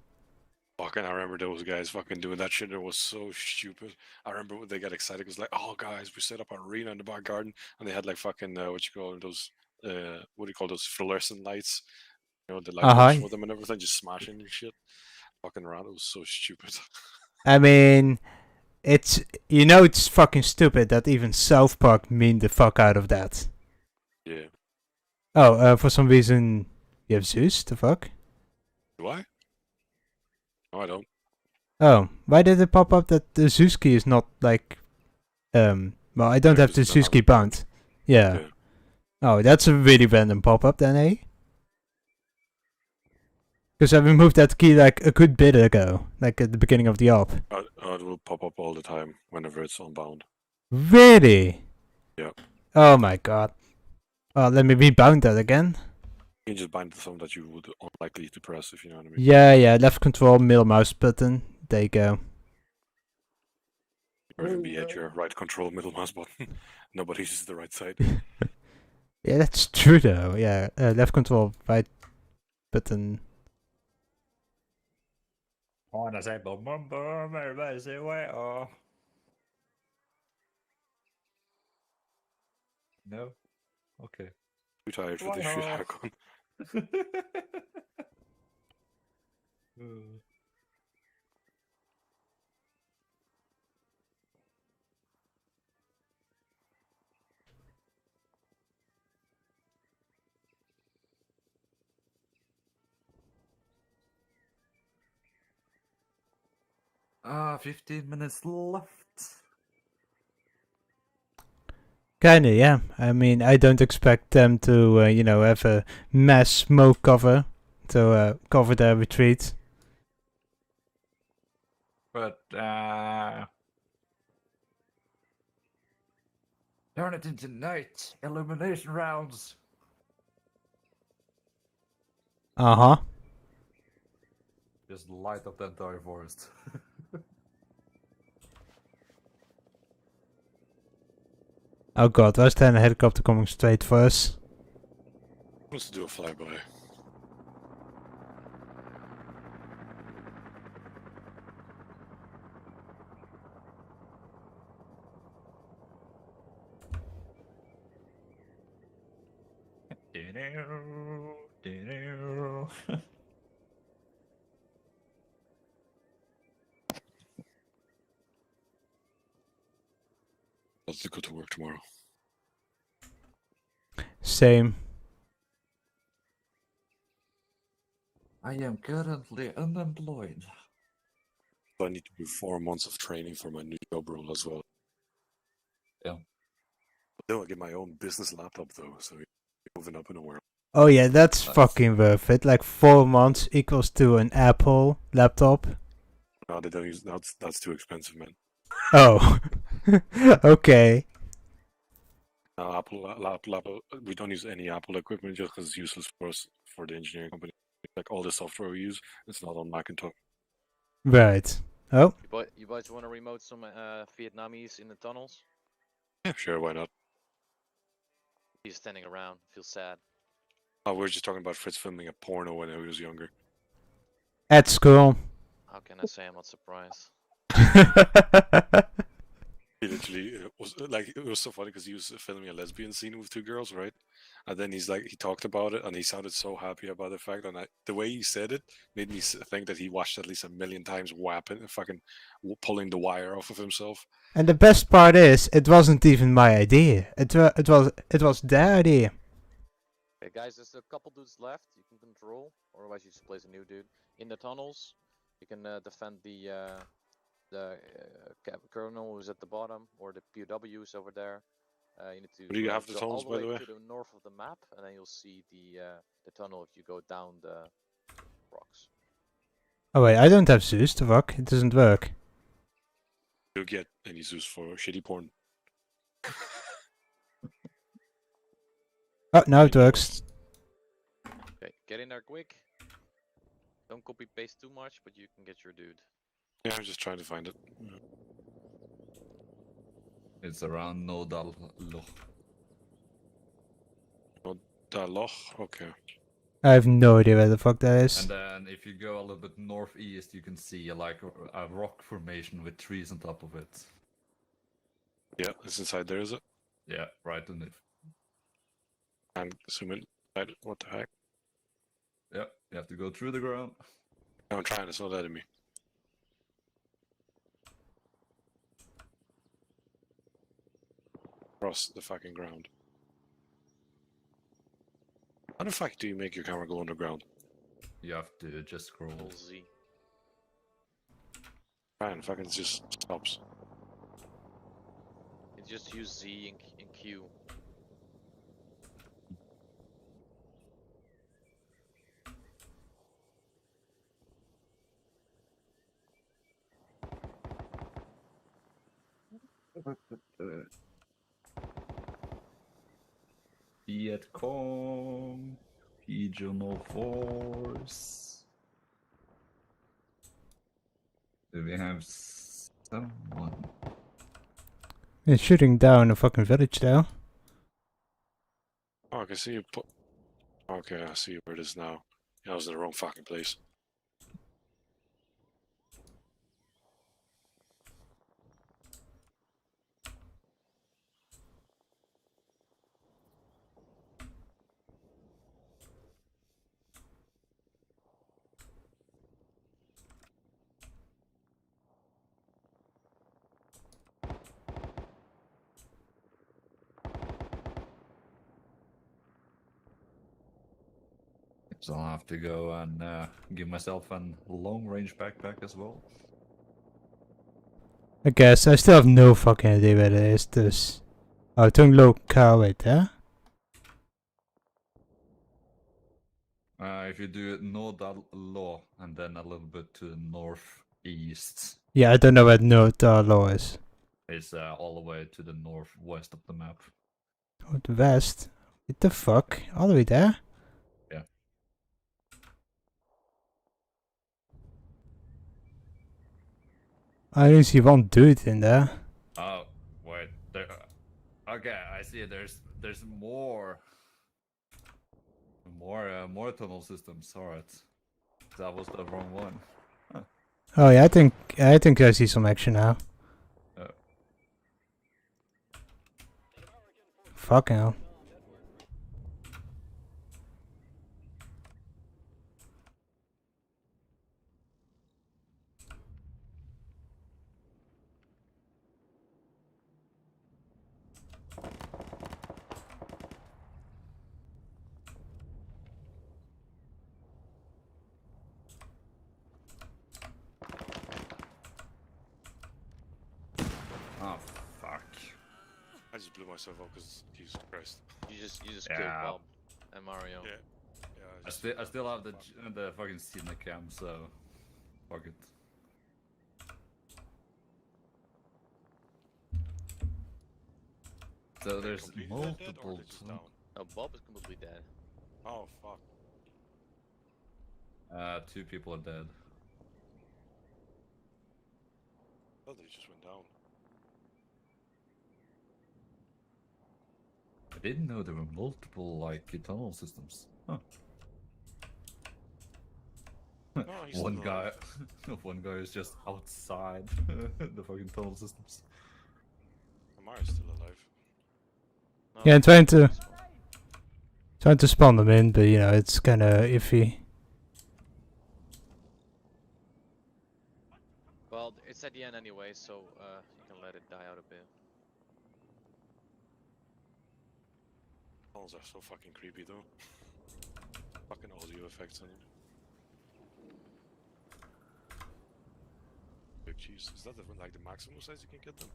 Fucking, I remember those guys fucking doing that shit. It was so stupid. I remember when they got excited. It was like, oh guys, we set up an arena in the back garden, and they had fucking what you call those what do you call those fluorescent lights? The light with them and everything, just smashing and shit. Fucking around, it was so stupid. I mean. It's it's fucking stupid that even South Park memed the fuck out of that. Yeah. Oh, for some reason you have Zeus. The fuck? Do I? No, I don't. Oh, why did it pop up that the Zeus key is not well, I don't have the Zeus key bound. Yeah. Oh, that's a really random pop up then, eh? Because I removed that key like a good bit ago, like at the beginning of the op. It will pop up all the time whenever it's unbound. Really? Yeah. Oh my god. Well, let me rebound that again. You can just bind to something that you would unlikely to press, if you know what I mean. Yeah, left control, middle mouse button. There you go. Or even be at your right control middle mouse button. Nobody uses the right side. Yeah, that's true though. Yeah, left control, right button. I say boom boom boom, everybody say well. No? Okay. Too tired for this shit, Hakon. Uh, 15 minutes left. Kinda, yeah. I mean, I don't expect them to, have a mass smoke cover to cover their retreat. But, turn it into night. Illumination rounds. Uh-huh. Just light up the entire forest. Oh god, where's there a helicopter coming straight for us? Let's do a flyby. Let's go to work tomorrow. Same. I am currently unemployed. I need to do 4 months of training for my new job role as well. Yeah. Then I'll get my own business laptop though, so you're moving up in the world. Oh yeah, that's fucking worth it. Like 4 months equals to an Apple laptop. No, they don't use that's too expensive, man. Oh. Okay. No, Apple, we don't use any Apple equipment just because it's useless for us, for the engineering company. Like all the software we use, it's not on Macintosh. Right. Oh. You boys want to remote some Vietnamese in the tunnels? Yeah, sure, why not? He's standing around, feels sad. Oh, we were just talking about Fritz filming a porno when he was younger. At school. How can I say I'm not surprised? He literally it was so funny because he was filming a lesbian scene with 2 girls, right? And then he talked about it, and he sounded so happy about the fact, and the way he said it made me think that he watched at least 1,000,000 times fucking pulling the wire off of himself. And the best part is, it wasn't even my idea. It was their idea. Okay, guys, there's a couple dudes left you can control, otherwise you just place a new dude in the tunnels. You can defend the colonel who's at the bottom, or the POWs over there. You need to Do you have the go tunnels, all the by the way way? to the north of the map, and then you'll see the tunnel if you go down the rocks. Oh wait, I don't have Zeus to fuck. It doesn't work. You get any Zeus for shitty porn. Oh, now it works. Okay, get in there quick. Don't copy paste too much, but you can get your dude. Yeah, I'm just trying to find it. It's around Nodal Loch. Nodal Loch? Okay. I have no idea where the fuck that is. And then if you go a little bit northeast, you can see like a rock formation with trees on top of it. Yeah, it's inside there, is it? Yeah, right on it. And zoom in. What the heck? Yeah, you have to go through the ground. No, I'm trying, it's not letting me. Across the fucking ground. How the fuck do you make your camera go underground? You have to just scroll. Z. Man, fucking just stops. You just use Z and Q. Viet Cong, Regional Force. Do we have someone? They're shooting down a fucking village there. Oh, I can see you put. Okay, I see where it is now. Yeah, I was in the wrong fucking place. So I'll have to go and give myself a long-range backpack as well. I guess I still have no fucking idea where it is. This. Oh, turn local right there. If you do it Nordal and then a little bit to the northeast. Yeah, I don't know where North Law is. It's all the way to the northwest of the map. Northwest? What the fuck? All the way there? Yeah. I didn't see one dude in there. Oh, wait. There, okay, I see. There's more tunnel systems. All right, that was the wrong one. Huh. Oh yeah, I think I see some action now. Fucking hell. Oh fuck! I just blew myself up because Jesus Christ. You just killed Bob and Mario. Yeah. I still have the fucking Cine cam, so fuck it. So there's multiple. Oh, Bob is completely dead. Oh fuck. 2 people are dead. Oh, they just went down. I didn't know there were multiple like tunnel systems. Huh. One guy, one guy is just outside the fucking tunnel systems. Amari's still alive. No, Yeah, I'm trying to spawn them in, but you know it's kind of iffy. Well, it's at the end anyway, so you can let it die out a bit. Tunnels are so fucking creepy though. Fucking audio effects on it. Big cheese. Is that like the maximum size you can get them?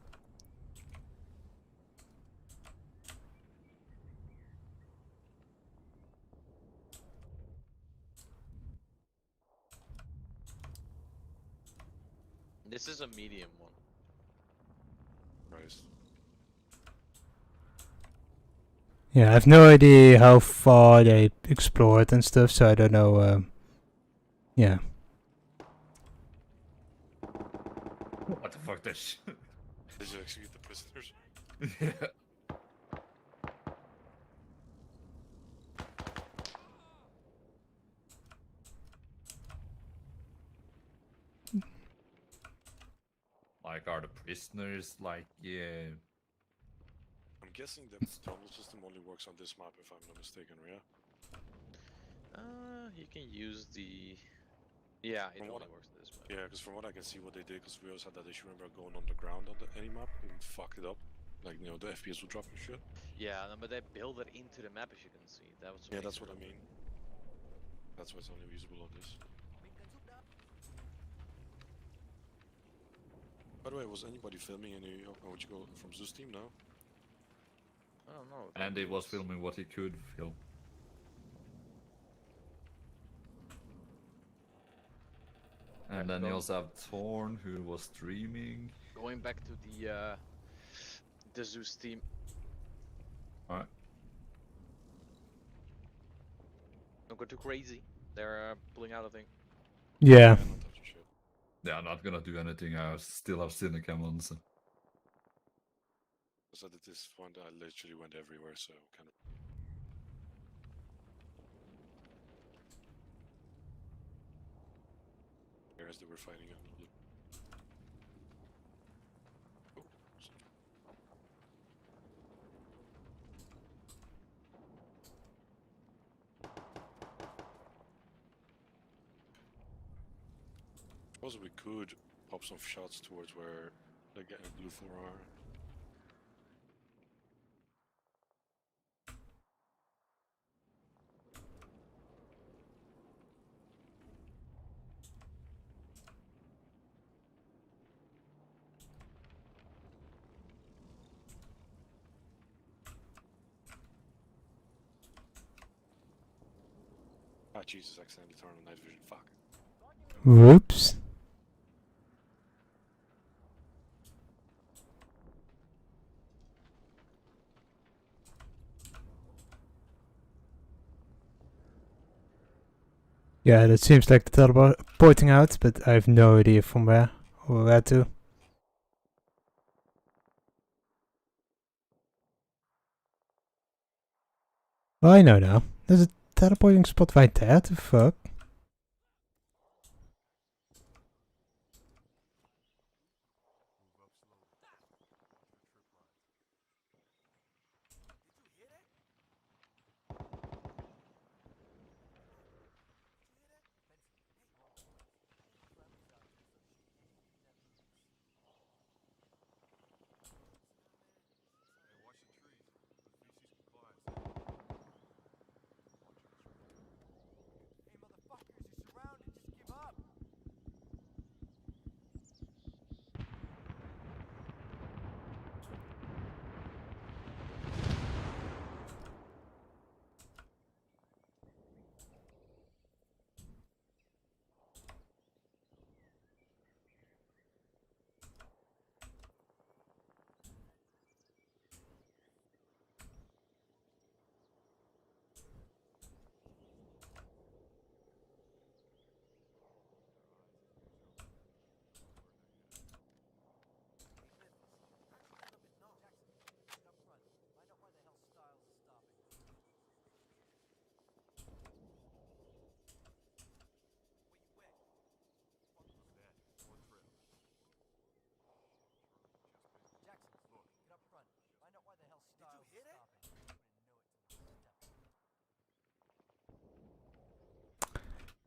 This is a medium one. Christ. Yeah, I have no idea how far they explored and stuff, so I don't know. Yeah. What the fuck, this? Did you execute the prisoners? Yeah. Like, are the prisoners like, yeah? I'm guessing the tunnel system only works on this map, if I'm not mistaken, yeah? You can use the. Yeah, it From only works this map. Yeah, because from what I can see, what they did, because we also had that issue, remember, going underground on any map and fucked it up. Like, you know, the FPS would drop and shit. Yeah, no, but they build it into the map, as you can see. That was. Yeah, that's what I mean. That's why it's only usable on this. By the way, was anybody filming any? Oh, would you go from Zeus team now? I don't know. And he was filming what he could film. And then you also have Thorn, who was streaming. Going back to the the Zeus team. Alright. Don't go too crazy. They're pulling out, I think. Yeah. Yeah, I'm not gonna do anything. I still have Cynicam on. So. So that this one, I literally went everywhere, so kind of. As they were fighting on the blue. Suppose we could pop some shots towards where the blue 4 are. Ah, Jesus, accidentally turned on night vision. Fuck. Whoops. Yeah, that seems like the teleporting out, but I have no idea from where or where to. Oh, I know now. There's a teleporting spot right there. The fuck?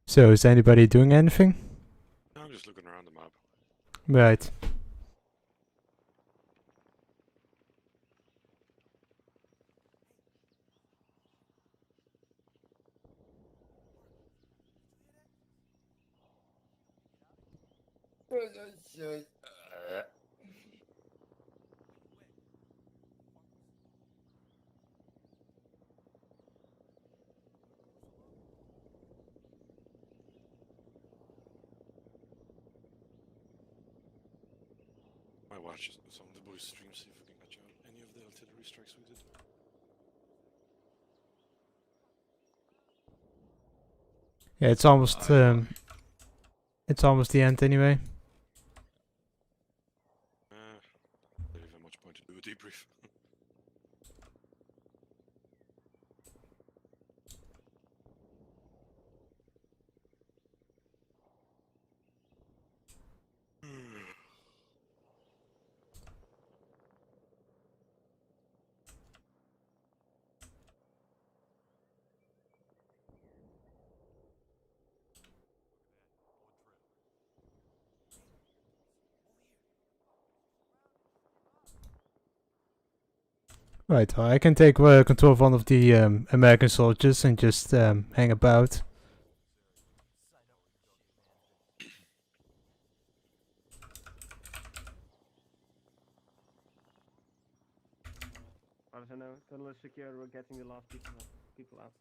So, is anybody doing anything? I'm just looking around the map. Right. Might watch some of the boys' streams, see if we can catch out any of the artillery strikes we did. Yeah, it's almost the end anyway. Don't even much point to do a debrief. Right, I can take control of one of the American soldiers and just hang about. I don't know. Tunnel is secure. We're getting the last people out.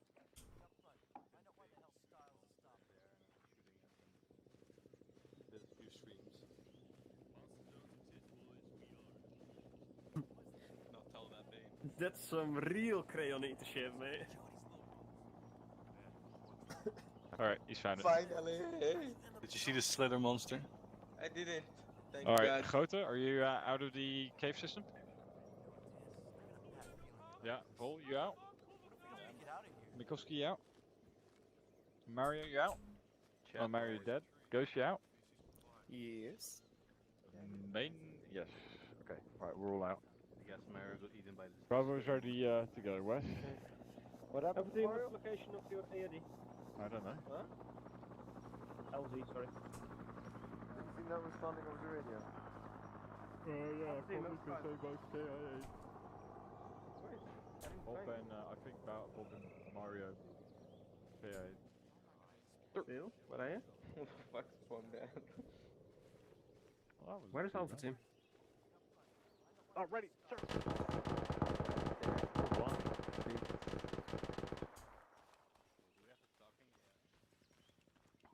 That's some real crayonite shit, mate. Alright, he's found it. Finally! Did you see the slither monster? I didn't. Thank Alright, God. Grote, are you out of the cave system? Yeah, Vol, you out? Mikovsky, you out? Mario, you out? Oh, Mario dead. Ghost, you out? Yes. Main, yes. Okay, alright, we're all out. I guess Mario got eaten by the... Bravo's ready to go, Wes. What happened to Mario? What's the location of your AOD? I don't know. Huh? LZ, sorry. Have you seen that responding over the radio? Yeah, probably because they both KIA. Bob and, I think Bob and Mario KIA. Phil, where are you? What the fuck's spawned out? Well, Where is Alpha Team? Oh, ready, sir.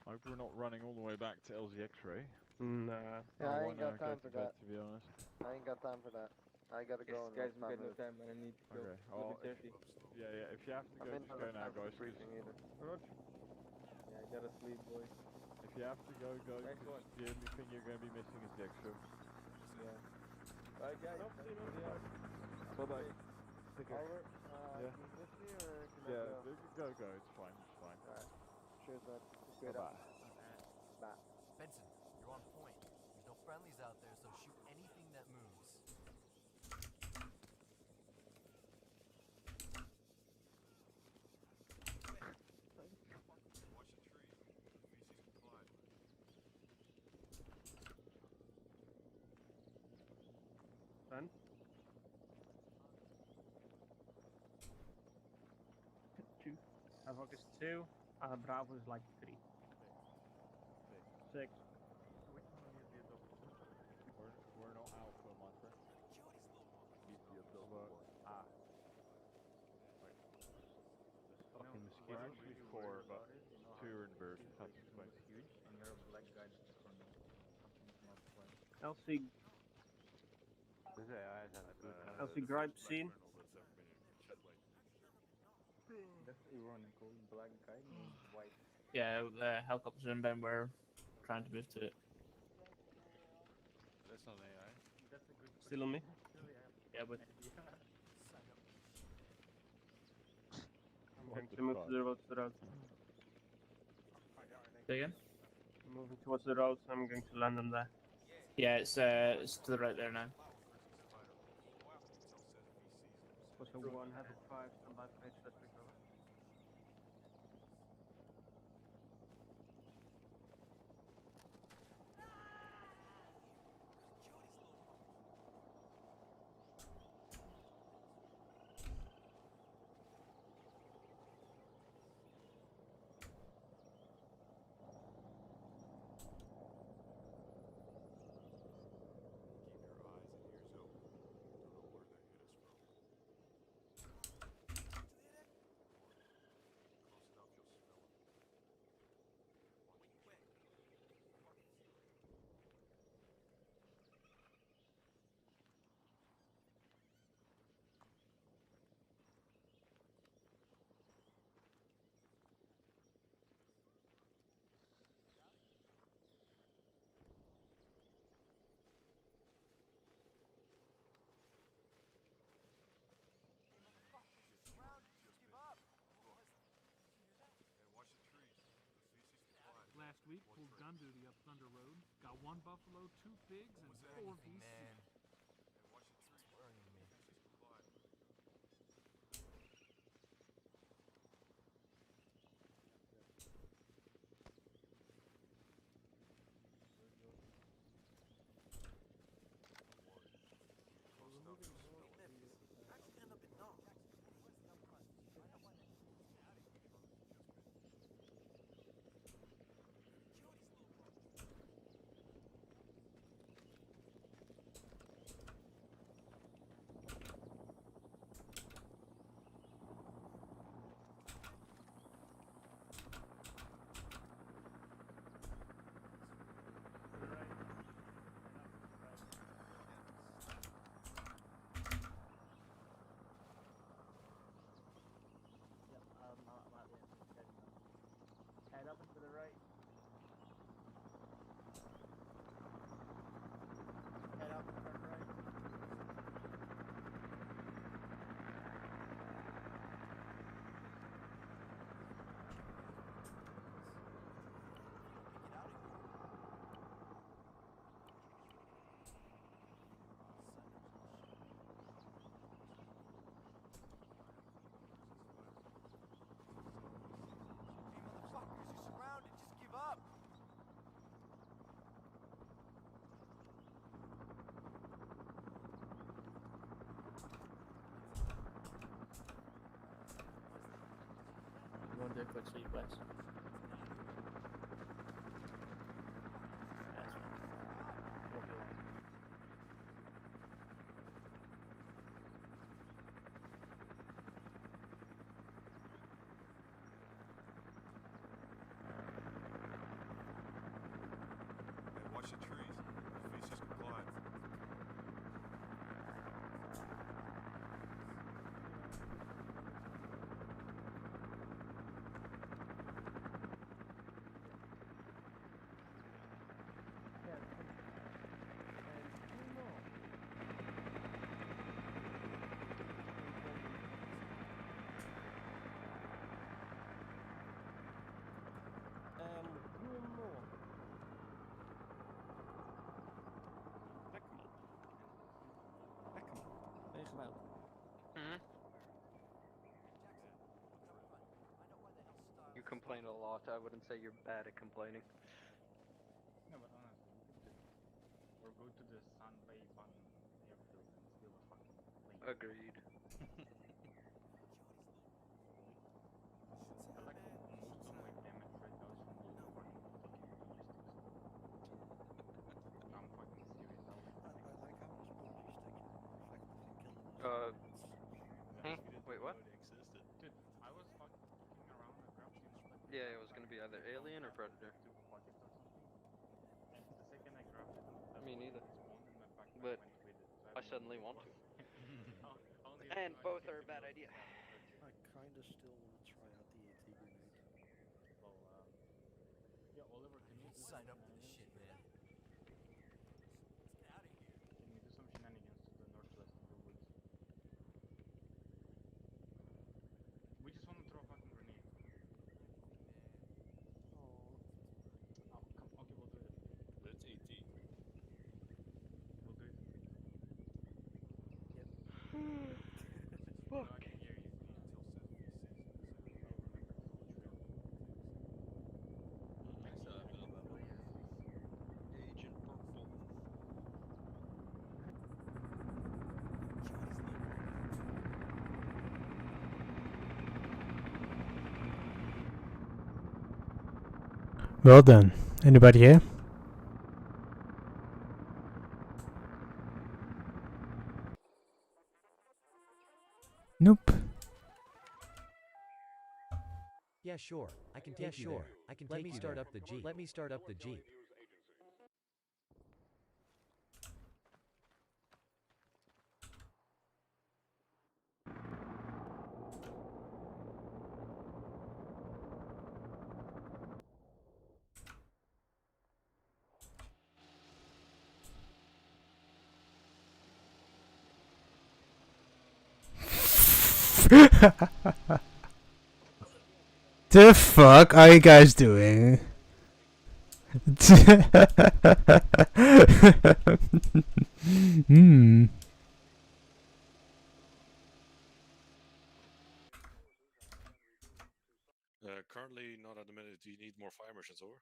I hope we're not running all the way back to LZ X-ray. Nah. Yeah, I ain't got time for bed, that. to be honest. I ain't got time for that. I gotta go. Guys, we got no time and I need to go. Okay. It's a little bit dirty. If you have to go, just go now, guys. Briefing either. Yeah, I gotta sleep, boys. If you have to go, go. Nice one. The only thing you're going to be missing is the extra. Yeah. Bye, guys. Bye-bye. Take care. Over. Yeah. Can you miss me or can I Yeah, go? go. It's fine. It's fine. Alright. Cheers, bud. Straight Bye-bye. up. Bye. Benson, you're on point. There's no friendlies out there, so shoot anything that moves. Done. Two. Havoc is 2. Bravo is like 3. 6. We're not alpha, my friend. Fucking mosquitoes. We're actually 4, but 2 are inverted. That's explained. Huge, and you're a black guy just for no. LC. LC Gripe scene. Definitely running cold black guy means white. Yeah, the helicopters and Ben were trying to move to it. That's not AI. Still on me? Yeah, but I'm going to move to the road. say again? I'm moving towards the road, so I'm going to land on there. Yeah, it's to the right there now. Also 1, Havoc 5, stand by page, let's pick over. Last week, pulled gun duty up Thunder Road. Got 1 buffalo, 2 pigs, and 4 VC. Man. It's worrying me. Which lead west? Watch the trees. The faces go quiet. You complain a lot. I wouldn't say you're bad at complaining. No, but honestly, we could just or go to the Sunway Bun airfield and steal a fucking plane. Agreed. I like most unlike damage right now is from all the fucking logistics. No, I'm fucking serious. I like how most logistics are more effective in killing us. Wait, what? Dude, I was fucking around. I grabbed Yeah, it was gonna be either alien or predator. Pocket or something. And the second I grabbed it, Me neither. spawned in my backpack But went with it. So I suddenly want to. Only And I both checked are a the bad notes idea. I kinda still want to try out the AT grenade. Well, yeah, Oliver, can you do Sign some up for this shit, man. Let's get out of here. Can you do some shenanigans to the northwest of the woods? We just want to throw a fucking grenade. Oh, come. Okay, we'll do it. Let's AT. We'll do it. Yep. No, I can hear you. I'll remember this whole trail. Agent Purple. Well done. Anybody here? Nope. Yeah, sure. I can take you there. I can Let me start up the Jeep. Let me start up the Jeep. The fuck are you guys doing? Hmm. Currently not at the minute. Do you need more fire missions, over?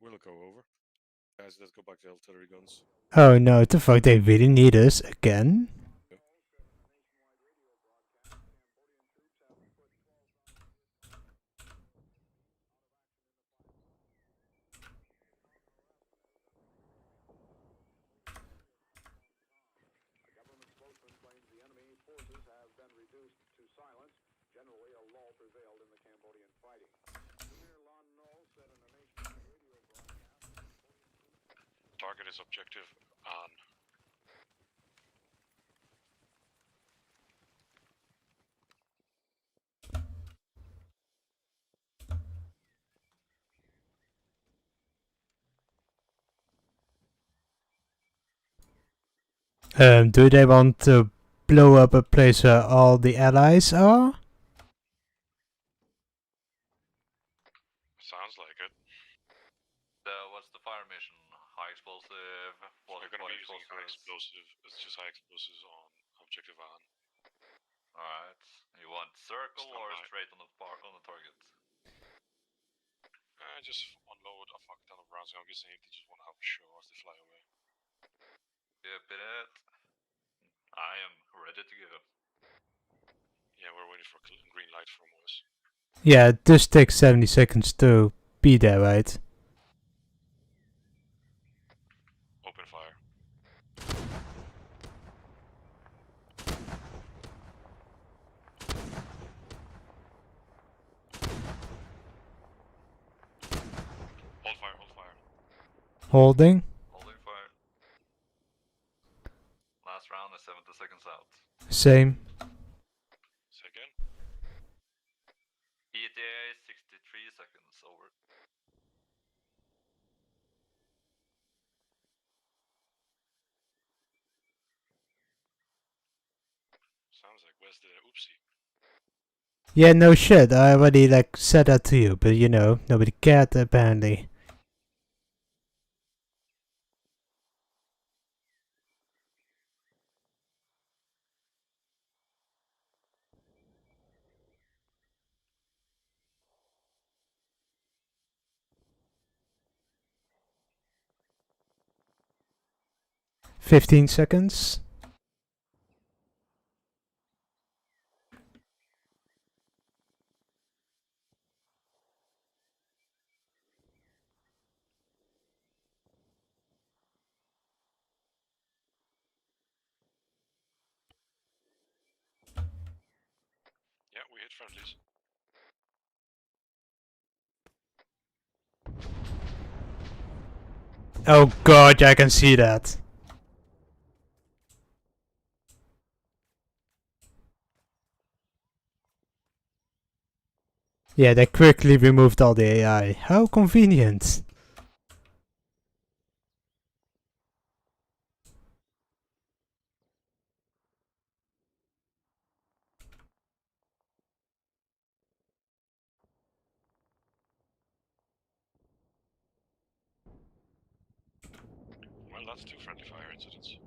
We'll go over. Guys, let's go back to artillery guns. Oh no, what the fuck, they really need us again? Target is objective on. Do they want to blow up a place where all the allies are? Sounds like it. What's the fire mission? High explosive? What We're gonna be using high explosive. It's just high explosives on objective on. Alright. You want circle or straight on the target? Just unload a fuck ton of rounds. I'm guessing they just want to have a show as they fly away. Yep, it. I am ready to go. Yeah, we're waiting for green light from us. Yeah, it does take 70 seconds to be there, right? Open fire. Hold fire, hold fire. Holding. Holding fire. Last round is 70 seconds out. Same. Second. ETA 63 seconds, over. Sounds like Wes did an oopsie. Yeah, no shit. I already like said that to you, but you know, nobody cared apparently. "15 seconds. Yeah, we hit friendlies. Oh god, I can see that. Yeah, they quickly removed all the AI. How convenient. Well, that's 2 friendly fire incidents.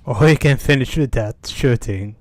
Or you can finish with that shooting.